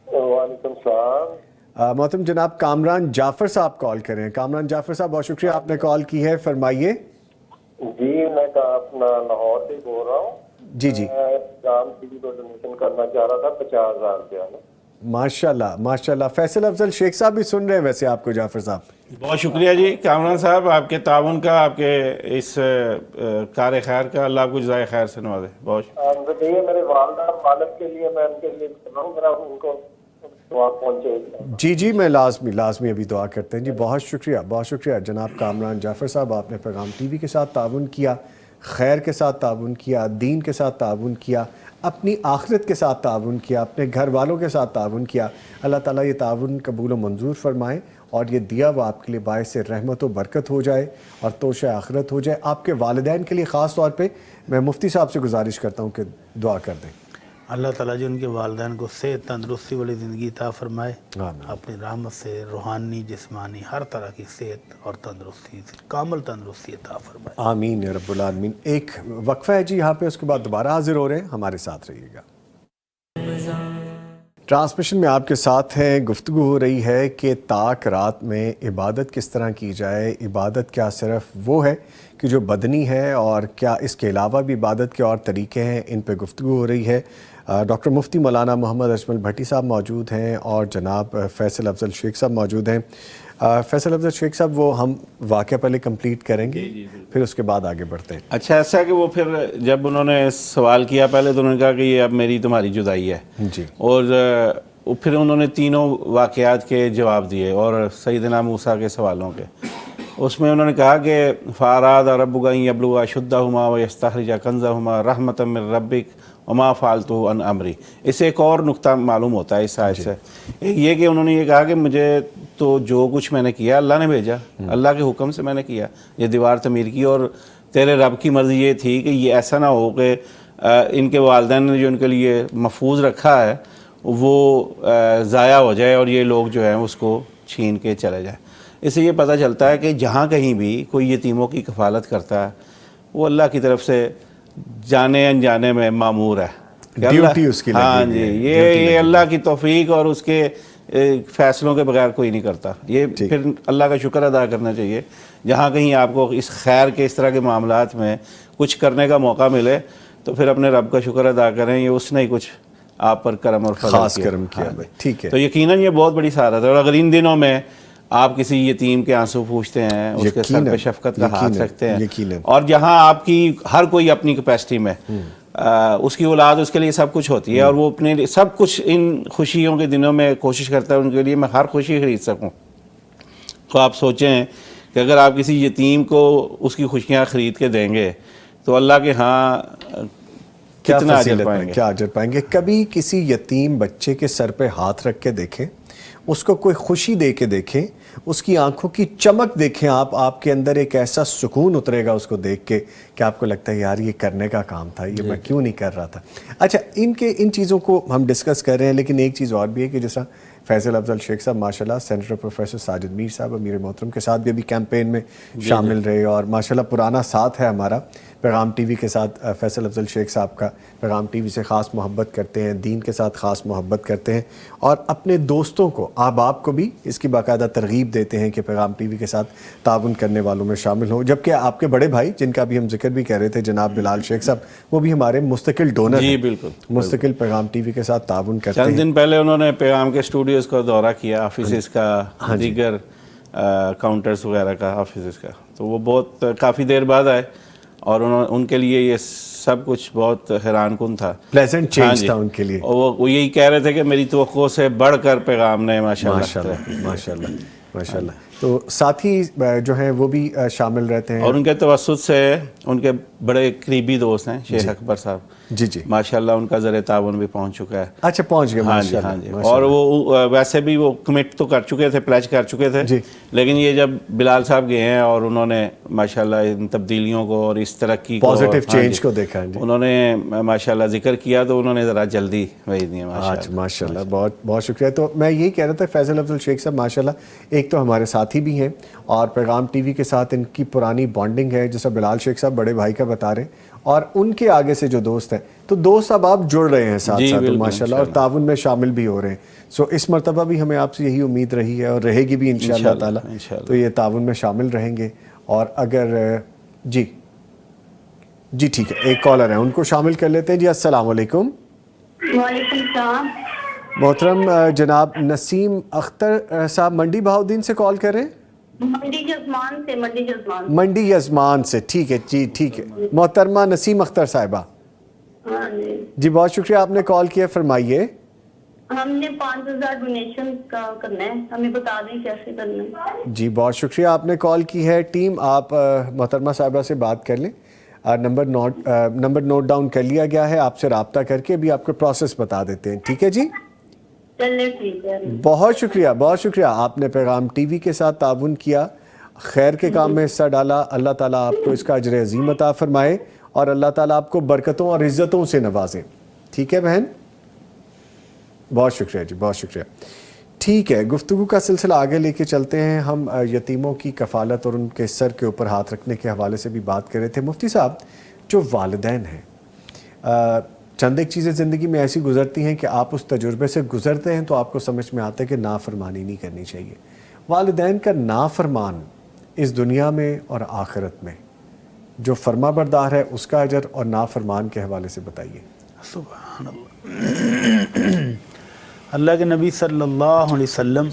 وعلیکم السلام. محترم جناب کامران جعفر صاحب کال کریں ہیں. کامران جعفر صاحب بہت شکریہ آپ نے کال کی ہے, فرمائیے. جی میں اپنا لاہور سے بول رہا ہوں. جی جام ٹی وی کو ڈونیشن کرنا چاہ رہا تھا 50,000 روپیہ. ماشاءاللہ. فیصل افضل شیخ صاحب بھی سن رہے ہیں ویسے آپ کو. جعفر صاحب بہت شکریہ جی کامران صاحب, آپ کے تعاون کا, آپ کے اس کار خیر کا, اللہ آپ کو جزائے خیر سے نوازے. بہت شکریہ. میرے والدہ والد کے لیے میں ان کے لیے کر رہا ہوں, میرا ان کو دعا پہنچے. جی میں لازمی ابھی دعا کرتے ہیں جی. بہت شکریہ جناب کامران جعفر صاحب, آپ نے پیغام ٹی وی کے ساتھ تعاون کیا, خیر کے ساتھ تعاون کیا, دین کے ساتھ تعاون کیا. اپنی آخرت کے ساتھ تعاون کیا، اپنے گھر والوں کے ساتھ تعاون کیا، اللہ تعالیٰ یہ تعاون قبول و منظور فرمائیں اور یہ دیا وہ آپ کے لیے باعث رحمت و برکت ہو جائے اور توشہ آخرت ہو جائے۔ آپ کے والدین کے لیے خاص طور پہ میں مفتی صاحب سے گزارش کرتا ہوں کہ دعا کر دیں۔ اللہ تعالیٰ جو ان کے والدین کو صحت تندرستی والی زندگی عطا فرمائے، آمین۔ اپنی رحمت سے روحانی جسمانی ہر طرح کی صحت اور تندرستی سے کامل تندرستی عطا فرمائے۔ آمین یا رب العالمین۔ ایک وقفہ ہے جی یہاں پہ، اس کے بعد دوبارہ حاضر ہو رہے ہیں، ہمارے ساتھ رہیے گا۔ ٹرانسمیشن میں آپ کے ساتھ ہیں، گفتگو ہو رہی ہے کہ طاق رات میں عبادت کس طرح کی جائے۔ عبادت کیا صرف وہ ہے کہ جو بدنی ہے، اور کیا اس کے علاوہ بھی عبادت کے اور طریقے ہیں، ان پہ گفتگو ہو رہی ہے۔ ڈاکٹر مفتی مولانا محمد اجمل بھٹی صاحب موجود ہیں اور جناب فیصل افضل شیخ صاحب موجود ہیں۔ فیصل افضل شیخ صاحب، وہ ہم واقعہ پہلے کمپلیٹ کریں گے، پھر اس کے بعد آگے بڑھتے ہیں۔ اچھا، ایسا کہ وہ پھر جب انہوں نے سوال کیا پہلے تو انہوں نے کہا کہ یہ اب میری تمہاری جدائی ہے، جی، اور پھر انہوں نے تینوں واقعات کے جواب دیے اور سیدنا موسیٰ کے سوالوں کے۔ اس میں انہوں نے کہا کہ فَأَرَادَ رَبُّكَ أَن يَبْلُغَ أَشُدَّهُمَا وَيَسْتَخْرِجَ كَنزَهُمَا رَحْمَةً مِّن رَّبِّكَ وَمَا فَعَلْتُهُ عَنْ أَمْرِي۔ اس سے ایک اور نقطہ معلوم ہوتا ہے اس آیت سے، ایک یہ کہ انہوں نے یہ کہا کہ مجھے تو جو کچھ میں نے کیا اللہ نے بھیجا، اللہ کے حکم سے میں نے کیا، یہ دیوار تعمیر کی، اور تیرے رب کی مرضی یہ تھی کہ یہ ایسا نہ ہو کہ ان کے والدین نے جو ان کے لیے محفوظ رکھا ہے وہ ضائع ہو جائے اور یہ لوگ جو ہیں اس کو چھین کے چلے جائیں۔ اس سے یہ پتہ چلتا ہے کہ جہاں کہیں بھی کوئی یتیموں کی کفالت کرتا ہے وہ اللہ کی طرف سے جانے انجانے میں مامور ہے، ڈیوٹی اس کی لگی ہاں ہوئی جی، ہے، یہ اللہ کی توفیق اور اس کے فیصلوں کے بغیر کوئی نہیں کرتا۔ یہ پھر اللہ کا شکر ادا کرنا چاہیے، جہاں کہیں آپ کو اس خیر کے اس طرح کے معاملات میں کچھ کرنے کا موقع ملے تو پھر اپنے رب کا شکر ادا کریں، یہ اس نے ہی کچھ آپ پر کرم اور فضل خاص کرم کیا۔ ٹھیک ہے، تو یقیناً یہ بہت بڑی سعادت ہے، اور اگر ان دنوں میں آپ کسی یتیم کے آنسو پوچھتے ہیں، اس کے سر پہ شفقت کا ہاتھ رکھتے ہیں، اور جہاں آپ کی ہر کوئی اپنی کیپیسٹی میں اس کی اولاد اس کے لیے سب کچھ ہوتی ہے، اور وہ اپنے لیے سب کچھ ان خوشیوں کے دنوں میں کوشش کرتا ہے ان کے لیے میں ہر خوشی خرید سکوں، تو آپ سوچیں کہ اگر آپ کسی یتیم کو اس کی خوشیاں خرید کے دیں گے تو اللہ کے ہاں کتنا اجر پائیں گے، کیا اجر پائیں گے۔ کبھی کسی یتیم بچے کے سر پہ ہاتھ رکھ کے دیکھیں، اس کو کوئی خوشی دے کے دیکھیں، اس کی آنکھوں کی چمک دیکھیں، آپ کے اندر ایک ایسا سکون اترے گا اس کو دیکھ کے کہ آپ کو لگتا ہے یار یہ کرنے کا کام تھا، یہ میں کیوں نہیں کر رہا تھا۔ اچھا، ان چیزوں کو ہم ڈسکس کر رہے ہیں، لیکن ایک چیز اور بھی ہے کہ جیسا فیصل افضل شیخ صاحب ماشاءاللہ، سینیٹر پروفیسر ساجد میر صاحب امیر محترم کے ساتھ بھی ابھی کیمپین میں شامل رہے، اور ماشاءاللہ پرانا ساتھ ہے ہمارا پیغام ٹی وی کے ساتھ۔ فیصل افضل شیخ صاحب کا پیغام ٹی وی سے خاص محبت کرتے ہیں، دین کے ساتھ خاص محبت کرتے ہیں، اور اپنے دوستوں کو آپ کو بھی اس کی باقاعدہ ترغیب دیتے ہیں کہ پیغام ٹی وی کے ساتھ تعاون کرنے والوں میں شامل ہوں۔ جبکہ آپ کے بڑے بھائی جن کا بھی ہم ذکر بھی کہہ رہے تھے، جناب بلال شیخ صاحب، وہ بھی ہمارے مستقل ڈونر ہیں، بالکل مستقل پیغام ٹی وی کے ساتھ تعاون کرتے ہیں۔ چند دن پہلے انہوں نے پیغام کے اسٹوڈیوز کا دورہ کیا، آفیسز کا، دیگر کاؤنٹرز وغیرہ کا، آفیسز کا، تو وہ بہت کافی دیر بعد آئے، اور ان کے لیے یہ سب کچھ بہت حیران کن تھا، پلیزنٹ چینج تھا ان کے لیے، اور وہ یہی کہہ رہے تھے کہ میری توقع سے بڑھ کر پیغام نے ماشاءاللہ۔ تو ساتھی جو ہیں وہ بھی شامل رہتے ہیں، اور ان کے توسط سے ان کے بڑے قریبی دوست ہیں شیخ اکبر صاحب، جی ماشاءاللہ ان کا ذریعہ تعاون بھی پہنچ چکا ہے۔ اچھا، پہنچ گئے، ہاں جی، اور وہ ویسے بھی وہ کمٹ تو کر چکے تھے، پلیج کر چکے تھے، لیکن یہ جب بلال صاحب گئے ہیں اور انہوں نے ماشاءاللہ ان تبدیلیوں کو اور اس ترقی کو، پازیٹیو چینج کو دیکھا، انہوں نے ماشاءاللہ ذکر کیا تو انہوں نے ذرا جلدی بھیج دیا۔ ماشاءاللہ، بہت بہت شکریہ۔ تو میں یہی کہہ رہا تھا فیصل افضل شیخ صاحب ماشاءاللہ ایک تو ہمارے ساتھی بھی ہیں، اور پیغام ٹی وی کے ساتھ ان کی پرانی بانڈنگ ہے، جیسا بلال شیخ صاحب بڑے بھائی کا بتا رہے ہیں، اور ان کے آگے سے جو دوست ہیں، تو دوست اب آپ جڑ رہے ہیں ساتھ ساتھ ماشاءاللہ، اور تعاون میں شامل بھی ہو رہے ہیں۔ سو اس مرتبہ بھی ہمیں آپ سے یہی امید رہی ہے اور رہے گی بھی انشاءاللہ تعالی، تو یہ تعاون میں شامل رہیں گے۔ اور اگر جی ٹھیک ہے، ایک کالر ہے، ان کو شامل کر لیتے ہیں۔ جی السلام علیکم۔ وعلیکم السلام۔ محترم جناب نسیم اختر صاحب منڈی بہاؤدین سے کال کر رہے ہیں؟ منڈی یزمان سے، ٹھیک ہے جی، ٹھیک ہے محترمہ نسیم اختر صاحبہ، جی بہت شکریہ آپ نے کال کیا، فرمائیے۔ ہم نے 5000 ڈونیشن کا کرنا ہے، ہمیں بتا دیں کیسے کرنا ہے۔ جی بہت شکریہ آپ نے کال کی ہے، ٹیم آپ محترمہ صاحبہ سے بات کر لیں، نمبر نوٹ ڈاؤن کر لیا گیا ہے, آپ سے رابطہ کر کے ابھی آپ کو پروسیس بتا دیتے ہیں, ٹھیک ہے جی؟ چلے ٹھیک ہے. بہت شکریہ, بہت شکریہ. آپ نے پیغام ٹی وی کے ساتھ تعاون کیا, خیر کے کام میں حصہ ڈالا. اللہ تعالیٰ آپ کو اس کا اجر عظیم عطا فرمائے اور اللہ تعالیٰ آپ کو برکتوں اور عزتوں سے نوازیں, ٹھیک ہے بہن؟ بہت شکریہ جی, بہت شکریہ. ٹھیک ہے, گفتگو کا سلسلہ آگے لے کے چلتے ہیں. ہم یتیموں کی کفالت اور ان کے سر کے اوپر ہاتھ رکھنے کے حوالے سے بھی بات کر رہے تھے. مفتی صاحب, جو والدین ہیں, چند ایک چیزیں زندگی میں ایسی گزرتی ہیں کہ آپ اس تجربے سے گزرتے ہیں تو آپ کو سمجھ میں آتا ہے کہ نافرمانی نہیں کرنی چاہیے. والدین کا نافرمان اس دنیا میں اور آخرت میں, جو فرما بردار ہے اس کا اجر, اور نافرمان کے حوالے سے بتائیے. سبحان اللہ. اللہ کے نبی صلی اللہ علیہ وسلم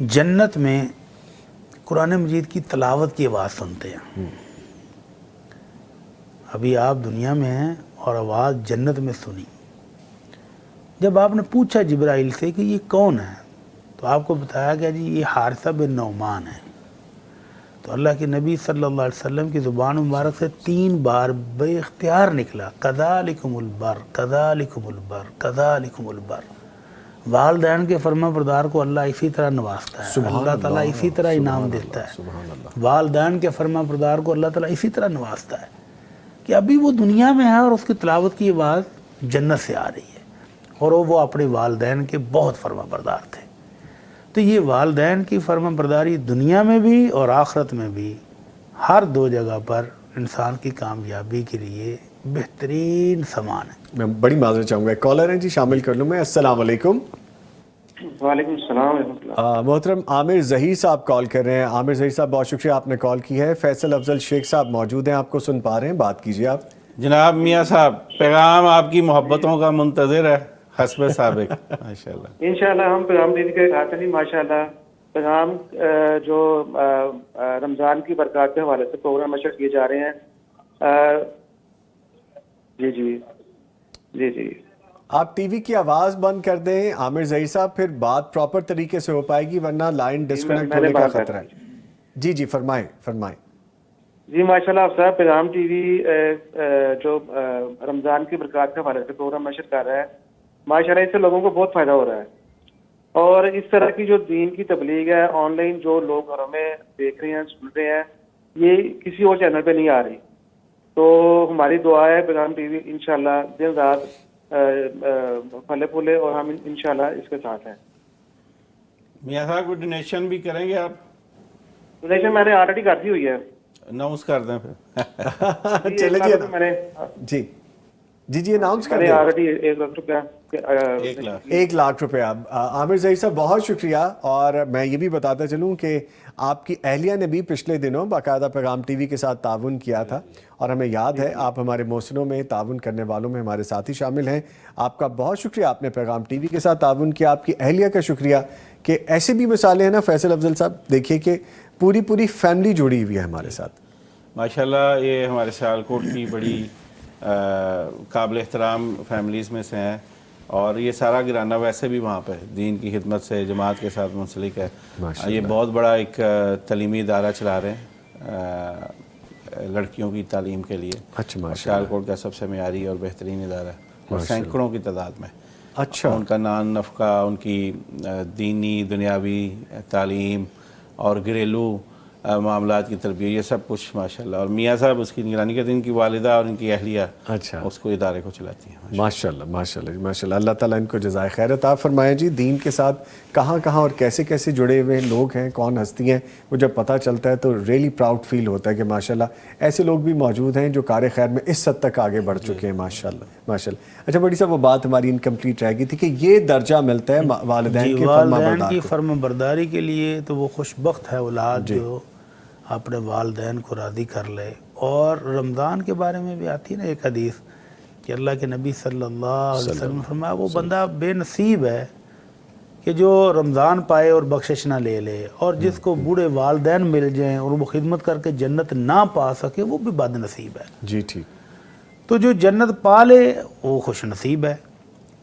جنت میں قرآن مجید کی تلاوت کی آواز سنتے ہیں. ابھی آپ دنیا میں ہیں اور آواز جنت میں سنی. جب آپ نے پوچھا جبرائیل سے کہ یہ کون ہے, تو آپ کو بتایا گیا جی یہ حارثہ بن نعمان ہے. تو اللہ کے نبی صلی اللہ علیہ وسلم کی زبان مبارک سے 3 بار بے اختیار نکلا, کذالکم البر, کذالکم البر, کذالکم البر. والدین کے فرما بردار کو اللہ اسی طرح نوازتا ہے, اللہ تعالیٰ اسی طرح انعام دیتا ہے. والدین کے فرما بردار کو اللہ تعالیٰ اسی طرح نوازتا ہے کہ ابھی وہ دنیا میں ہے اور اس کی تلاوت کی آواز جنت سے آ رہی ہے, اور وہ اپنے والدین کے بہت فرما بردار تھے. تو یہ والدین کی فرما برداری دنیا میں بھی اور آخرت میں بھی, ہر 2 جگہ پر انسان کی کامیابی کے لیے بہترین سامان ہے. میں بڑی معذرت چاہوں گا, ایک کالر ہیں جی, شامل کر لوں میں. السلام علیکم. وعلیکم السلام ورحمۃ اللہ. محترم عامر ظہیر صاحب کال کر رہے ہیں. عامر ظہیر صاحب بہت شکریہ, آپ نے کال کی ہے. فیصل افضل شیخ صاحب موجود ہیں, آپ کو سن پا رہے ہیں, بات کیجیے آپ. جناب میاں صاحب, پیغام آپ کی محبتوں کا منتظر ہے حسب سابق. ماشاءاللہ انشاءاللہ ہم پیغام دین کے خاطر نہیں, ماشاءاللہ پیغام جو رمضان کی برکات کے حوالے سے پروگرام نشر کیے جا رہے ہیں. جی جی جی جی, آپ ٹی وی کی آواز بند کر دیں عامر ظہیر صاحب, پھر بات پراپر طریقے سے ہو پائے گی, ورنہ لائن ڈسکنیکٹ ہونے کا خطرہ ہے. جی جی فرمائیں فرمائیں. جی ماشاءاللہ آپ صاحب, پیغام ٹی وی جو رمضان کی برکات کے حوالے سے پروگرام نشر کر رہا ہے, ماشاءاللہ اس سے لوگوں کو بہت فائدہ ہو رہا ہے. اور اس طرح کی جو دین کی تبلیغ ہے آن لائن جو لوگ گھروں میں دیکھ رہے ہیں, سن رہے ہیں, یہ کسی اور چینل پہ نہیں آ رہی. تو ہماری دعا ہے پیغام ٹی وی انشاءاللہ دن رات پھلے پھولے, اور ہم انشاءاللہ اس کے ساتھ ہیں. میاں صاحب کوئی ڈونیشن بھی کریں گے آپ؟ ڈونیشن میں نے آلریڈی کر دی ہوئی ہے. اناؤنس کر دیں پھر. چلے جی میں نے جی جی جی اناؤنس کر دیں. آلریڈی 1 لاکھ روپیہ 1 لاکھ روپیہ. عامر ظہیر صاحب بہت شکریہ. اور میں یہ بھی بتاتا چلوں کہ آپ کی اہلیہ نے بھی پچھلے دنوں باقاعدہ پیغام ٹی وی کے ساتھ تعاون کیا تھا, اور ہمیں یاد ہے آپ ہمارے محسنوں میں تعاون کرنے والوں میں ہمارے ساتھی شامل ہیں. آپ کا بہت شکریہ, آپ نے پیغام ٹی وی کے ساتھ تعاون کیا. آپ کی اہلیہ کا شکریہ کہ ایسی بھی مثالیں ہیں نا فیصل افضل صاحب, دیکھیے کہ پوری فیملی جڑی ہوئی ہے ہمارے ساتھ. ماشاءاللہ یہ ہمارے سیالکوٹ کی بڑی قابل احترام فیملیز میں سے ہیں, اور یہ سارا گھرانہ ویسے بھی وہاں پہ دین کی خدمت سے جماعت کے ساتھ منسلک ہے. یہ بہت بڑا ایک تعلیمی ادارہ چلا رہے ہیں لڑکیوں کی تعلیم کے لیے. اچھا, سیالکوٹ کا سب سے معیاری اور بہترین ادارہ ہے, اور سینکڑوں کی تعداد میں. اچھا, ان کا نان نفقہ, ان کی دینی دنیاوی تعلیم اور گھریلو معاملات کی تربیت, یہ سب کچھ ماشاءاللہ. اور میاں صاحب اس کی نگرانی کرتے ہیں, ان کی والدہ اور ان کی اہلیہ اچھا اس کو ادارے کو چلاتی ہیں. ماشاءاللہ ماشاءاللہ ماشاءاللہ. اللہ تعالیٰ ان کو جزائے خیر عطا فرمائے. جی دین کے ساتھ کہاں اور کیسے جڑے ہوئے لوگ ہیں, کون ہستی ہیں, وہ جب پتہ چلتا ہے تو ریئلی پراؤڈ فیل ہوتا ہے کہ ماشاءاللہ ایسے لوگ بھی موجود ہیں جو کار خیر میں اس حد تک آگے بڑھ چکے ہیں. ماشاءاللہ ماشاءاللہ. اچھا بڑی صاحب, وہ بات ہماری انکمپلیٹ رہ گئی تھی کہ یہ درجہ ملتا ہے والدین کی فرما برداری کے لیے, تو وہ خوش بخت ہے اولاد جو اپنے والدین کو راضی کر لے. اور رمضان کے بارے میں بھی آتی ہے نا ایک حدیث کہ اللہ کے نبی صلی اللہ علیہ وسلم نے فرمایا وہ بندہ بے نصیب ہے کہ جو رمضان پائے اور بخشش نہ لے لے, اور جس کو بوڑھے والدین مل جائیں اور وہ خدمت کر کے جنت نہ پا سکے وہ بھی بد نصیب ہے. جی ٹھیک. تو جو جنت پا لے وہ خوش نصیب ہے.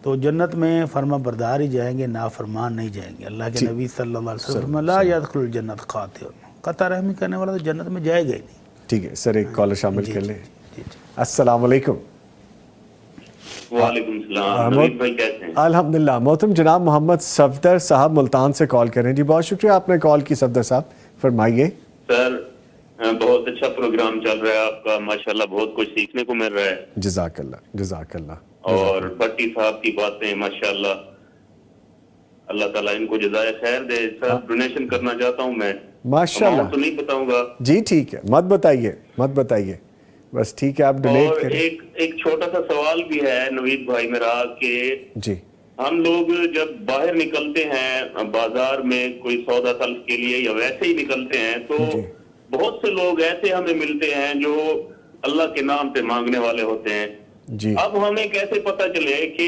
تو جنت میں فرما بردار ہی جائیں گے, نافرمان نہیں جائیں گے. اللہ کے نبی صلی اللہ علیہ وسلم لا يدخل الجنت خاطئ, قطع رحمی کرنے والا تو جنت میں جائے گا ہی نہیں. ٹھیک ہے سر، ایک کالر شامل کر لیں۔ السلام علیکم۔ وعلیکم السلام، نوید بھائی کیسے ہیں؟ الحمدللہ محترم جناب محمد صفدر صاحب ملتان سے کال کر رہے ہیں جی، بہت شکریہ آپ نے کال کی صفدر صاحب، فرمائیے۔ سر بہت اچھا پروگرام چل رہا ہے آپ کا، ماشاءاللہ بہت کچھ سیکھنے کو مل رہا ہے۔ جزاک اللہ جزاک اللہ۔ اور بھٹی صاحب کی باتیں ماشاءاللہ، اللہ تعالیٰ ان کو جزائے خیر دے۔ سر ڈونیشن کرنا چاہتا ہوں میں، ماشاءاللہ تو نہیں بتاؤں گا جی، ٹھیک ہے، مت بتائیے بس ٹھیک ہے، آپ ڈونیٹ اور کریں۔ ایک چھوٹا سا سوال بھی ہے نوید بھائی میرا، کہ جی ہم لوگ جب باہر نکلتے ہیں بازار میں کوئی سودا طلب کے لیے یا ویسے ہی نکلتے ہیں، تو بہت سے لوگ ایسے ہمیں ملتے ہیں جو اللہ کے نام پہ مانگنے والے ہوتے ہیں جی۔ اب ہمیں کیسے پتہ چلے کہ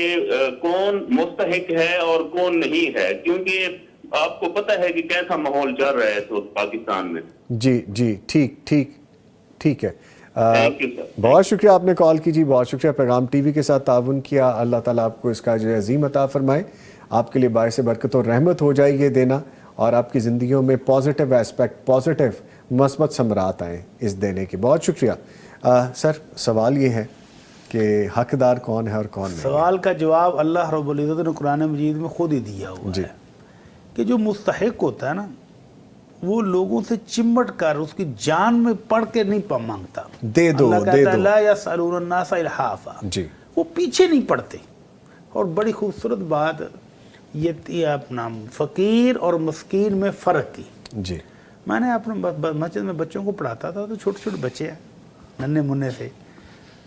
کون مستحق ہے اور کون نہیں ہے؟ کیونکہ آپ کو پتہ ہے کہ کیسا ماحول چل رہا ہے اس وقت پاکستان میں۔ جی ٹھیک ہے، بہت شکریہ آپ نے کال کی جی، بہت شکریہ پیغام ٹی وی کے ساتھ تعاون کیا۔ اللہ تعالیٰ آپ کو اس کا جو عظیم عطا فرمائے، آپ کے لیے باعث برکت و رحمت ہو جائے یہ دینا، اور آپ کی زندگیوں میں پازیٹیو ایسپیکٹ، پازیٹیو مثبت ثمرات آئیں اس دینے کے۔ بہت شکریہ سر، سوال یہ ہے کہ حقدار کون ہے اور کون نہیں؟ سوال کا جواب اللہ رب العزت نے قرآن مجید میں خود ہی دیا ہوا ہے کہ جو مستحق ہوتا ہے نا، وہ لوگوں سے چمٹ کر اس کی جان میں پڑھ کے نہیں مانگتا، دے دو اللہ کہتا ہے لا یسألون الناس الحافا، وہ پیچھے نہیں پڑتے۔ اور بڑی خوبصورت بات یہ اپنا فقیر اور مسکین میں فرق کی جی، میں نے اپنے مسجد میں بچوں کو پڑھاتا تھا، تو چھوٹے چھوٹے بچے ہیں ننھے منھے سے،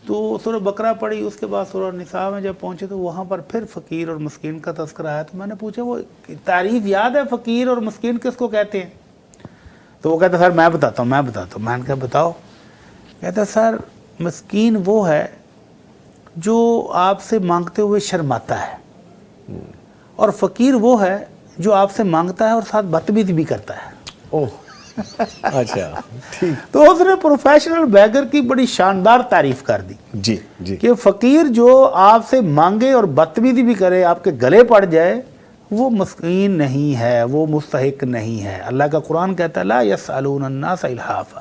تو سورہ بقرہ پڑھی، اس کے بعد سورہ نساء میں جب پہنچے تو وہاں پر پھر فقیر اور مسکین کا تذکرہ آیا، تو میں نے پوچھا وہ تعریف یاد ہے فقیر اور مسکین کس کو کہتے ہیں؟ تو وہ کہتا سر میں بتاتا ہوں۔ میں نے کہا بتاؤ۔ کہتا سر مسکین وہ ہے جو آپ سے مانگتے ہوئے شرماتا ہے، اور فقیر وہ ہے جو آپ سے مانگتا ہے اور ساتھ بدتمیزی بھی کرتا ہے۔ اوہ اچھا ٹھیک۔ تو اس نے پروفیشنل بیگر کی بڑی شاندار تعریف کر دی جی کہ فقیر جو آپ سے مانگے اور بدتمیزی بھی کرے، آپ کے گلے پڑ جائے، وہ مسکین نہیں ہے، وہ مستحق نہیں ہے۔ اللہ کا قرآن کہتا ہے لا یسألون الناس الحافا،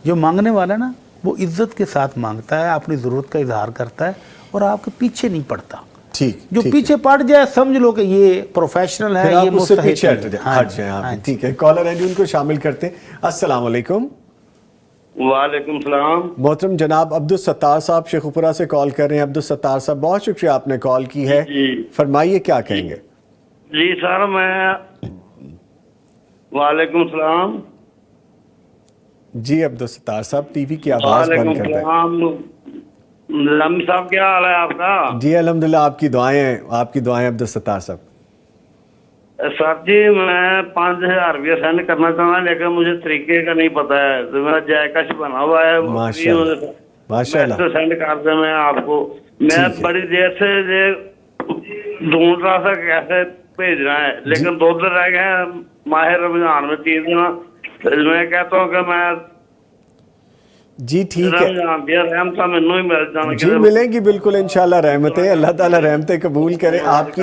جو مانگنے والا نا وہ عزت کے ساتھ مانگتا ہے، اپنی ضرورت کا اظہار کرتا ہے اور آپ کے پیچھے نہیں پڑتا۔ ٹھیک، جو پیچھے پڑ جائے سمجھ لو کہ یہ پروفیشنل ہے، یہ مستحق ہے۔ ٹھیک ہے، کالر ہیں جو ان کو شامل کرتے ہیں۔ السلام علیکم۔ وعلیکم السلام محترم جناب عبدالستار صاحب شیخوپورہ سے کال کر رہے ہیں۔ عبدالستار صاحب بہت شکریہ آپ نے کال کی ہے، فرمائیے کیا کہیں گے؟ جی سر میں وعلیکم السلام جی عبدالستار صاحب ٹی وی کی آواز بند کر دیں۔ لمی صاحب کیا حال ہے آپ کا؟ جی الحمدللہ، آپ کی دعائیں عبدالستار صاحب۔ سر جی میں 5000 روپیہ سینڈ کرنا چاہتا ہوں، لیکن مجھے طریقے کا نہیں پتا ہے، تو میرا جائکش بنا ہوا ہے، ماشاءاللہ سینڈ کر دیں میں آپ کو۔ میں بڑی دیر سے ڈھونڈ رہا تھا کیسے بھیجنا ہے، لیکن 2 دن رہ گئے ہیں ماہ رمضان میں، 3 دن میں کہتا ہوں کہ میں جی ٹھیک ہے جی، ملیں گی بالکل انشاءاللہ رحمتیں، اللہ تعالیٰ رحمتیں قبول کرے، آپ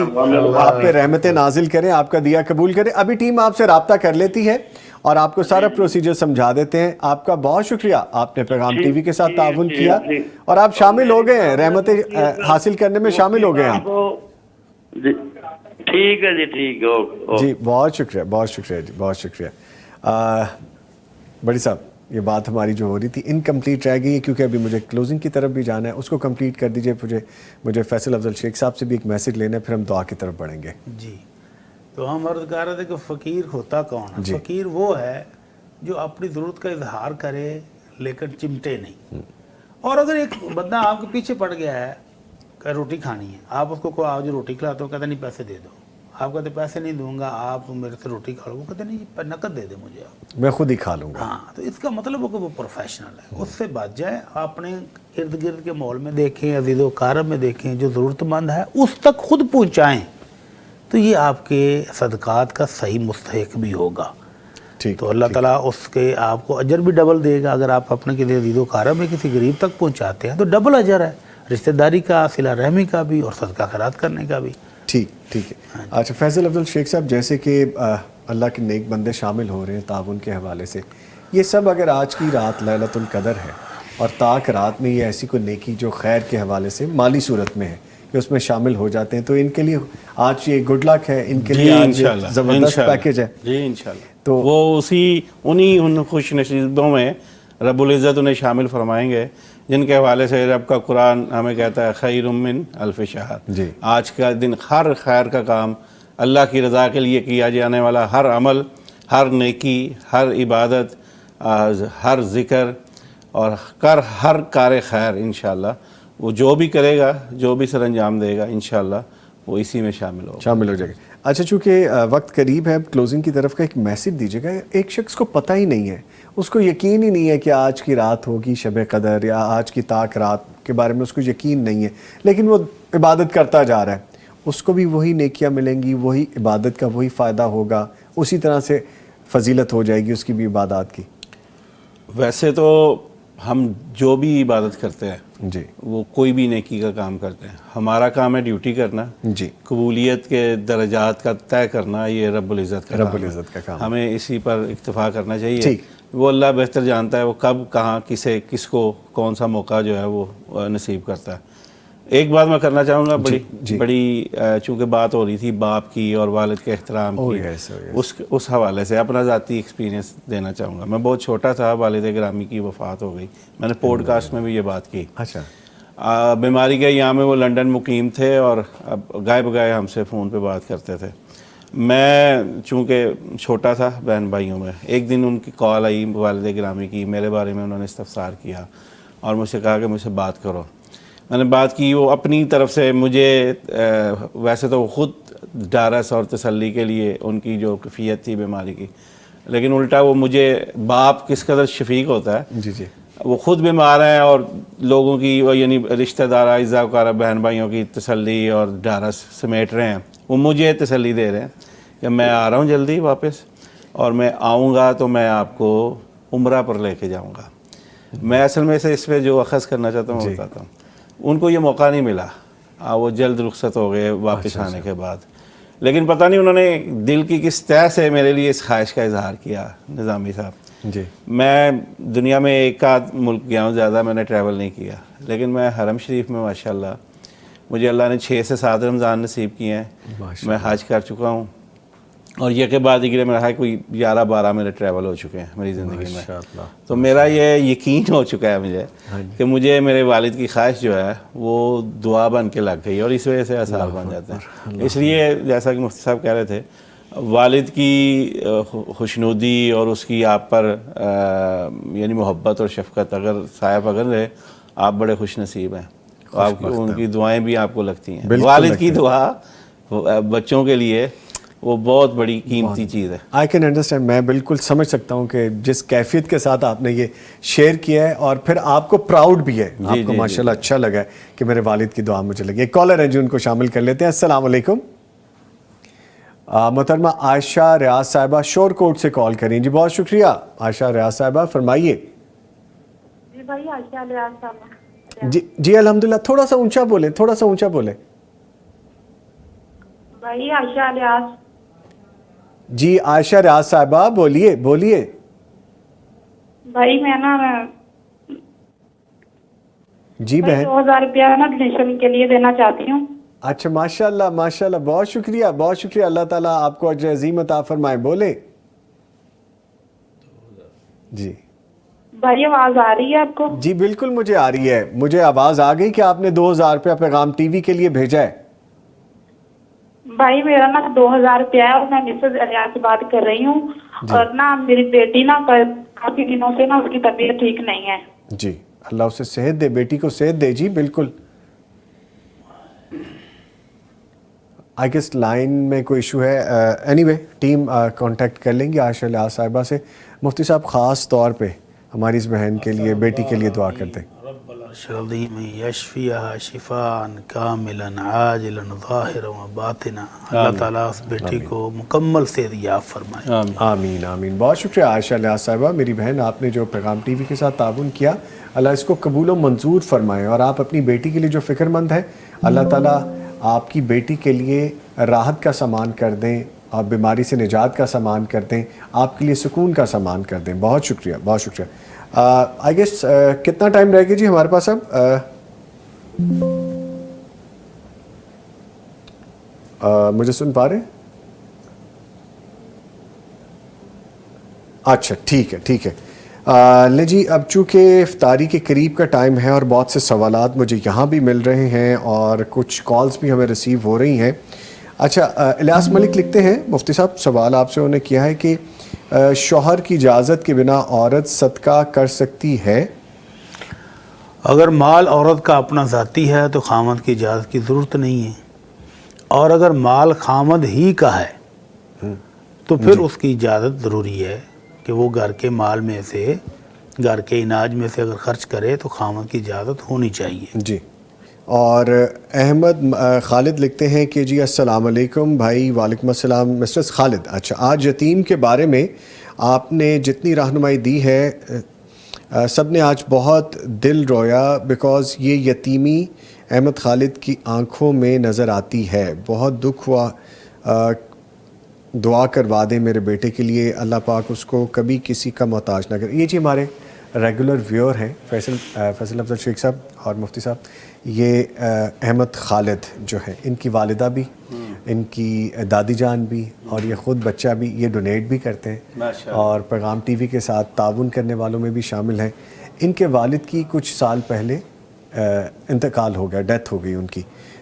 پہ رحمتیں نازل کریں، آپ کا دیا قبول کریں۔ ابھی ٹیم آپ سے رابطہ کر لیتی ہے اور آپ کو سارا پروسیجر سمجھا دیتے ہیں۔ آپ کا بہت شکریہ، آپ نے پیغام ٹی وی کے ساتھ تعاون کیا اور آپ شامل ہو گئے ہیں، رحمتیں حاصل کرنے میں شامل ہو گئے ہیں۔ ٹھیک ہے جی، ٹھیک ہے جی، بہت شکریہ جی، بہت شکریہ۔ بڑی صاحب یہ بات ہماری جو ہو رہی تھی انکمپلیٹ رہ گئی ہے، کیونکہ ابھی مجھے کلوزنگ کی طرف بھی جانا ہے، اس کو کمپلیٹ کر دیجئے۔ مجھے فیصل افضل شیخ صاحب سے بھی ایک میسج لینا ہے، پھر ہم دعا کی طرف بڑھیں گے۔ جی تو ہم عرض کر رہے تھے کہ فقیر ہوتا کون ہے؟ فقیر وہ ہے جو اپنی ضرورت کا اظہار کرے لیکن چمٹے نہیں۔ اور اگر ایک بندہ آپ کے پیچھے پڑ گیا ہے کہ روٹی کھانی ہے، آپ اس کو آج روٹی کھلاتے ہو، کہتے نہیں پیسے دے دو، آپ کہتے پیسے نہیں دوں گا، آپ میرے سے روٹی کھا لو، وہ کہتے نہیں نقد دے دے مجھے، میں خود ہی کھا لوں گا۔ ہاں، تو اس کا مطلب ہو کہ وہ پروفیشنل ہے، اس سے بچ جائے۔ اپنے ارد گرد کے ماحول میں دیکھیں، عزیز و اقارب میں دیکھیں، جو ضرورت مند ہے اس تک خود پہنچائیں، تو یہ آپ کے صدقات کا صحیح مستحق بھی ہوگا۔ تو اللہ تعالیٰ اس کے آپ کو اجر بھی ڈبل دے گا۔ اگر آپ اپنے کسی عزیز و اقارب میں کسی غریب تک پہنچاتے ہیں تو ڈبل اجر ہے، رشتہ داری کا، صلہ رحمی کا بھی اور صدقہ خیرات کرنے کا بھی۔ ٹھیک ہے۔ اچھا فیصل افضل شیخ صاحب، جیسے کہ اللہ کے نیک بندے شامل ہو رہے ہیں تعاون کے حوالے سے، یہ سب اگر آج کی رات لیلۃ القدر ہے اور تاک رات میں یہ ایسی کوئی نیکی جو خیر کے حوالے سے مالی صورت میں ہے کہ اس میں شامل ہو جاتے ہیں، تو ان کے لیے آج یہ گڈ لک ہے، ان کے لیے آج زبردست پیکیج ہے جی انشاءاللہ. تو وہ انہیں خوش نصیبوں میں رب العزت انہیں شامل فرمائیں گے جن کے حوالے سے رب کا قرآن ہمیں کہتا ہے خیر من الف شہر. جی آج کا دن ہر خیر کا کام، اللہ کی رضا کے لیے کیا جانے والا ہر عمل، ہر نیکی، ہر عبادت، ہر ذکر اور ہر کار خیر انشاءاللہ وہ جو بھی کرے گا، جو بھی سر انجام دے گا انشاءاللہ وہ اسی میں شامل ہو جائے گا. اچھا چونکہ وقت قریب ہے، کلوزنگ کی طرف کا ایک میسج دیجیے گا. ایک شخص کو پتہ ہی نہیں ہے، اس کو یقین ہی نہیں ہے کہ آج کی رات ہوگی شب قدر یا آج کی تاک رات کے بارے میں اس کو یقین نہیں ہے، لیکن وہ عبادت کرتا جا رہا ہے، اس کو بھی وہی نیکیاں ملیں گی، وہی عبادت کا وہی فائدہ ہوگا، اسی طرح سے فضیلت ہو جائے گی اس کی بھی عبادات کی. ویسے تو ہم جو بھی عبادت کرتے ہیں جی وہ کوئی بھی نیکی کا کام کرتے ہیں، ہمارا کام ہے ڈیوٹی کرنا، جی قبولیت کے درجات کا طے کرنا یہ رب العزت کا کام، ہمیں اسی پر اکتفا کرنا چاہیے. وہ اللہ بہتر جانتا ہے وہ کب کہاں کس کو کون سا موقع جو ہے وہ نصیب کرتا ہے. ایک بات میں کرنا چاہوں گا، بڑی چونکہ بات ہو رہی تھی باپ کی اور والد کے احترام کی، اس حوالے سے اپنا ذاتی ایکسپیرینس دینا چاہوں گا. میں بہت چھوٹا تھا، والد گرامی کی وفات ہو گئی، میں نے پوڈ کاسٹ میں بھی یہ بات کی. اچھا بیماری کے ایام میں وہ لنڈن مقیم تھے اور گائے بگائے ہم سے فون پہ بات کرتے تھے. میں چونکہ چھوٹا تھا بہن بھائیوں میں، ایک دن ان کی کال آئی والد گرامی کی، میرے بارے میں انہوں نے استفسار کیا اور مجھ سے کہا کہ مجھ سے بات کرو. میں نے بات کی، وہ اپنی طرف سے مجھے ویسے تو خود ڈارس اور تسلی کے لیے ان کی جو کیفیت تھی بیماری کی، لیکن الٹا وہ مجھے باپ کس قدر شفیق ہوتا ہے، جی وہ خود بیمار ہیں اور لوگوں کی یعنی رشتہ دار اعزاء وقارب بہن بھائیوں کی تسلی اور ڈارس سمیٹ رہے ہیں. وہ مجھے تسلی دے رہے ہیں کہ میں آ رہا ہوں جلدی واپس، اور میں آؤں گا تو میں آپ کو عمرہ پر لے کے جاؤں گا. میں اصل میں سے اس پہ جو اخذ کرنا چاہتا ہوں بتاتا ہوں. ان کو یہ موقع نہیں ملا، وہ جلد رخصت ہو گئے واپس آنے کے بعد، لیکن پتہ نہیں انہوں نے دل کی کس طرح سے میرے لیے اس خواہش کا اظہار کیا. نظامی صاحب جی، میں دنیا میں ایک آدھ ملک گیا ہوں، زیادہ میں نے ٹریول نہیں کیا، لیکن میں حرم شریف میں ماشاءاللہ مجھے اللہ نے 6 سے 7 رمضان نصیب کیے ہیں. میں حج کر چکا ہوں اور یہ کے بعد دیگر میرا ہے کوئی 11-12 میرے ٹریول ہو چکے ہیں میری زندگی میں. تو میرا یہ یقین ہو چکا ہے مجھے کہ مجھے میرے والد کی خواہش جو ہے وہ دعا بن کے لگ گئی اور اس وجہ سے آثار بن جاتے ہیں. اس لیے جیسا کہ مفتی صاحب کہہ رہے تھے، والد کی خوشنودی اور اس کی آپ پر یعنی محبت اور شفقت اگر صاحب اگر رہے، آپ بڑے خوش نصیب ہیں. آپ ان کی دعائیں بھی آپ کو لگتی ہیں. والد کی دعا بچوں کے لیے وہ بہت بڑی قیمتی چیز ہے. آئی کین انڈرسٹینڈ، میں بالکل سمجھ سکتا ہوں کہ جس کیفیت کے ساتھ آپ نے یہ شیئر کیا ہے اور پھر آپ کو پراؤڈ بھی ہے، آپ کو ماشاءاللہ اچھا لگا ہے کہ میرے والد کی دعا مجھے لگی. ایک کالر ہے جو ان کو شامل کر لیتے ہیں. السلام علیکم. محترمہ عائشہ ریاض صاحبہ شور کوٹ سے کال کریں. جی بہت شکریہ عائشہ ریاض صاحبہ، فرمائیے. جی بھائی عائشہ ریاض صاحبہ. جی الحمدللہ. تھوڑا سا اونچا بولیں، تھوڑا سا اونچا بولیں. بھائی عائشہ ریاض. جی عائشہ ریاض صاحبہ بولیے. بھائی میں نا جی بہن 2000 روپیہ نا ڈونیشن کے لیے دینا چاہتی ہوں. اچھا ماشاءاللہ ماشاءاللہ، بہت شکریہ بہت شکریہ. اللہ تعالیٰ آپ کو اجر عظیم عطا فرمائے. بولے. جی بھائی آواز آ رہی ہے آپ کو؟ جی بالکل مجھے آ رہی ہے. مجھے آواز آ گئی کہ آپ نے 2000 روپیہ پیغام ٹی وی کے لیے بھیجا ہے. بھائی میرا نا 2000 روپیہ ہے اور میں مسز علیہ سے بات کر رہی ہوں. اور نا میری بیٹی نا کافی دنوں سے نا اس کی طبیعت ٹھیک نہیں ہے. جی اللہ اسے صحت دے، بیٹی کو صحت دے. جی بالکل. آئی گیس لائن میں کوئی ایشو ہے. اینی وے ٹیم کانٹیکٹ کر لیں گے عائشہ ریاض صاحبہ سے. مفتی صاحب خاص طور پہ ہماری اس بہن کے لیے، بیٹی کے لیے دعا کرتے ہیں. رب العرش العظیم یشفیہا شفاء کاملا عاجلا ظاہرا و باطنا. اللہ تعالیٰ اس بیٹی کو مکمل صحت یاب فرمائے. آمین آمین. بہت شکریہ عائشہ ریاض صاحبہ. میری بہن آپ نے جو پیغام ٹی وی کے ساتھ تعاون کیا، اللہ اس کو قبول و منظور فرمائے. اور آپ اپنی بیٹی کے لیے جو فکر مند ہیں، اللہ تعالیٰ آپ کی بیٹی کے لیے راحت کا سامان کر دیں، آپ بیماری سے نجات کا سامان کر دیں, آپ کے لیے سکون کا سامان کر دیں. بہت شکریہ, بہت شکریہ. آئی گیس کتنا ٹائم رہے گا جی ہمارے پاس اب؟ مجھے سن پا رہے ہیں؟ اچھا ٹھیک ہے, ٹھیک ہے. لے جی, اب چونکہ افطاری کے قریب کا ٹائم ہے اور بہت سے سوالات مجھے یہاں بھی مل رہے ہیں اور کچھ کالز بھی ہمیں ریسیو ہو رہی ہیں. اچھا, الیاس ملک لکھتے ہیں, مفتی صاحب سوال آپ سے انہوں نے کیا ہے کہ شوہر کی اجازت کے بنا عورت صدقہ کر سکتی ہے؟ اگر مال عورت کا اپنا ذاتی ہے تو خامد کی اجازت کی ضرورت نہیں ہے, اور اگر مال خامد ہی کا ہے تو پھر اس کی اجازت ضروری ہے کہ وہ گھر کے مال میں سے, گھر کے اناج میں سے اگر خرچ کرے تو خامد کی اجازت ہونی چاہیے. جی. اور احمد خالد لکھتے ہیں کہ جی السلام علیکم بھائی. وعلیکم السلام مسٹر خالد. اچھا, آج یتیم کے بارے میں آپ نے جتنی رہنمائی دی ہے سب نے آج بہت دل رویا, بیکاز یہ یتیمی احمد خالد کی آنکھوں میں نظر آتی ہے. بہت دکھ ہوا. دعا کروا دیں میرے بیٹے کے لیے, اللہ پاک اس کو کبھی کسی کا محتاج نہ کرے. یہ جی ہمارے ریگولر ویور ہیں فیصل افضل شیخ صاحب اور مفتی صاحب. یہ احمد خالد جو ہیں, ان کی والدہ بھی, ان کی دادی جان بھی, اور یہ خود بچہ بھی, یہ ڈونیٹ بھی کرتے ہیں اور پیغام ٹی وی کے ساتھ تعاون کرنے والوں میں بھی شامل ہیں. ان کے والد کی کچھ سال پہلے انتقال ہو گیا, ڈیتھ ہو گئی ان کی.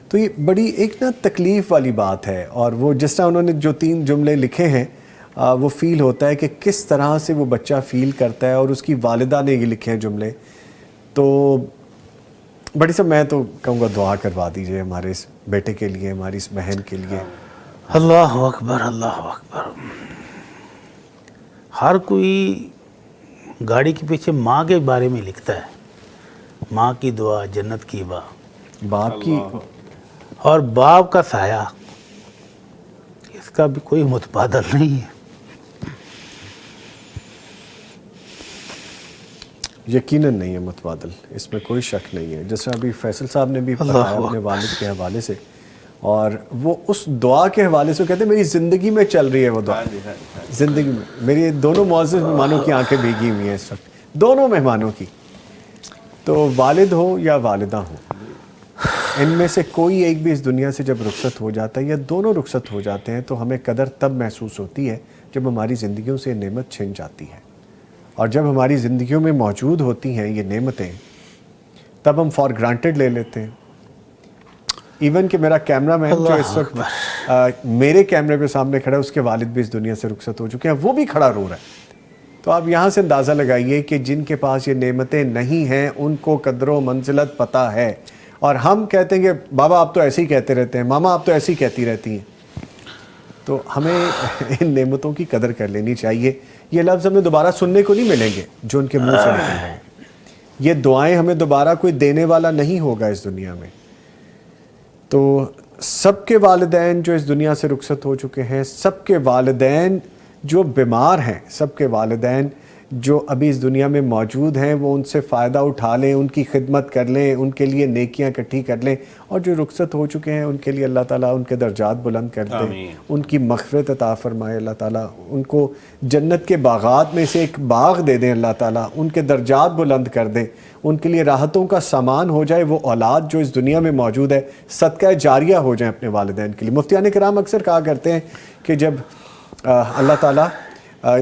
تو یہ بڑی ایک نا تکلیف والی بات ہے, اور وہ جس طرح انہوں نے جو 3 جملے لکھے ہیں وہ فیل ہوتا ہے کہ کس طرح سے وہ بچہ فیل کرتا ہے, اور اس کی والدہ نے یہ لکھے ہیں جملے. تو بڑی صاحب میں تو کہوں گا دعا کروا دیجئے ہمارے اس بیٹے کے لیے, ہماری اس بہن کے لیے. اللہ اکبر, اللہ اکبر. ہر کوئی گاڑی کے پیچھے ماں کے بارے میں لکھتا ہے, ماں کی دعا جنت کی باپ کی, اور باپ کا سایہ, اس کا بھی کوئی متبادل نہیں ہے. یقیناً نہیں ہے متبادل, اس میں کوئی شک نہیں ہے. جس طرح ابھی فیصل صاحب نے بھی بتایا اپنے والد کے حوالے سے, اور وہ اس دعا کے حوالے سے کہتے ہیں میری زندگی میں چل رہی ہے وہ دعا, زندگی میں. میری دونوں معزز مہمانوں کی آنکھیں بھیگی ہوئی ہیں اس وقت, دونوں مہمانوں کی. تو والد ہو یا والدہ ہو, ان میں سے کوئی ایک بھی اس دنیا سے جب رخصت ہو جاتا ہے یا دونوں رخصت ہو جاتے ہیں تو ہمیں قدر تب محسوس ہوتی ہے جب ہماری زندگیوں سے نعمت چھن جاتی ہے. اور جب ہماری زندگیوں میں موجود ہوتی ہیں یہ نعمتیں, تب ہم فار گرانٹیڈ لے لیتے ہیں. ایون کہ میرا کیمرہ مین جو اس وقت میرے کیمرے پہ سامنے کھڑا ہے, اس کے والد بھی اس دنیا سے رخصت ہو چکے ہیں, وہ بھی کھڑا رو رہا ہے. تو آپ یہاں سے اندازہ لگائیے کہ جن کے پاس یہ نعمتیں نہیں ہیں ان کو قدر و منزلت پتہ ہے, اور ہم کہتے ہیں کہ بابا آپ تو ایسے ہی کہتے رہتے ہیں, ماما آپ تو ایسے ہی کہتی رہتی ہیں. تو ہمیں ان نعمتوں کی قدر کر لینی چاہیے. یہ لفظ ہمیں دوبارہ سننے کو نہیں ملیں گے جو ان کے منہ سے نکل رہے ہیں. یہ دعائیں ہمیں دوبارہ کوئی دینے والا نہیں ہوگا اس دنیا میں. تو سب کے والدین جو اس دنیا سے رخصت ہو چکے ہیں, سب کے والدین جو بیمار ہیں, سب کے والدین جو ابھی اس دنیا میں موجود ہیں, وہ ان سے فائدہ اٹھا لیں, ان کی خدمت کر لیں, ان کے لیے نیکیاں اکٹھی کر لیں. اور جو رخصت ہو چکے ہیں ان کے لیے اللہ تعالیٰ ان کے درجات بلند کر دے, ان کی مغفرت عطا فرمائے اللہ تعالیٰ, ان کو جنت کے باغات میں سے ایک باغ دے دیں اللہ تعالیٰ, ان کے درجات بلند کر دیں, ان کے لیے راحتوں کا سامان ہو جائے. وہ اولاد جو اس دنیا میں موجود ہے صدقہ جاریہ ہو جائیں اپنے والدین کے لیے. مفتیان کرام اکثر کہا کرتے ہیں کہ جب اللہ تعالیٰ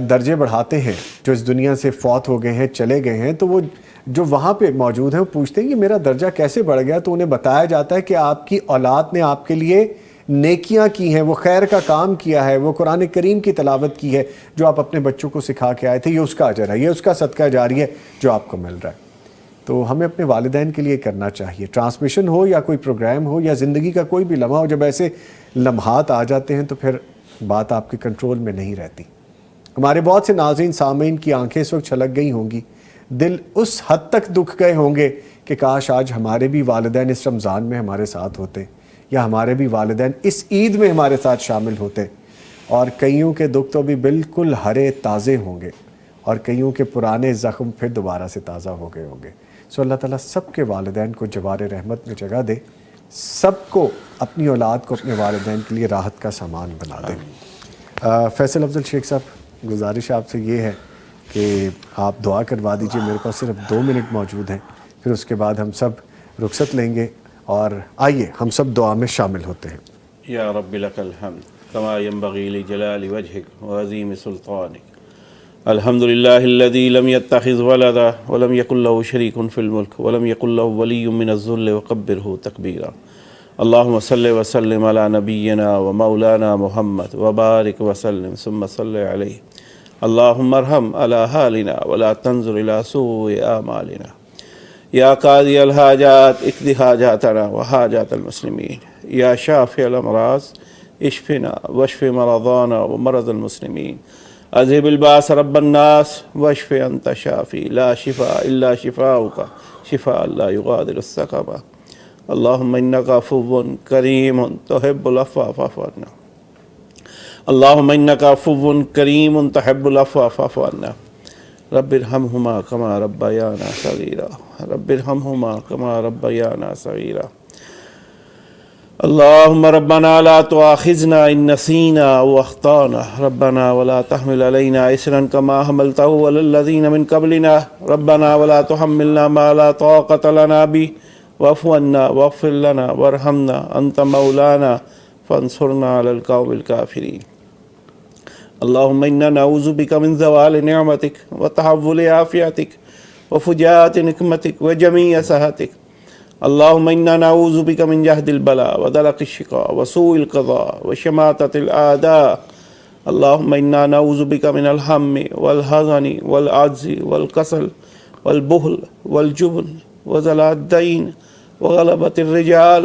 درجے بڑھاتے ہیں جو اس دنیا سے فوت ہو گئے ہیں, چلے گئے ہیں, تو وہ جو وہاں پہ موجود ہیں وہ پوچھتے ہیں کہ میرا درجہ کیسے بڑھ گیا. تو انہیں بتایا جاتا ہے کہ آپ کی اولاد نے آپ کے لیے نیکیاں کی ہیں, وہ خیر کا کام کیا ہے, وہ قرآن کریم کی تلاوت کی ہے جو آپ اپنے بچوں کو سکھا کے آئے تھے, یہ اس کا اجر ہے, یہ اس کا صدقہ جاری ہے جو آپ کو مل رہا ہے. تو ہمیں اپنے والدین کے لیے کرنا چاہیے. ٹرانسمیشن ہو یا کوئی پروگرام ہو یا زندگی کا کوئی بھی لمحہ ہو, جب ایسے لمحات آ جاتے ہیں تو پھر بات آپ کے کنٹرول میں نہیں رہتی. ہمارے بہت سے ناظرین سامعین کی آنکھیں اس وقت چھلک گئی ہوں گی, دل اس حد تک دکھ گئے ہوں گے کہ کاش آج ہمارے بھی والدین اس رمضان میں ہمارے ساتھ ہوتے, یا ہمارے بھی والدین اس عید میں ہمارے ساتھ شامل ہوتے. اور کئیوں کے دکھ تو بھی بالکل ہرے تازے ہوں گے, اور کئیوں کے پرانے زخم پھر دوبارہ سے تازہ ہو گئے ہوں گے. سو اللہ تعالیٰ سب کے والدین کو جوار رحمت میں جگہ دے, سب کو اپنی اولاد کو اپنے والدین کے لیے راحت کا سامان بنا دے. فیصل افضل شیخ صاحب، گزارش آپ سے یہ ہے کہ آپ دعا کروا دیجئے. میرے پاس صرف 2 منٹ موجود ہیں، پھر اس کے بعد ہم سب رخصت لیں گے، اور آئیے ہم سب دعا میں شامل ہوتے ہیں. یا رب لک الحمد کما ينبغي لجلال وجهك وعظیم سلطانك. الحمد للہ الذي لم يتخذ ولدا ولم يكن له شريك في الملك ولم يكن له ولي من الذل وكبره تكبيرا. اللهم صل وسلم على نبينا ومولانا محمد وبارك وسلم ثم صل عليه. اللهم ارحم على حالنا ولا تنظر الى سوء اعمالنا. یا قاضی الحاجات اقض حاجاتنا وحاجات المسلمین. یا شافی الامراض اشفنا واشف مرضانا ومرض المسلمین. اذهب الباس رب الناس واشف انت شافی لا شفاء الا شفاؤک شفاء لا یغادر سقما. اللهم انک عفو کریم تحب العفو فاعف عنا. اللهم انک عفو کریم تحب العفو فاعف عنا. رب ارحمهما كما ربيانا صغيرا. رب ارحمهما كما ربيانا صغيرا. اللهم ربنا لا تؤاخذنا إن نسينا أو أخطأنا. ربنا ولا تحمل علينا إصرا كما حملته على الذين من قبلنا. ربنا ولا تحملنا ما لا طاقة لنا به واعف عنا واغفر لنا وارحمنا أنت مولانا فانصرنا على القوم الكافرين. اللهم إنا نعوذ بك من زوال نعمتك وتحول عافيتك وفجاءة نقمتك وجميع سخطك. اللهم إنا نعوذ بك من جهد البلاء ودرك الشقاء وسوء القضاء وشماتة الأعداء. اللهم إنا نعوذ بك من الهم والحزن والعجز والكسل والبخل والجبن وزلات الدين وغلبة الرجال.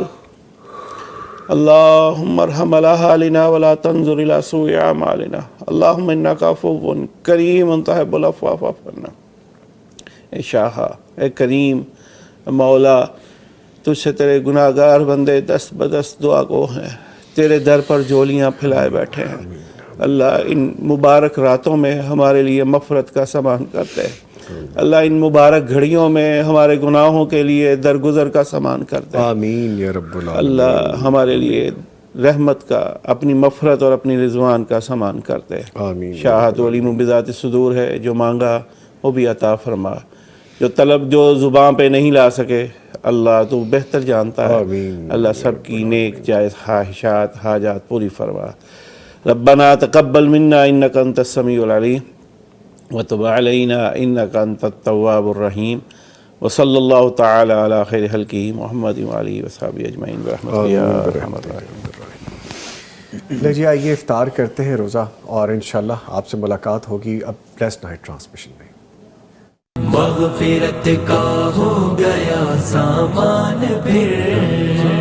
اللهم ارحم على حالنا ولا تنظر إلى سوء أعمالنا. اللهم إنك عفو کریم تحب العفو فاعف عنا. اے شاہ، اے کریم مولا، تجھ سے تیرے گناہ گار بندے دست بدست دعا کو ہیں، تیرے در پر جولیاں پھیلائے بیٹھے ہیں. اللہ ان مبارک راتوں میں ہمارے لیے مغفرت کا سامان کرتے ہیں. اللہ ان مبارک گھڑیوں میں ہمارے گناہوں کے لیے درگزر کا سامان کرتے ہیں. آمین یا رب العالمین. اللہ ہمارے لیے رحمت کا، اپنی مغفرت اور اپنی رضوان کا سامان کرتے ہیں. آمین. شاہد علیم بذات صدور ہے، جو مانگا وہ بھی عطا فرما، جو طلب جو زبان پہ نہیں لا سکے اللہ تو بہتر جانتا ہے. آمین. اللہ سب کی نیک جائز خواہشات حاجات پوری فرما. ربنا تقبل منا انک انت السمیع العلیم وتب علینا انک انت التواب الرحیم. وصلی اللہ تعالی علی خیر خلقہ محمد وآلہ وصحبہ اجمعین برحمتک یا ارحم الراحمین. لے جی آئیے افطار کرتے ہیں روزہ، اور انشاءاللہ آپ سے ملاقات ہوگی اب بلیسڈ نائٹ ٹرانسمیشن میں. مغفرت کا ہو گیا سامان پھر،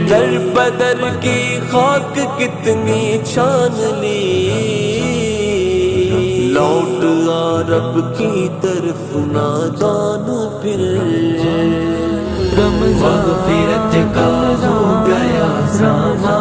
در بدر کی خاک کتنی چھان لی، لوٹ آ رب کی طرف نادان پھر. مغفرت کا ہو گیا سامان